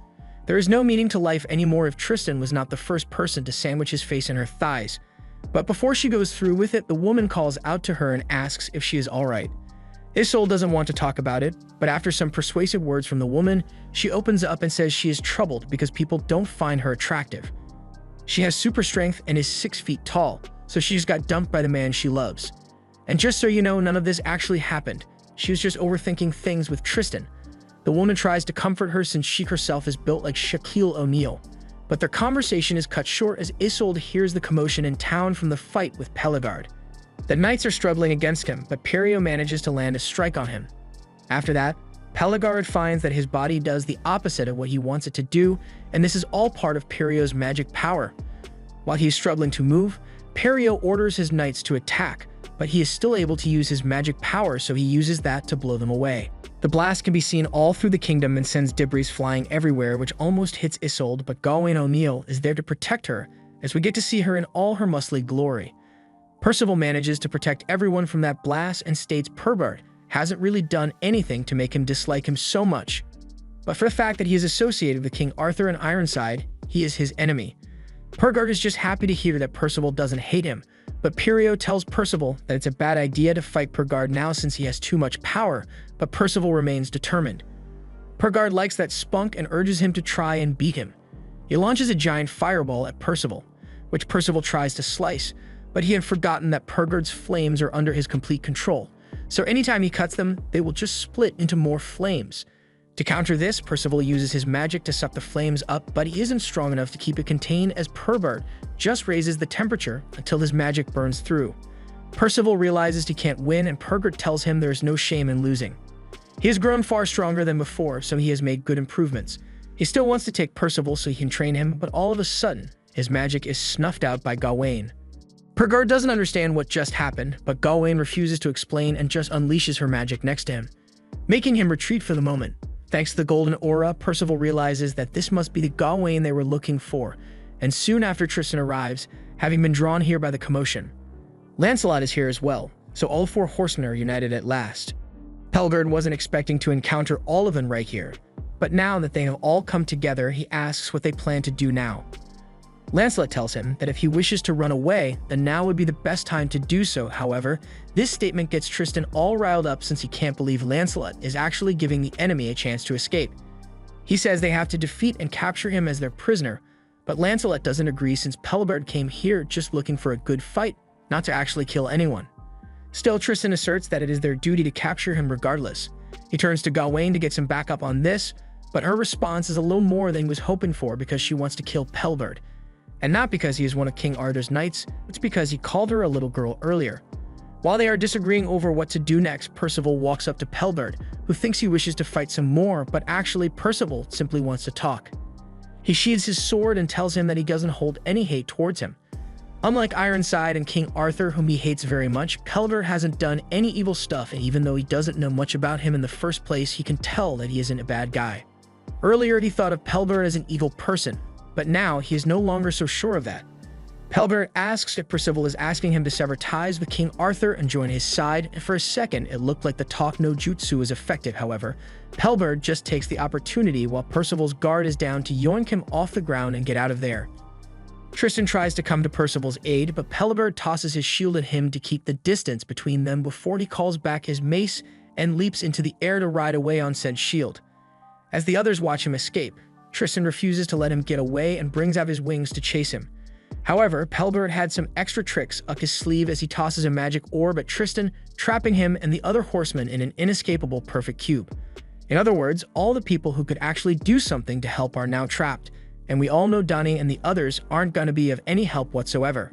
There is no meaning to life anymore if Tristan was not the first person to sandwich his face in her thighs. But before she goes through with it, the woman calls out to her and asks if she is alright. Isolde doesn't want to talk about it, but after some persuasive words from the woman, she opens up and says she is troubled because people don't find her attractive. She has super strength and is 6 feet tall, so she just got dumped by the man she loves. And just so you know, none of this actually happened. She was just overthinking things with Tristan. The woman tries to comfort her since she herself is built like Shaquille O'Neal. But their conversation is cut short as Isolde hears the commotion in town from the fight with Pelegard. The knights are struggling against him, but Perio manages to land a strike on him. After that, Pelegard finds that his body does the opposite of what he wants it to do, and this is all part of Perio's magic power. While he is struggling to move, Perio orders his knights to attack, but he is still able to use his magic power, so he uses that to blow them away. The blast can be seen all through the kingdom and sends debris flying everywhere, which almost hits Isolde, but Gawain O'Neal is there to protect her, as we get to see her in all her muscly glory. Percival manages to protect everyone from that blast and states Peregard hasn't really done anything to make him dislike him so much. But for the fact that he is associated with King Arthur and Ironside, he is his enemy. Peregard is just happy to hear that Percival doesn't hate him, but Perio tells Percival that it's a bad idea to fight Peregard now since he has too much power, but Percival remains determined. Peregard likes that spunk and urges him to try and beat him. He launches a giant fireball at Percival, which Percival tries to slice, but he had forgotten that Peregard's flames are under his complete control, so anytime he cuts them, they will just split into more flames. To counter this, Percival uses his magic to suck the flames up, but he isn't strong enough to keep it contained as Peregard just raises the temperature until his magic burns through. Percival realizes he can't win, and Peregard tells him there is no shame in losing. He has grown far stronger than before, so he has made good improvements. He still wants to take Percival so he can train him, but all of a sudden, his magic is snuffed out by Gawain. Peregard doesn't understand what just happened, but Gawain refuses to explain and just unleashes her magic next to him, making him retreat for the moment. Thanks to the golden aura, Percival realizes that this must be the Gawain they were looking for, and soon after Tristan arrives, having been drawn here by the commotion. Lancelot is here as well, so all 4 horsemen are united at last. Pelegard wasn't expecting to encounter all of them right here, but now that they have all come together, he asks what they plan to do now. Lancelot tells him that if he wishes to run away, then now would be the best time to do so. However, this statement gets Tristan all riled up since he can't believe Lancelot is actually giving the enemy a chance to escape. He says they have to defeat and capture him as their prisoner, but Lancelot doesn't agree since Pelibert came here just looking for a good fight, not to actually kill anyone. Still, Tristan asserts that it is their duty to capture him regardless. He turns to Gawain to get some backup on this, but her response is a little more than he was hoping for because she wants to kill Pelibert. And not because he is one of King Arthur's knights, it's because he called her a little girl earlier. While they are disagreeing over what to do next, Percival walks up to Pelibert, who thinks he wishes to fight some more, but actually Percival simply wants to talk. He sheathes his sword and tells him that he doesn't hold any hate towards him. Unlike Ironside and King Arthur, whom he hates very much, Pelibert hasn't done any evil stuff, and even though he doesn't know much about him in the first place, he can tell that he isn't a bad guy. Earlier, he thought of Pelibert as an evil person, but now he is no longer so sure of that. Pelibert asks if Percival is asking him to sever ties with King Arthur and join his side, and for a second it looked like the talk no jutsu was effective. However, Pelibert just takes the opportunity while Percival's guard is down to yoink him off the ground and get out of there. Tristan tries to come to Percival's aid, but Pelibert tosses his shield at him to keep the distance between them before he calls back his mace and leaps into the air to ride away on said shield. As the others watch him escape, Tristan refuses to let him get away and brings out his wings to chase him. However, Pelibert had some extra tricks up his sleeve as he tosses a magic orb at Tristan, trapping him and the other horsemen in an inescapable perfect cube. In other words, all the people who could actually do something to help are now trapped, and we all know Donnie and the others aren't going to be of any help whatsoever.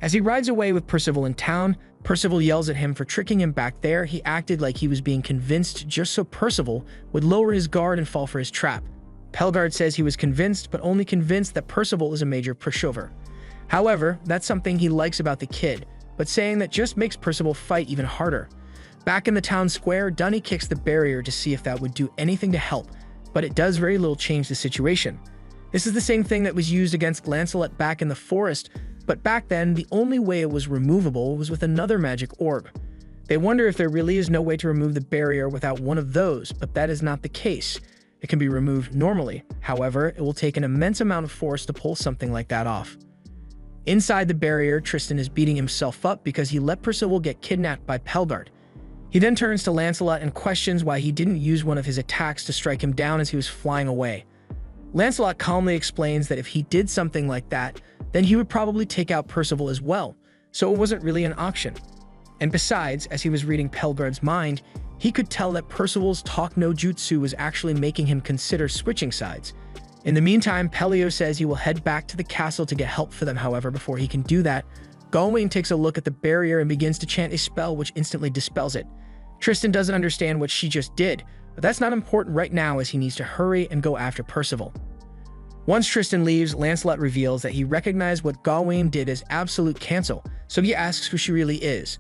As he rides away with Percival in town, Percival yells at him for tricking him back there. He acted like he was being convinced just so Percival would lower his guard and fall for his trap. Pelibert says he was convinced, but only convinced that Percival is a major pushover. However, that's something he likes about the kid, but saying that just makes Percival fight even harder. Back in the town square, Donnie kicks the barrier to see if that would do anything to help, but it does very little change the situation. This is the same thing that was used against Lancelot back in the forest, but back then, the only way it was removable was with another magic orb. They wonder if there really is no way to remove the barrier without one of those, but that is not the case. It can be removed normally. However, it will take an immense amount of force to pull something like that off. Inside the barrier, Tristan is beating himself up because he let Percival get kidnapped by Pelibert. He then turns to Lancelot and questions why he didn't use one of his attacks to strike him down as he was flying away. Lancelot calmly explains that if he did something like that, then he would probably take out Percival as well, so it wasn't really an option. And besides, as he was reading Pelibert's mind, he could tell that Percival's talk no jutsu was actually making him consider switching sides. In the meantime, Pelio says he will head back to the castle to get help for them. However, before he can do that, Gawain takes a look at the barrier and begins to chant a spell which instantly dispels it. Tristan doesn't understand what she just did, but that's not important right now as he needs to hurry and go after Percival. Once Tristan leaves, Lancelot reveals that he recognized what Gawain did as absolute cancel, so he asks who she really is.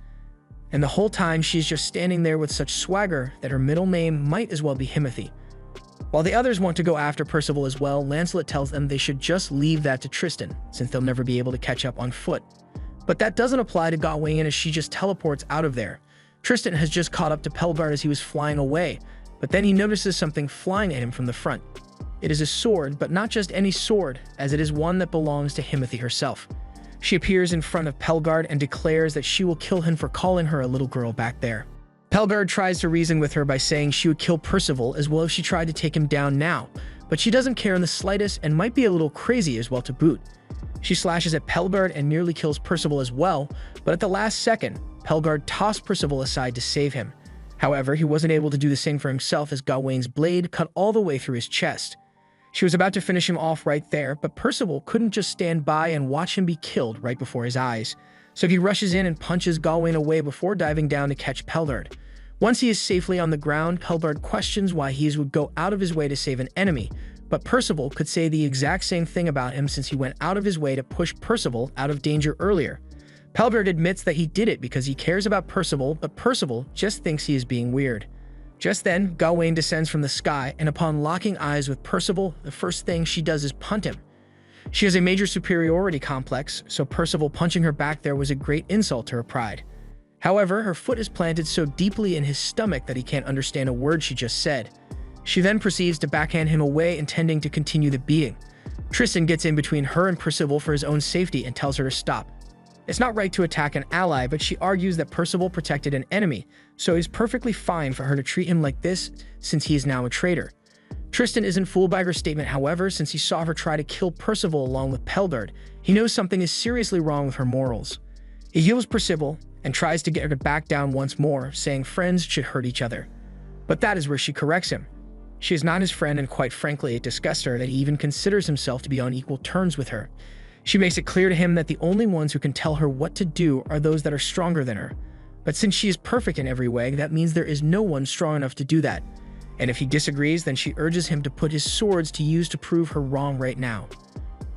And the whole time she's just standing there with such swagger that her middle name might as well be Himothy. While the others want to go after Percival as well, Lancelot tells them they should just leave that to Tristan, since they'll never be able to catch up on foot. But that doesn't apply to Gawain as she just teleports out of there. Tristan has just caught up to Pelibert as he was flying away, but then he notices something flying at him from the front. It is a sword, but not just any sword, as it is one that belongs to Himothy herself. She appears in front of Pelibert and declares that she will kill him for calling her a little girl back there. Pelibert tries to reason with her by saying she would kill Percival as well if she tried to take him down now, but she doesn't care in the slightest and might be a little crazy as well to boot. She slashes at Pelibert and nearly kills Percival as well, but at the last second, Pelibert tossed Percival aside to save him. However, he wasn't able to do the same for himself as Gawain's blade cut all the way through his chest. She was about to finish him off right there, but Percival couldn't just stand by and watch him be killed right before his eyes. So he rushes in and punches Gawain away before diving down to catch Pelibert. Once he is safely on the ground, Pelibert questions why he would go out of his way to save an enemy, but Percival could say the exact same thing about him since he went out of his way to push Percival out of danger earlier. Pelibert admits that he did it because he cares about Percival, but Percival just thinks he is being weird. Just then, Gawain descends from the sky, and upon locking eyes with Percival, the first thing she does is punt him. She has a major superiority complex, so Percival punching her back there was a great insult to her pride. However, her foot is planted so deeply in his stomach that he can't understand a word she just said. She then proceeds to backhand him away, intending to continue the beating. Tristan gets in between her and Percival for his own safety and tells her to stop. It's not right to attack an ally, but she argues that Percival protected an enemy, so it's perfectly fine for her to treat him like this since he is now a traitor. Tristan isn't fooled by her statement, however, since he saw her try to kill Percival along with Pelgard. He knows something is seriously wrong with her morals. He heals Percival and tries to get her to back down once more, saying friends should hurt each other. But that is where she corrects him. She is not his friend, and quite frankly, it disgusts her that he even considers himself to be on equal terms with her. She makes it clear to him that the only ones who can tell her what to do are those that are stronger than her. But since she is perfect in every way, that means there is no one strong enough to do that. And if he disagrees, then she urges him to put his swords to use to prove her wrong right now.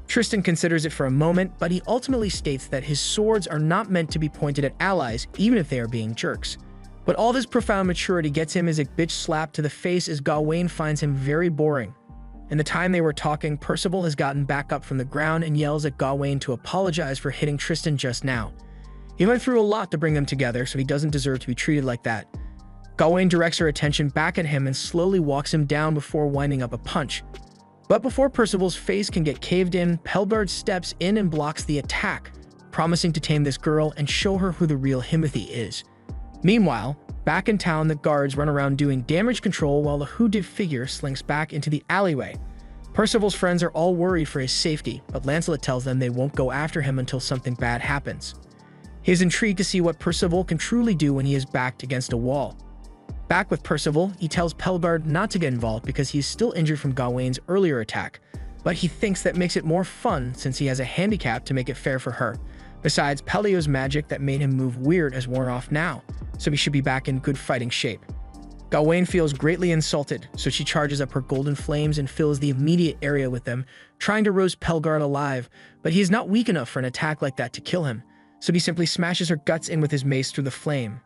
Tristan considers it for a moment, but he ultimately states that his swords are not meant to be pointed at allies, even if they are being jerks. But all this profound maturity gets him as a bitch slap to the face, as Gawain finds him very boring. In the time they were talking, Percival has gotten back up from the ground and yells at Gawain to apologize for hitting Tristan just now. He went through a lot to bring them together, so he doesn't deserve to be treated like that. Gawain directs her attention back at him and slowly walks him down before winding up a punch. But before Percival's face can get caved in, Pelgard steps in and blocks the attack, promising to tame this girl and show her who the real Himothy is. Meanwhile, back in town, the guards run around doing damage control while the hooded figure slinks back into the alleyway. Percival's friends are all worried for his safety, but Lancelot tells them they won't go after him until something bad happens. He is intrigued to see what Percival can truly do when he is backed against a wall. Back with Percival, he tells Pelgard not to get involved because he is still injured from Gawain's earlier attack, but he thinks that makes it more fun since he has a handicap to make it fair for her. Besides, Pelio's magic that made him move weird has worn off now, so he should be back in good fighting shape. Gawain feels greatly insulted, so she charges up her golden flames and fills the immediate area with them, trying to roast Pelgard alive, but he is not weak enough for an attack like that to kill him, so he simply smashes her guts in with his mace through the flame.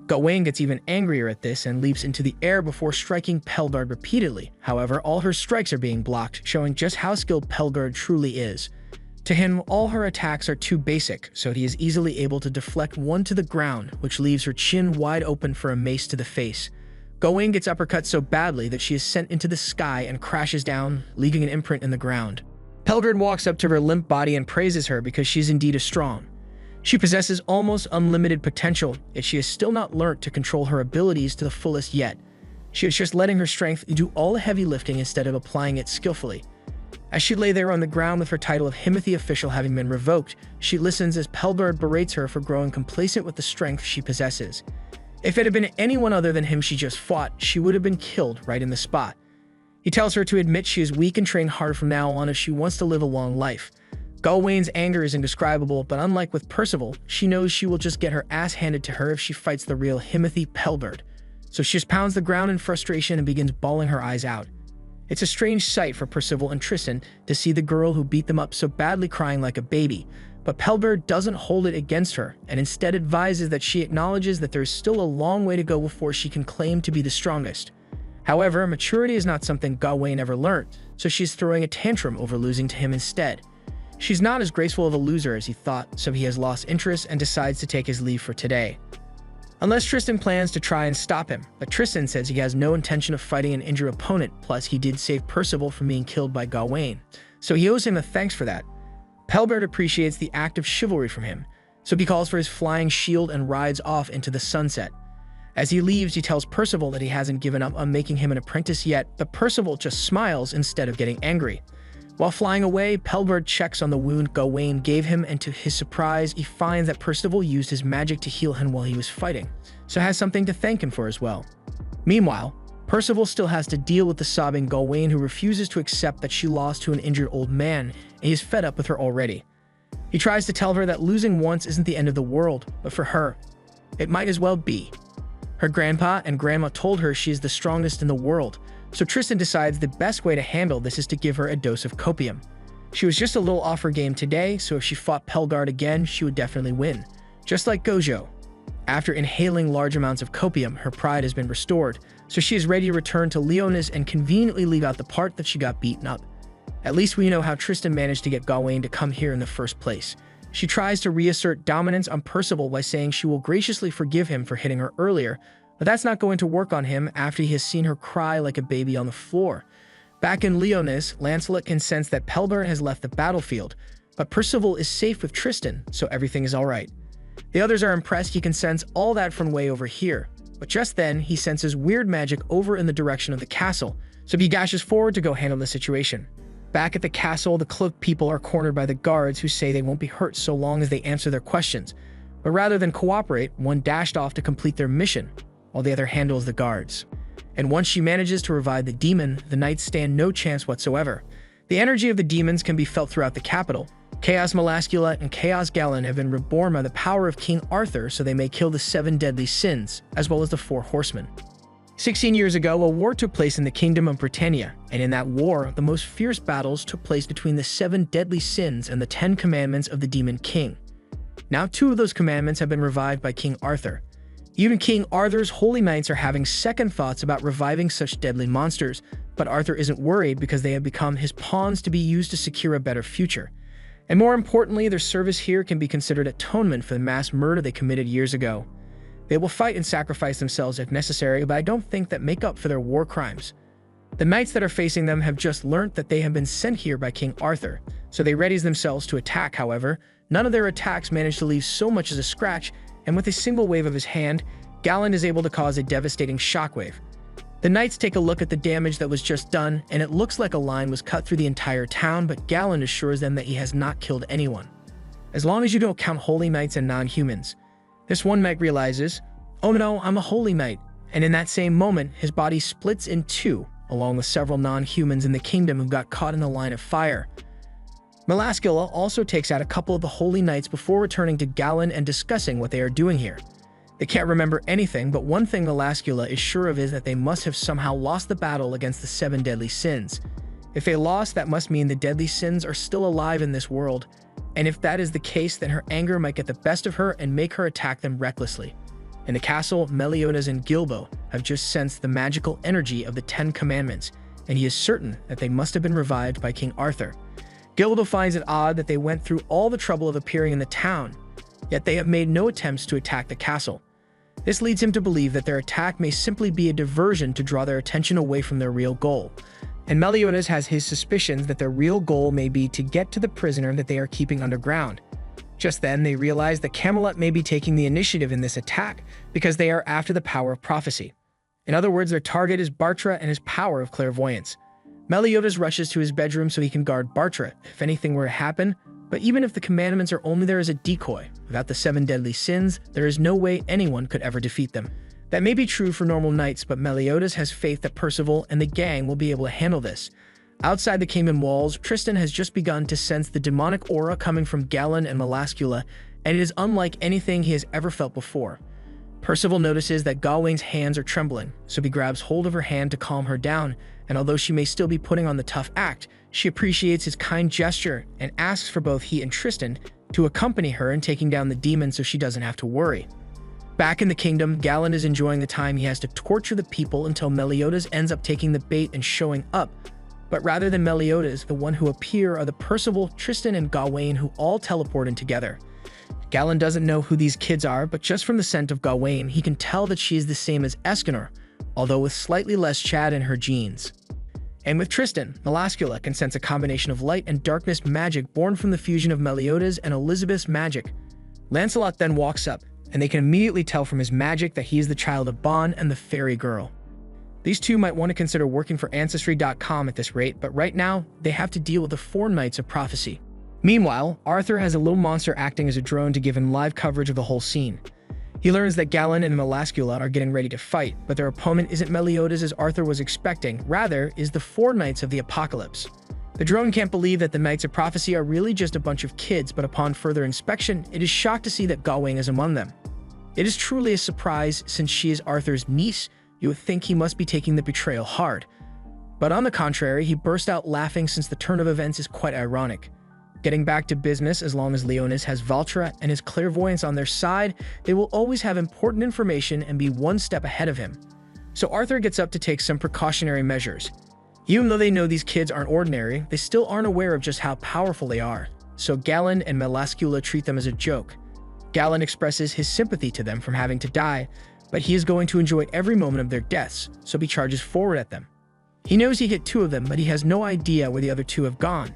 Gawain gets even angrier at this and leaps into the air before striking Pelgard repeatedly. However, all her strikes are being blocked, showing just how skilled Pelgard truly is. To him, all her attacks are too basic, so he is easily able to deflect one to the ground, which leaves her chin wide open for a mace to the face. Gawain gets uppercut so badly that she is sent into the sky and crashes down, leaving an imprint in the ground. Pelgard walks up to her limp body and praises her because she is indeed strong. She possesses almost unlimited potential, yet she has still not learnt to control her abilities to the fullest yet. She is just letting her strength do all the heavy lifting instead of applying it skillfully. As she lay there on the ground with her title of Himothy official having been revoked, she listens as Pelgard berates her for growing complacent with the strength she possesses. If it had been anyone other than him she just fought, she would have been killed right in the spot. He tells her to admit she is weak and train hard from now on if she wants to live a long life. Gawain's anger is indescribable, but unlike with Percival, she knows she will just get her ass handed to her if she fights the real Himothy Pelgard. So she just pounds the ground in frustration and begins bawling her eyes out. It's a strange sight for Percival and Tristan to see the girl who beat them up so badly crying like a baby, but Pelgard doesn't hold it against her and instead advises that she acknowledges that there is still a long way to go before she can claim to be the strongest. However, maturity is not something Gawain ever learned, so she's throwing a tantrum over losing to him instead. She's not as graceful of a loser as he thought, so he has lost interest and decides to take his leave for today. Unless Tristan plans to try and stop him, but Tristan says he has no intention of fighting an injured opponent, plus he did save Percival from being killed by Gawain, so he owes him a thanks for that. Pelgard appreciates the act of chivalry from him, so he calls for his flying shield and rides off into the sunset. As he leaves, he tells Percival that he hasn't given up on making him an apprentice yet, but Percival just smiles instead of getting angry. While flying away, Pelgard checks on the wound Gawain gave him, and to his surprise, he finds that Percival used his magic to heal him while he was fighting, so has something to thank him for as well. Meanwhile, Percival still has to deal with the sobbing Gawain, who refuses to accept that she lost to an injured old man, and he is fed up with her already. He tries to tell her that losing once isn't the end of the world, but for her, it might as well be. Her grandpa and grandma told her she is the strongest in the world, so Tristan decides the best way to handle this is to give her a dose of copium. She was just a little off her game today, so if she fought Pelgard again, she would definitely win. Just like Gojo. After inhaling large amounts of copium, her pride has been restored, so she is ready to return to Leonis and conveniently leave out the part that she got beaten up. At least we know how Tristan managed to get Gawain to come here in the first place. She tries to reassert dominance on Percival by saying she will graciously forgive him for hitting her earlier, but that's not going to work on him after he has seen her cry like a baby on the floor. Back in Leonis, Lancelot can sense that Pelbert has left the battlefield, but Percival is safe with Tristan, so everything is alright. The others are impressed he can sense all that from way over here, but just then he senses weird magic over in the direction of the castle, so he dashes forward to go handle the situation. Back at the castle, the cloaked people are cornered by the guards who say they won't be hurt so long as they answer their questions, but rather than cooperate, one dashed off to complete their mission, while the other handles the guards. And once she manages to revive the demon, the knights stand no chance whatsoever. The energy of the demons can be felt throughout the capital. Chaos Melascula and Chaos Galen have been reborn by the power of King Arthur so they may kill the 7 deadly sins, as well as the 4 horsemen. 16 years ago, a war took place in the Kingdom of Britannia, and in that war, the most fierce battles took place between the 7 deadly sins and the 10 commandments of the Demon King. Now 2 of those commandments have been revived by King Arthur. Even King Arthur's holy knights are having second thoughts about reviving such deadly monsters, but Arthur isn't worried because they have become his pawns to be used to secure a better future. And more importantly, their service here can be considered atonement for the mass murder they committed years ago. They will fight and sacrifice themselves if necessary, but I don't think that make up for their war crimes. The knights that are facing them have just learnt that they have been sent here by King Arthur, so they readies themselves to attack. However, none of their attacks manage to leave so much as a scratch, and with a single wave of his hand, Galen is able to cause a devastating shockwave. The knights take a look at the damage that was just done, and it looks like a line was cut through the entire town, but Galen assures them that he has not killed anyone. As long as you don't count holy knights and non-humans. This one knight realizes, oh no, I'm a holy knight, and in that same moment, his body splits in 2, along with several non-humans in the kingdom who got caught in the line of fire. Melascula also takes out a couple of the holy knights before returning to Galen and discussing what they are doing here. They can't remember anything, but one thing Melascula is sure of is that they must have somehow lost the battle against the 7 deadly sins. If they lost, that must mean the deadly sins are still alive in this world, and if that is the case, then her anger might get the best of her and make her attack them recklessly. In the castle, Meliodas and Gilbo have just sensed the magical energy of the 10 commandments, and he is certain that they must have been revived by King Arthur. Gilbo finds it odd that they went through all the trouble of appearing in the town, yet they have made no attempts to attack the castle. This leads him to believe that their attack may simply be a diversion to draw their attention away from their real goal. And Meliodas has his suspicions that their real goal may be to get to the prisoner that they are keeping underground. Just then, they realize that Camelot may be taking the initiative in this attack because they are after the power of prophecy. In other words, their target is Bartra and his power of clairvoyance. Meliodas rushes to his bedroom so he can guard Bartra if anything were to happen, but even if the commandments are only there as a decoy, without the 7 deadly sins, there is no way anyone could ever defeat them. That may be true for normal knights, but Meliodas has faith that Percival and the gang will be able to handle this. Outside the kingdom walls, Tristan has just begun to sense the demonic aura coming from Galen and Melascula, and it is unlike anything he has ever felt before. Percival notices that Gawain's hands are trembling, so he grabs hold of her hand to calm her down, and although she may still be putting on the tough act, she appreciates his kind gesture and asks for both he and Tristan to accompany her in taking down the demon so she doesn't have to worry. Back in the kingdom, Galen is enjoying the time he has to torture the people until Meliodas ends up taking the bait and showing up. But rather than Meliodas, the one who appear are the Percival, Tristan, and Gawain who all teleport in together. Galen doesn't know who these kids are, but just from the scent of Gawain, he can tell that she is the same as Escanor, although with slightly less Chad in her genes. And with Tristan, Melascula can sense a combination of light and darkness magic born from the fusion of Meliodas and Elizabeth's magic. Lancelot then walks up, and they can immediately tell from his magic that he is the child of Bon and the fairy girl. These two might want to consider working for Ancestry.com at this rate, but right now, they have to deal with the 4 Knights of Prophecy. Meanwhile, Arthur has a little monster acting as a drone to give him live coverage of the whole scene. He learns that Galen and Melascula are getting ready to fight, but their opponent isn't Meliodas as Arthur was expecting, rather is the 4 Knights of the Apocalypse. The drone can't believe that the Knights of Prophecy are really just a bunch of kids, but upon further inspection, it is shocked to see that Gawain is among them. It is truly a surprise since she is Arthur's niece. You would think he must be taking the betrayal hard. But on the contrary, he burst out laughing since the turn of events is quite ironic. Getting back to business, as long as Leonis has Valtra and his clairvoyance on their side, they will always have important information and be one step ahead of him. So Arthur gets up to take some precautionary measures. Even though they know these kids aren't ordinary, they still aren't aware of just how powerful they are. So Galen and Melascula treat them as a joke. Galen expresses his sympathy to them from having to die, but he is going to enjoy every moment of their deaths, so he charges forward at them. He knows he hit two of them, but he has no idea where the other two have gone.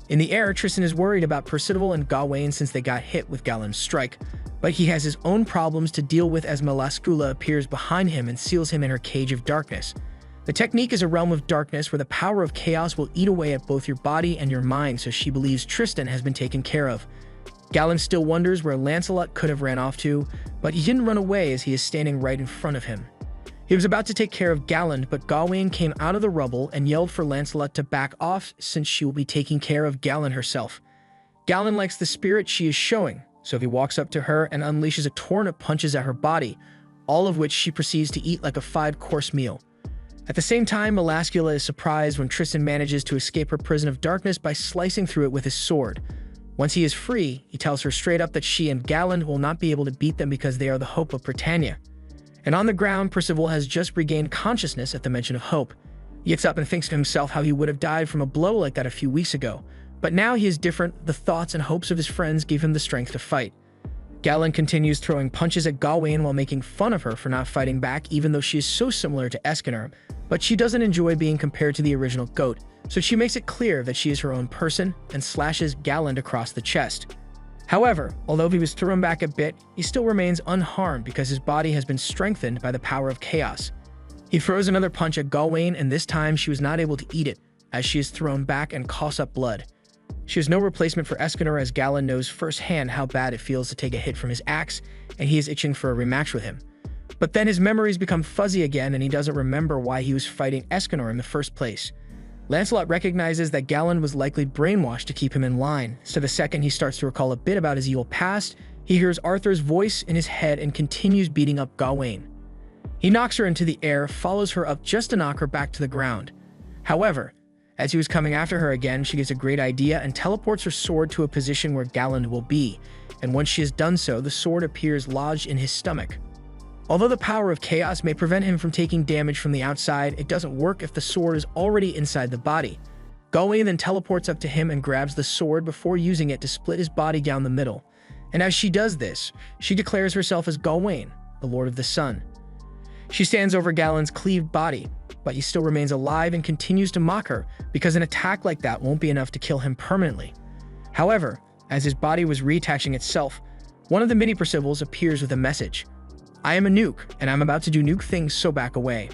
In the air, Tristan is worried about Percival and Gawain since they got hit with Galen's strike, but he has his own problems to deal with as Melascula appears behind him and seals him in her cage of darkness. The technique is a realm of darkness where the power of chaos will eat away at both your body and your mind, so she believes Tristan has been taken care of. Galen still wonders where Lancelot could have ran off to, but he didn't run away as he is standing right in front of him. He was about to take care of Galen, but Gawain came out of the rubble and yelled for Lancelot to back off since she will be taking care of Galen herself. Galen likes the spirit she is showing, so he walks up to her and unleashes a torrent of punches at her body, all of which she proceeds to eat like a 5-course meal. At the same time, Melascula is surprised when Tristan manages to escape her prison of darkness by slicing through it with his sword. Once he is free, he tells her straight up that she and Galen will not be able to beat them because they are the hope of Britannia. And on the ground, Percival has just regained consciousness at the mention of hope. He gets up and thinks to himself how he would have died from a blow like that a few weeks ago. But now he is different. The thoughts and hopes of his friends give him the strength to fight. Galen continues throwing punches at Gawain while making fun of her for not fighting back, even though she is so similar to Escanor, but she doesn't enjoy being compared to the original goat, so she makes it clear that she is her own person and slashes Galen across the chest. However, although he was thrown back a bit, he still remains unharmed because his body has been strengthened by the power of chaos. He throws another punch at Gawain, and this time she was not able to eat it, as she is thrown back and coughs up blood. She is no replacement for Escanor, as Galen knows firsthand how bad it feels to take a hit from his axe, and he is itching for a rematch with him. But then his memories become fuzzy again, and he doesn't remember why he was fighting Escanor in the first place. Lancelot recognizes that Galen was likely brainwashed to keep him in line, so the second he starts to recall a bit about his evil past, he hears Arthur's voice in his head and continues beating up Gawain. He knocks her into the air, follows her up just to knock her back to the ground. However, as he was coming after her again, she gets a great idea and teleports her sword to a position where Galen will be, and once she has done so, the sword appears lodged in his stomach. Although the power of chaos may prevent him from taking damage from the outside, it doesn't work if the sword is already inside the body. Gawain then teleports up to him and grabs the sword before using it to split his body down the middle. And as she does this, she declares herself as Gawain, the Lord of the Sun. She stands over Galen's cleaved body, but he still remains alive and continues to mock her because an attack like that won't be enough to kill him permanently. However, as his body was reattaching itself, one of the mini Percivals appears with a message. "I am a nuke, and I'm about to do nuke things, so back away."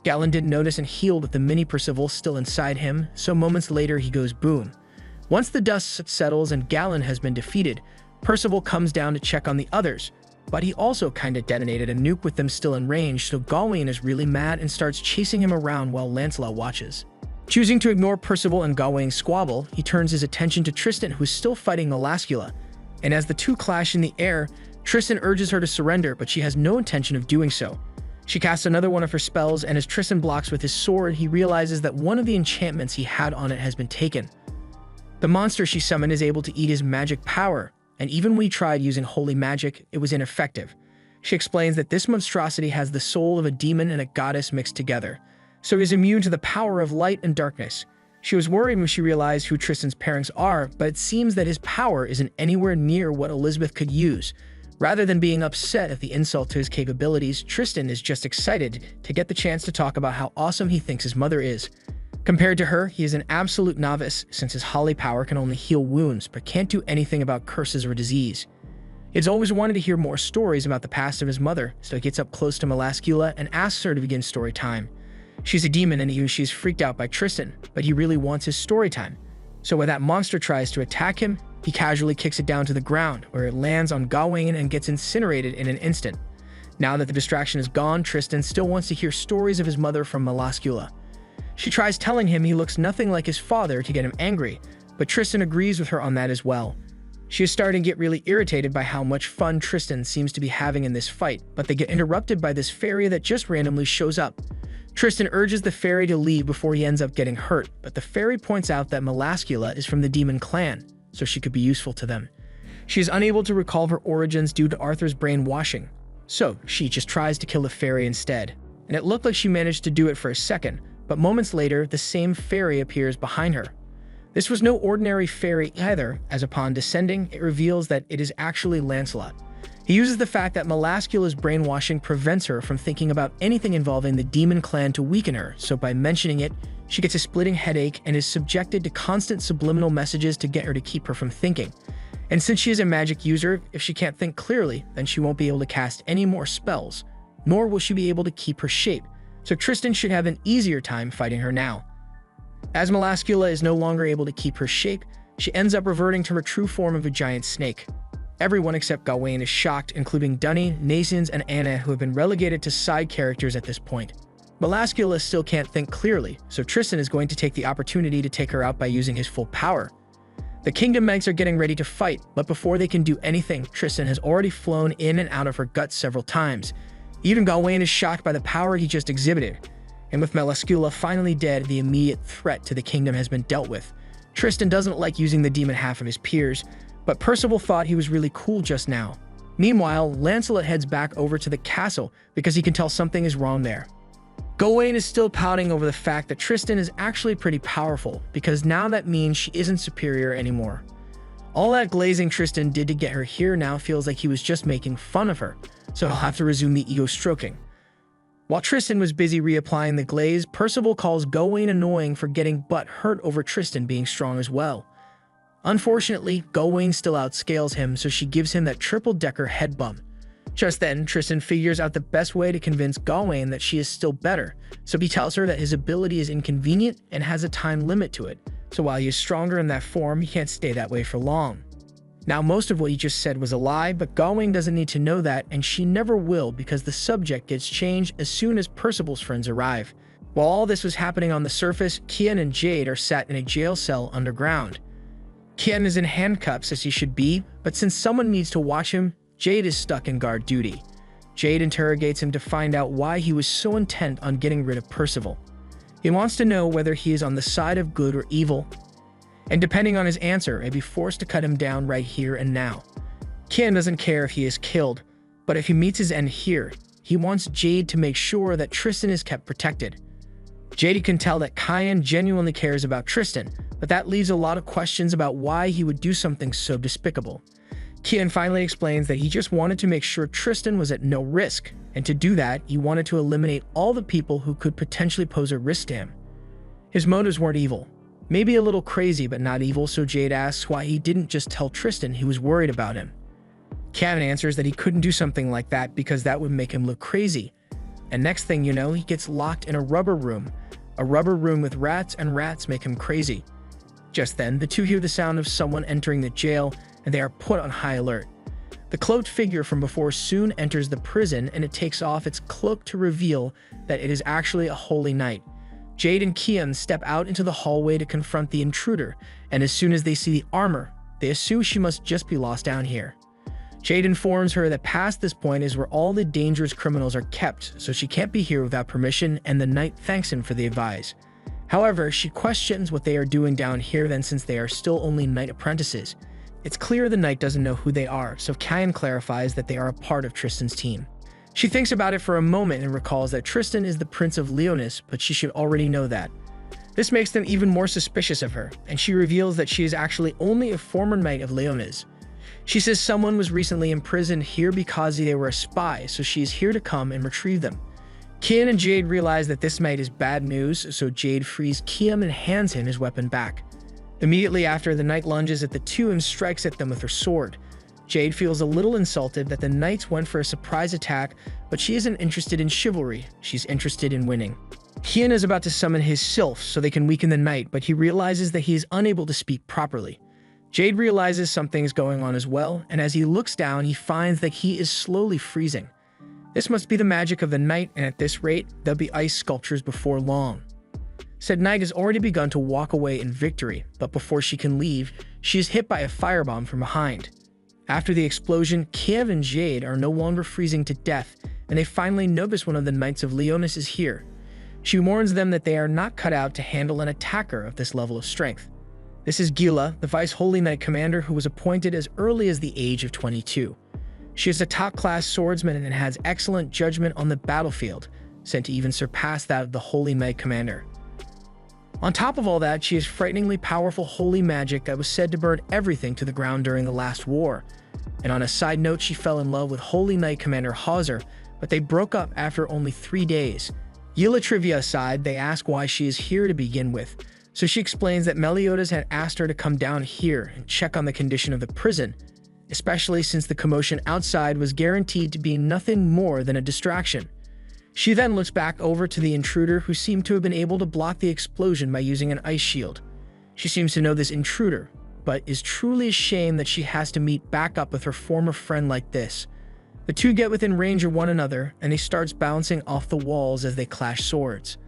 Galen didn't notice and healed with the mini Percival still inside him, so moments later he goes boom. Once the dust settles and Galen has been defeated, Percival comes down to check on the others, but he also kinda detonated a nuke with them still in range, so Gawain is really mad and starts chasing him around while Lancelot watches. Choosing to ignore Percival and Gawain's squabble, he turns his attention to Tristan, who is still fighting Melascula, and as the two clash in the air, Tristan urges her to surrender, but she has no intention of doing so. She casts another one of her spells, and as Tristan blocks with his sword, he realizes that one of the enchantments he had on it has been taken. The monster she summoned is able to eat his magic power, and even when he tried using holy magic, it was ineffective. She explains that this monstrosity has the soul of a demon and a goddess mixed together, so he is immune to the power of light and darkness. She was worried when she realized who Tristan's parents are, but it seems that his power isn't anywhere near what Elizabeth could use. Rather than being upset at the insult to his capabilities, Tristan is just excited to get the chance to talk about how awesome he thinks his mother is. Compared to her, he is an absolute novice since his holy power can only heal wounds but can't do anything about curses or disease. He's always wanted to hear more stories about the past of his mother, so he gets up close to Melascula and asks her to begin story time. She's a demon and she's freaked out by Tristan, but he really wants his story time. So when that monster tries to attack him, he casually kicks it down to the ground, where it lands on Gawain and gets incinerated in an instant. Now that the distraction is gone, Tristan still wants to hear stories of his mother from Melascula. She tries telling him he looks nothing like his father to get him angry, but Tristan agrees with her on that as well. She is starting to get really irritated by how much fun Tristan seems to be having in this fight, but they get interrupted by this fairy that just randomly shows up. Tristan urges the fairy to leave before he ends up getting hurt, but the fairy points out that Melascula is from the demon clan, so she could be useful to them. She is unable to recall her origins due to Arthur's brainwashing, so she just tries to kill the fairy instead. And it looked like she managed to do it for a second, but moments later, the same fairy appears behind her. This was no ordinary fairy either, as upon descending, it reveals that it is actually Lancelot. He uses the fact that Melascula's brainwashing prevents her from thinking about anything involving the demon clan to weaken her, so by mentioning it, she gets a splitting headache and is subjected to constant subliminal messages to get her to keep her from thinking. And since she is a magic user, if she can't think clearly, then she won't be able to cast any more spells, nor will she be able to keep her shape, so Tristan should have an easier time fighting her now. As Melascula is no longer able to keep her shape, she ends up reverting to her true form of a giant snake. Everyone except Gawain is shocked, including Dunny, Nasins, and Anna, who have been relegated to side characters at this point. Melascula still can't think clearly, so Tristan is going to take the opportunity to take her out by using his full power. The Kingdom Knights are getting ready to fight, but before they can do anything, Tristan has already flown in and out of her guts several times. Even Gawain is shocked by the power he just exhibited. And with Melascula finally dead, the immediate threat to the kingdom has been dealt with. Tristan doesn't like using the demon half of his peers, but Percival thought he was really cool just now. Meanwhile, Lancelot heads back over to the castle because he can tell something is wrong there. Gawain is still pouting over the fact that Tristan is actually pretty powerful, because now that means she isn't superior anymore. All that glazing Tristan did to get her here now feels like he was just making fun of her, so he'll have to resume the ego stroking. While Tristan was busy reapplying the glaze, Percival calls Gawain annoying for getting butt hurt over Tristan being strong as well. Unfortunately, Gawain still outscales him, so she gives him that triple-decker head bump. Just then, Tristan figures out the best way to convince Gawain that she is still better, so he tells her that his ability is inconvenient and has a time limit to it, so while he is stronger in that form, he can't stay that way for long. Now, most of what he just said was a lie, but Gawain doesn't need to know that, and she never will because the subject gets changed as soon as Percival's friends arrive. While all this was happening on the surface, Kian and Jade are sat in a jail cell underground. Kian is in handcuffs as he should be, but since someone needs to watch him, Jade is stuck in guard duty. Jade interrogates him to find out why he was so intent on getting rid of Percival. He wants to know whether he is on the side of good or evil, and depending on his answer, may be forced to cut him down right here and now. Kian doesn't care if he is killed, but if he meets his end here, he wants Jade to make sure that Tristan is kept protected. Jade can tell that Kian genuinely cares about Tristan, but that leaves a lot of questions about why he would do something so despicable. Kian finally explains that he just wanted to make sure Tristan was at no risk, and to do that, he wanted to eliminate all the people who could potentially pose a risk to him. His motives weren't evil. Maybe a little crazy, but not evil, so Jade asks why he didn't just tell Tristan he was worried about him. Kian answers that he couldn't do something like that because that would make him look crazy. And next thing you know, he gets locked in a rubber room with rats, and rats make him crazy. Just then, the two hear the sound of someone entering the jail, and they are put on high alert. The cloaked figure from before soon enters the prison, and it takes off its cloak to reveal that it is actually a holy knight. Jade and Kian step out into the hallway to confront the intruder, and as soon as they see the armor, they assume she must just be lost down here. Jade informs her that past this point is where all the dangerous criminals are kept, so she can't be here without permission, and the knight thanks him for the advice. However, she questions what they are doing down here then, since they are still only knight apprentices. It's clear the knight doesn't know who they are, so Kian clarifies that they are a part of Tristan's team. She thinks about it for a moment and recalls that Tristan is the Prince of Leonis, but she should already know that. This makes them even more suspicious of her, and she reveals that she is actually only a former knight of Leonis. She says someone was recently imprisoned here because they were a spy, so she is here to come and retrieve them. Kian and Jade realize that this might is bad news, so Jade frees Kian and hands him his weapon back. Immediately after, the knight lunges at the two and strikes at them with her sword. Jade feels a little insulted that the knights went for a surprise attack, but she isn't interested in chivalry, she's interested in winning. Kian is about to summon his sylph so they can weaken the knight, but he realizes that he is unable to speak properly. Jade realizes something is going on as well, and as he looks down, he finds that he is slowly freezing. This must be the magic of the knight, and at this rate, there'll be ice sculptures before long. Said knight has already begun to walk away in victory, but before she can leave, she is hit by a firebomb from behind. After the explosion, Kiev and Jade are no longer freezing to death, and they finally notice one of the Knights of Leonis is here. She warns them that they are not cut out to handle an attacker of this level of strength. This is Gila, the Vice Holy Knight Commander who was appointed as early as the age of 22. She is a top-class swordsman and has excellent judgment on the battlefield, said to even surpass that of the Holy Knight Commander. On top of all that, she has frighteningly powerful holy magic that was said to burn everything to the ground during the last war. And on a side note, she fell in love with Holy Knight Commander Hauser, but they broke up after only 3 days. Gila trivia aside, they ask why she is here to begin with. So she explains that Meliodas had asked her to come down here and check on the condition of the prison, especially since the commotion outside was guaranteed to be nothing more than a distraction. She then looks back over to the intruder, who seemed to have been able to block the explosion by using an ice shield. She seems to know this intruder, but is truly ashamed that she has to meet back up with her former friend like this. The two get within range of one another, and he starts bouncing off the walls as they clash swords.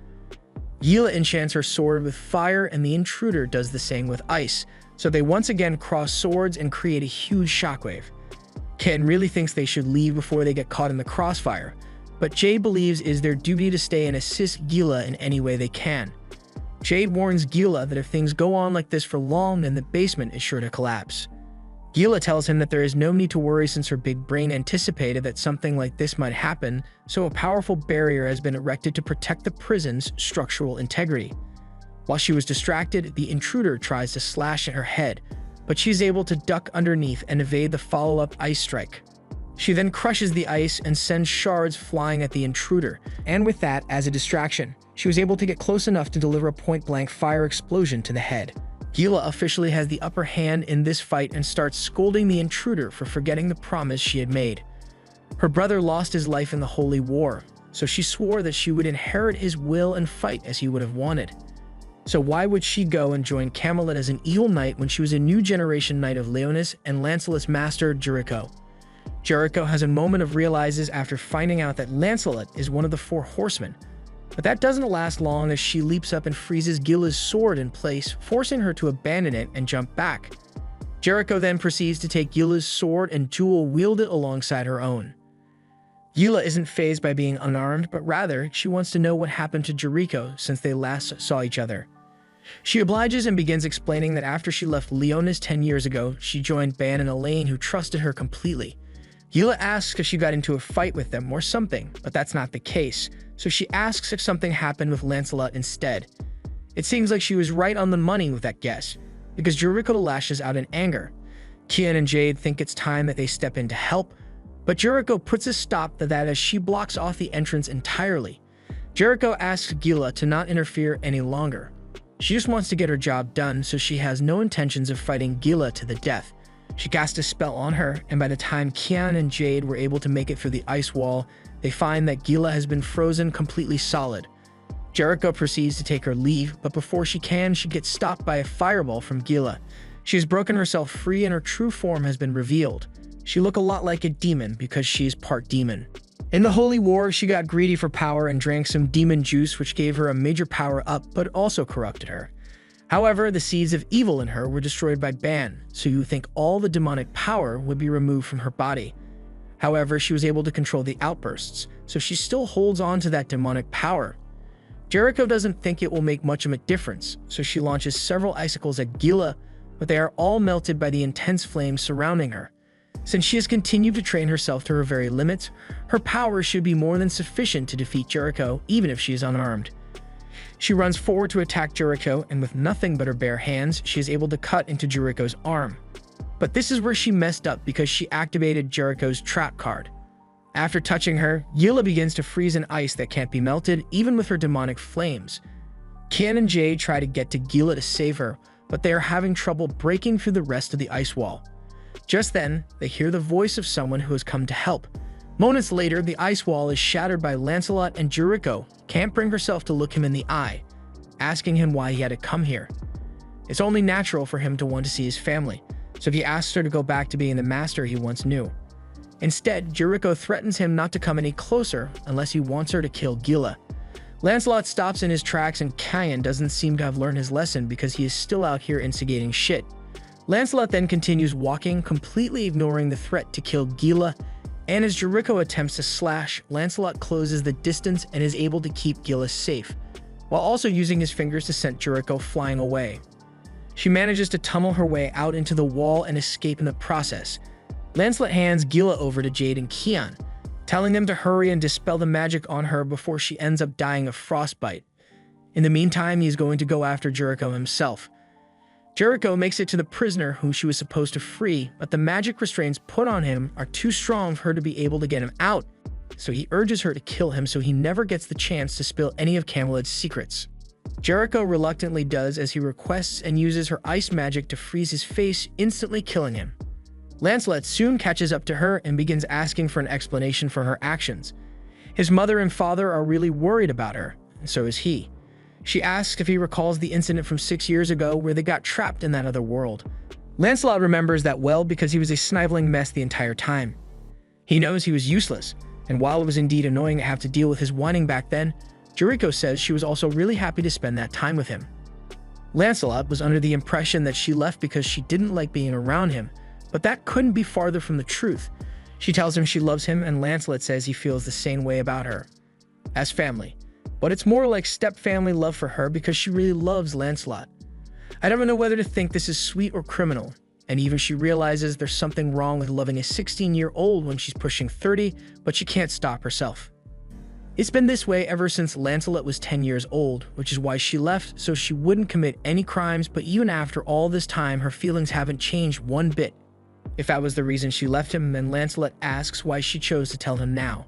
Gila enchants her sword with fire, and the intruder does the same with ice, so they once again cross swords and create a huge shockwave. Ken really thinks they should leave before they get caught in the crossfire, but Jade believes it is their duty to stay and assist Gila in any way they can. Jade warns Gila that if things go on like this for long, then the basement is sure to collapse. Gila tells him that there is no need to worry since her big brain anticipated that something like this might happen, so a powerful barrier has been erected to protect the prison's structural integrity. While she was distracted, the intruder tries to slash at her head, but she's able to duck underneath and evade the follow-up ice strike. She then crushes the ice and sends shards flying at the intruder, and with that as a distraction, she was able to get close enough to deliver a point-blank fire explosion to the head. Gila officially has the upper hand in this fight and starts scolding the intruder for forgetting the promise she had made. Her brother lost his life in the Holy War, so she swore that she would inherit his will and fight as he would have wanted. So why would she go and join Camelot as an evil knight when she was a new generation knight of Leonis and Lancelot's master, Jericho? Jericho has a moment of realizes after finding out that Lancelot is one of the 4 horsemen, but that doesn't last long as she leaps up and freezes Gila's sword in place, forcing her to abandon it and jump back. Jericho then proceeds to take Gila's sword and dual-wield it alongside her own. Gila isn't fazed by being unarmed, but rather, she wants to know what happened to Jericho since they last saw each other. She obliges and begins explaining that after she left Leonis 10 years ago, she joined Ban and Elaine, who trusted her completely. Gila asks if she got into a fight with them or something, but that's not the case, so she asks if something happened with Lancelot instead. It seems like she was right on the money with that guess, because Jericho lashes out in anger. Kian and Jade think it's time that they step in to help, but Jericho puts a stop to that as she blocks off the entrance entirely. Jericho asks Gila to not interfere any longer. She just wants to get her job done, so she has no intentions of fighting Gila to the death. She casts a spell on her, and by the time Kian and Jade were able to make it through the ice wall, they find that Gila has been frozen completely solid. Jericho proceeds to take her leave, but before she can, she gets stopped by a fireball from Gila. She has broken herself free and her true form has been revealed. She look a lot like a demon because she is part demon. In the Holy War, she got greedy for power and drank some demon juice, which gave her a major power up but also corrupted her. However, the seeds of evil in her were destroyed by Ban, so you think all the demonic power would be removed from her body. However, she was able to control the outbursts, so she still holds on to that demonic power. Jericho doesn't think it will make much of a difference, so she launches several icicles at Gila, but they are all melted by the intense flames surrounding her. Since she has continued to train herself to her very limits, her power should be more than sufficient to defeat Jericho, even if she is unarmed. She runs forward to attack Jericho, and with nothing but her bare hands, she is able to cut into Jericho's arm. But this is where she messed up because she activated Jericho's trap card. After touching her, Gila begins to freeze in ice that can't be melted, even with her demonic flames. Kian and Jade try to get to Gila to save her, but they are having trouble breaking through the rest of the ice wall. Just then, they hear the voice of someone who has come to help. Moments later, the ice wall is shattered by Lancelot, and Jericho can't bring herself to look him in the eye, asking him why he had to come here. It's only natural for him to want to see his family, so he asks her to go back to being the master he once knew. Instead, Jericho threatens him not to come any closer unless he wants her to kill Gila. Lancelot stops in his tracks, and Kian doesn't seem to have learned his lesson because he is still out here instigating shit. Lancelot then continues walking, completely ignoring the threat to kill Gila, and as Jericho attempts to slash, Lancelot closes the distance and is able to keep Gila safe, while also using his fingers to send Jericho flying away. She manages to tunnel her way out into the wall and escape in the process. Lancelot hands Gila over to Jade and Kian, telling them to hurry and dispel the magic on her before she ends up dying of frostbite. In the meantime, he is going to go after Jericho himself. Jericho makes it to the prisoner who she was supposed to free, but the magic restraints put on him are too strong for her to be able to get him out, so he urges her to kill him so he never gets the chance to spill any of Camelot's secrets. Jericho reluctantly does as he requests and uses her ice magic to freeze his face, instantly killing him. Lancelot soon catches up to her and begins asking for an explanation for her actions. His mother and father are really worried about her, and so is he. She asks if he recalls the incident from 6 years ago where they got trapped in that other world. Lancelot remembers that well because he was a sniveling mess the entire time. He knows he was useless, and while it was indeed annoying to have to deal with his whining back then, Jericho says she was also really happy to spend that time with him. Lancelot was under the impression that she left because she didn't like being around him, but that couldn't be farther from the truth. She tells him she loves him, and Lancelot says he feels the same way about her. As family. But it's more like step-family love for her because she really loves Lancelot. I don't know whether to think this is sweet or criminal, and even she realizes there's something wrong with loving a 16-year-old when she's pushing 30, but she can't stop herself. It's been this way ever since Lancelot was 10 years old, which is why she left, so she wouldn't commit any crimes, but even after all this time, her feelings haven't changed one bit. If that was the reason she left him, then Lancelot asks why she chose to tell him now.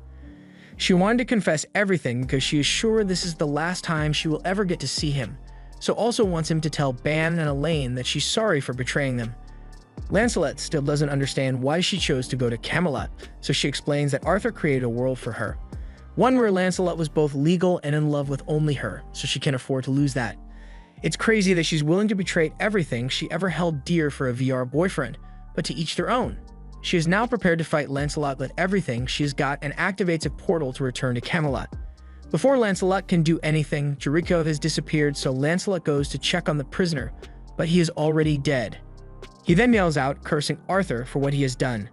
She wanted to confess everything because she is sure this is the last time she will ever get to see him, so also wants him to tell Ban and Elaine that she's sorry for betraying them. Lancelot still doesn't understand why she chose to go to Camelot, so she explains that Arthur created a world for her. One where Lancelot was both legal and in love with only her, so she can't afford to lose that. It's crazy that she's willing to betray everything she ever held dear for a VR boyfriend, but to each their own. She is now prepared to fight Lancelot with everything she's got and activates a portal to return to Camelot. Before Lancelot can do anything, Jericho has disappeared, so Lancelot goes to check on the prisoner, but he is already dead. He then yells out, cursing Arthur for what he has done.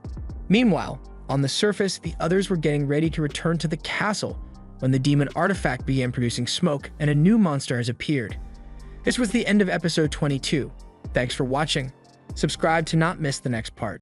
Meanwhile, on the surface, the others were getting ready to return to the castle when the demon artifact began producing smoke and a new monster has appeared. This was the end of episode 22. Thanks for watching. Subscribe to not miss the next part.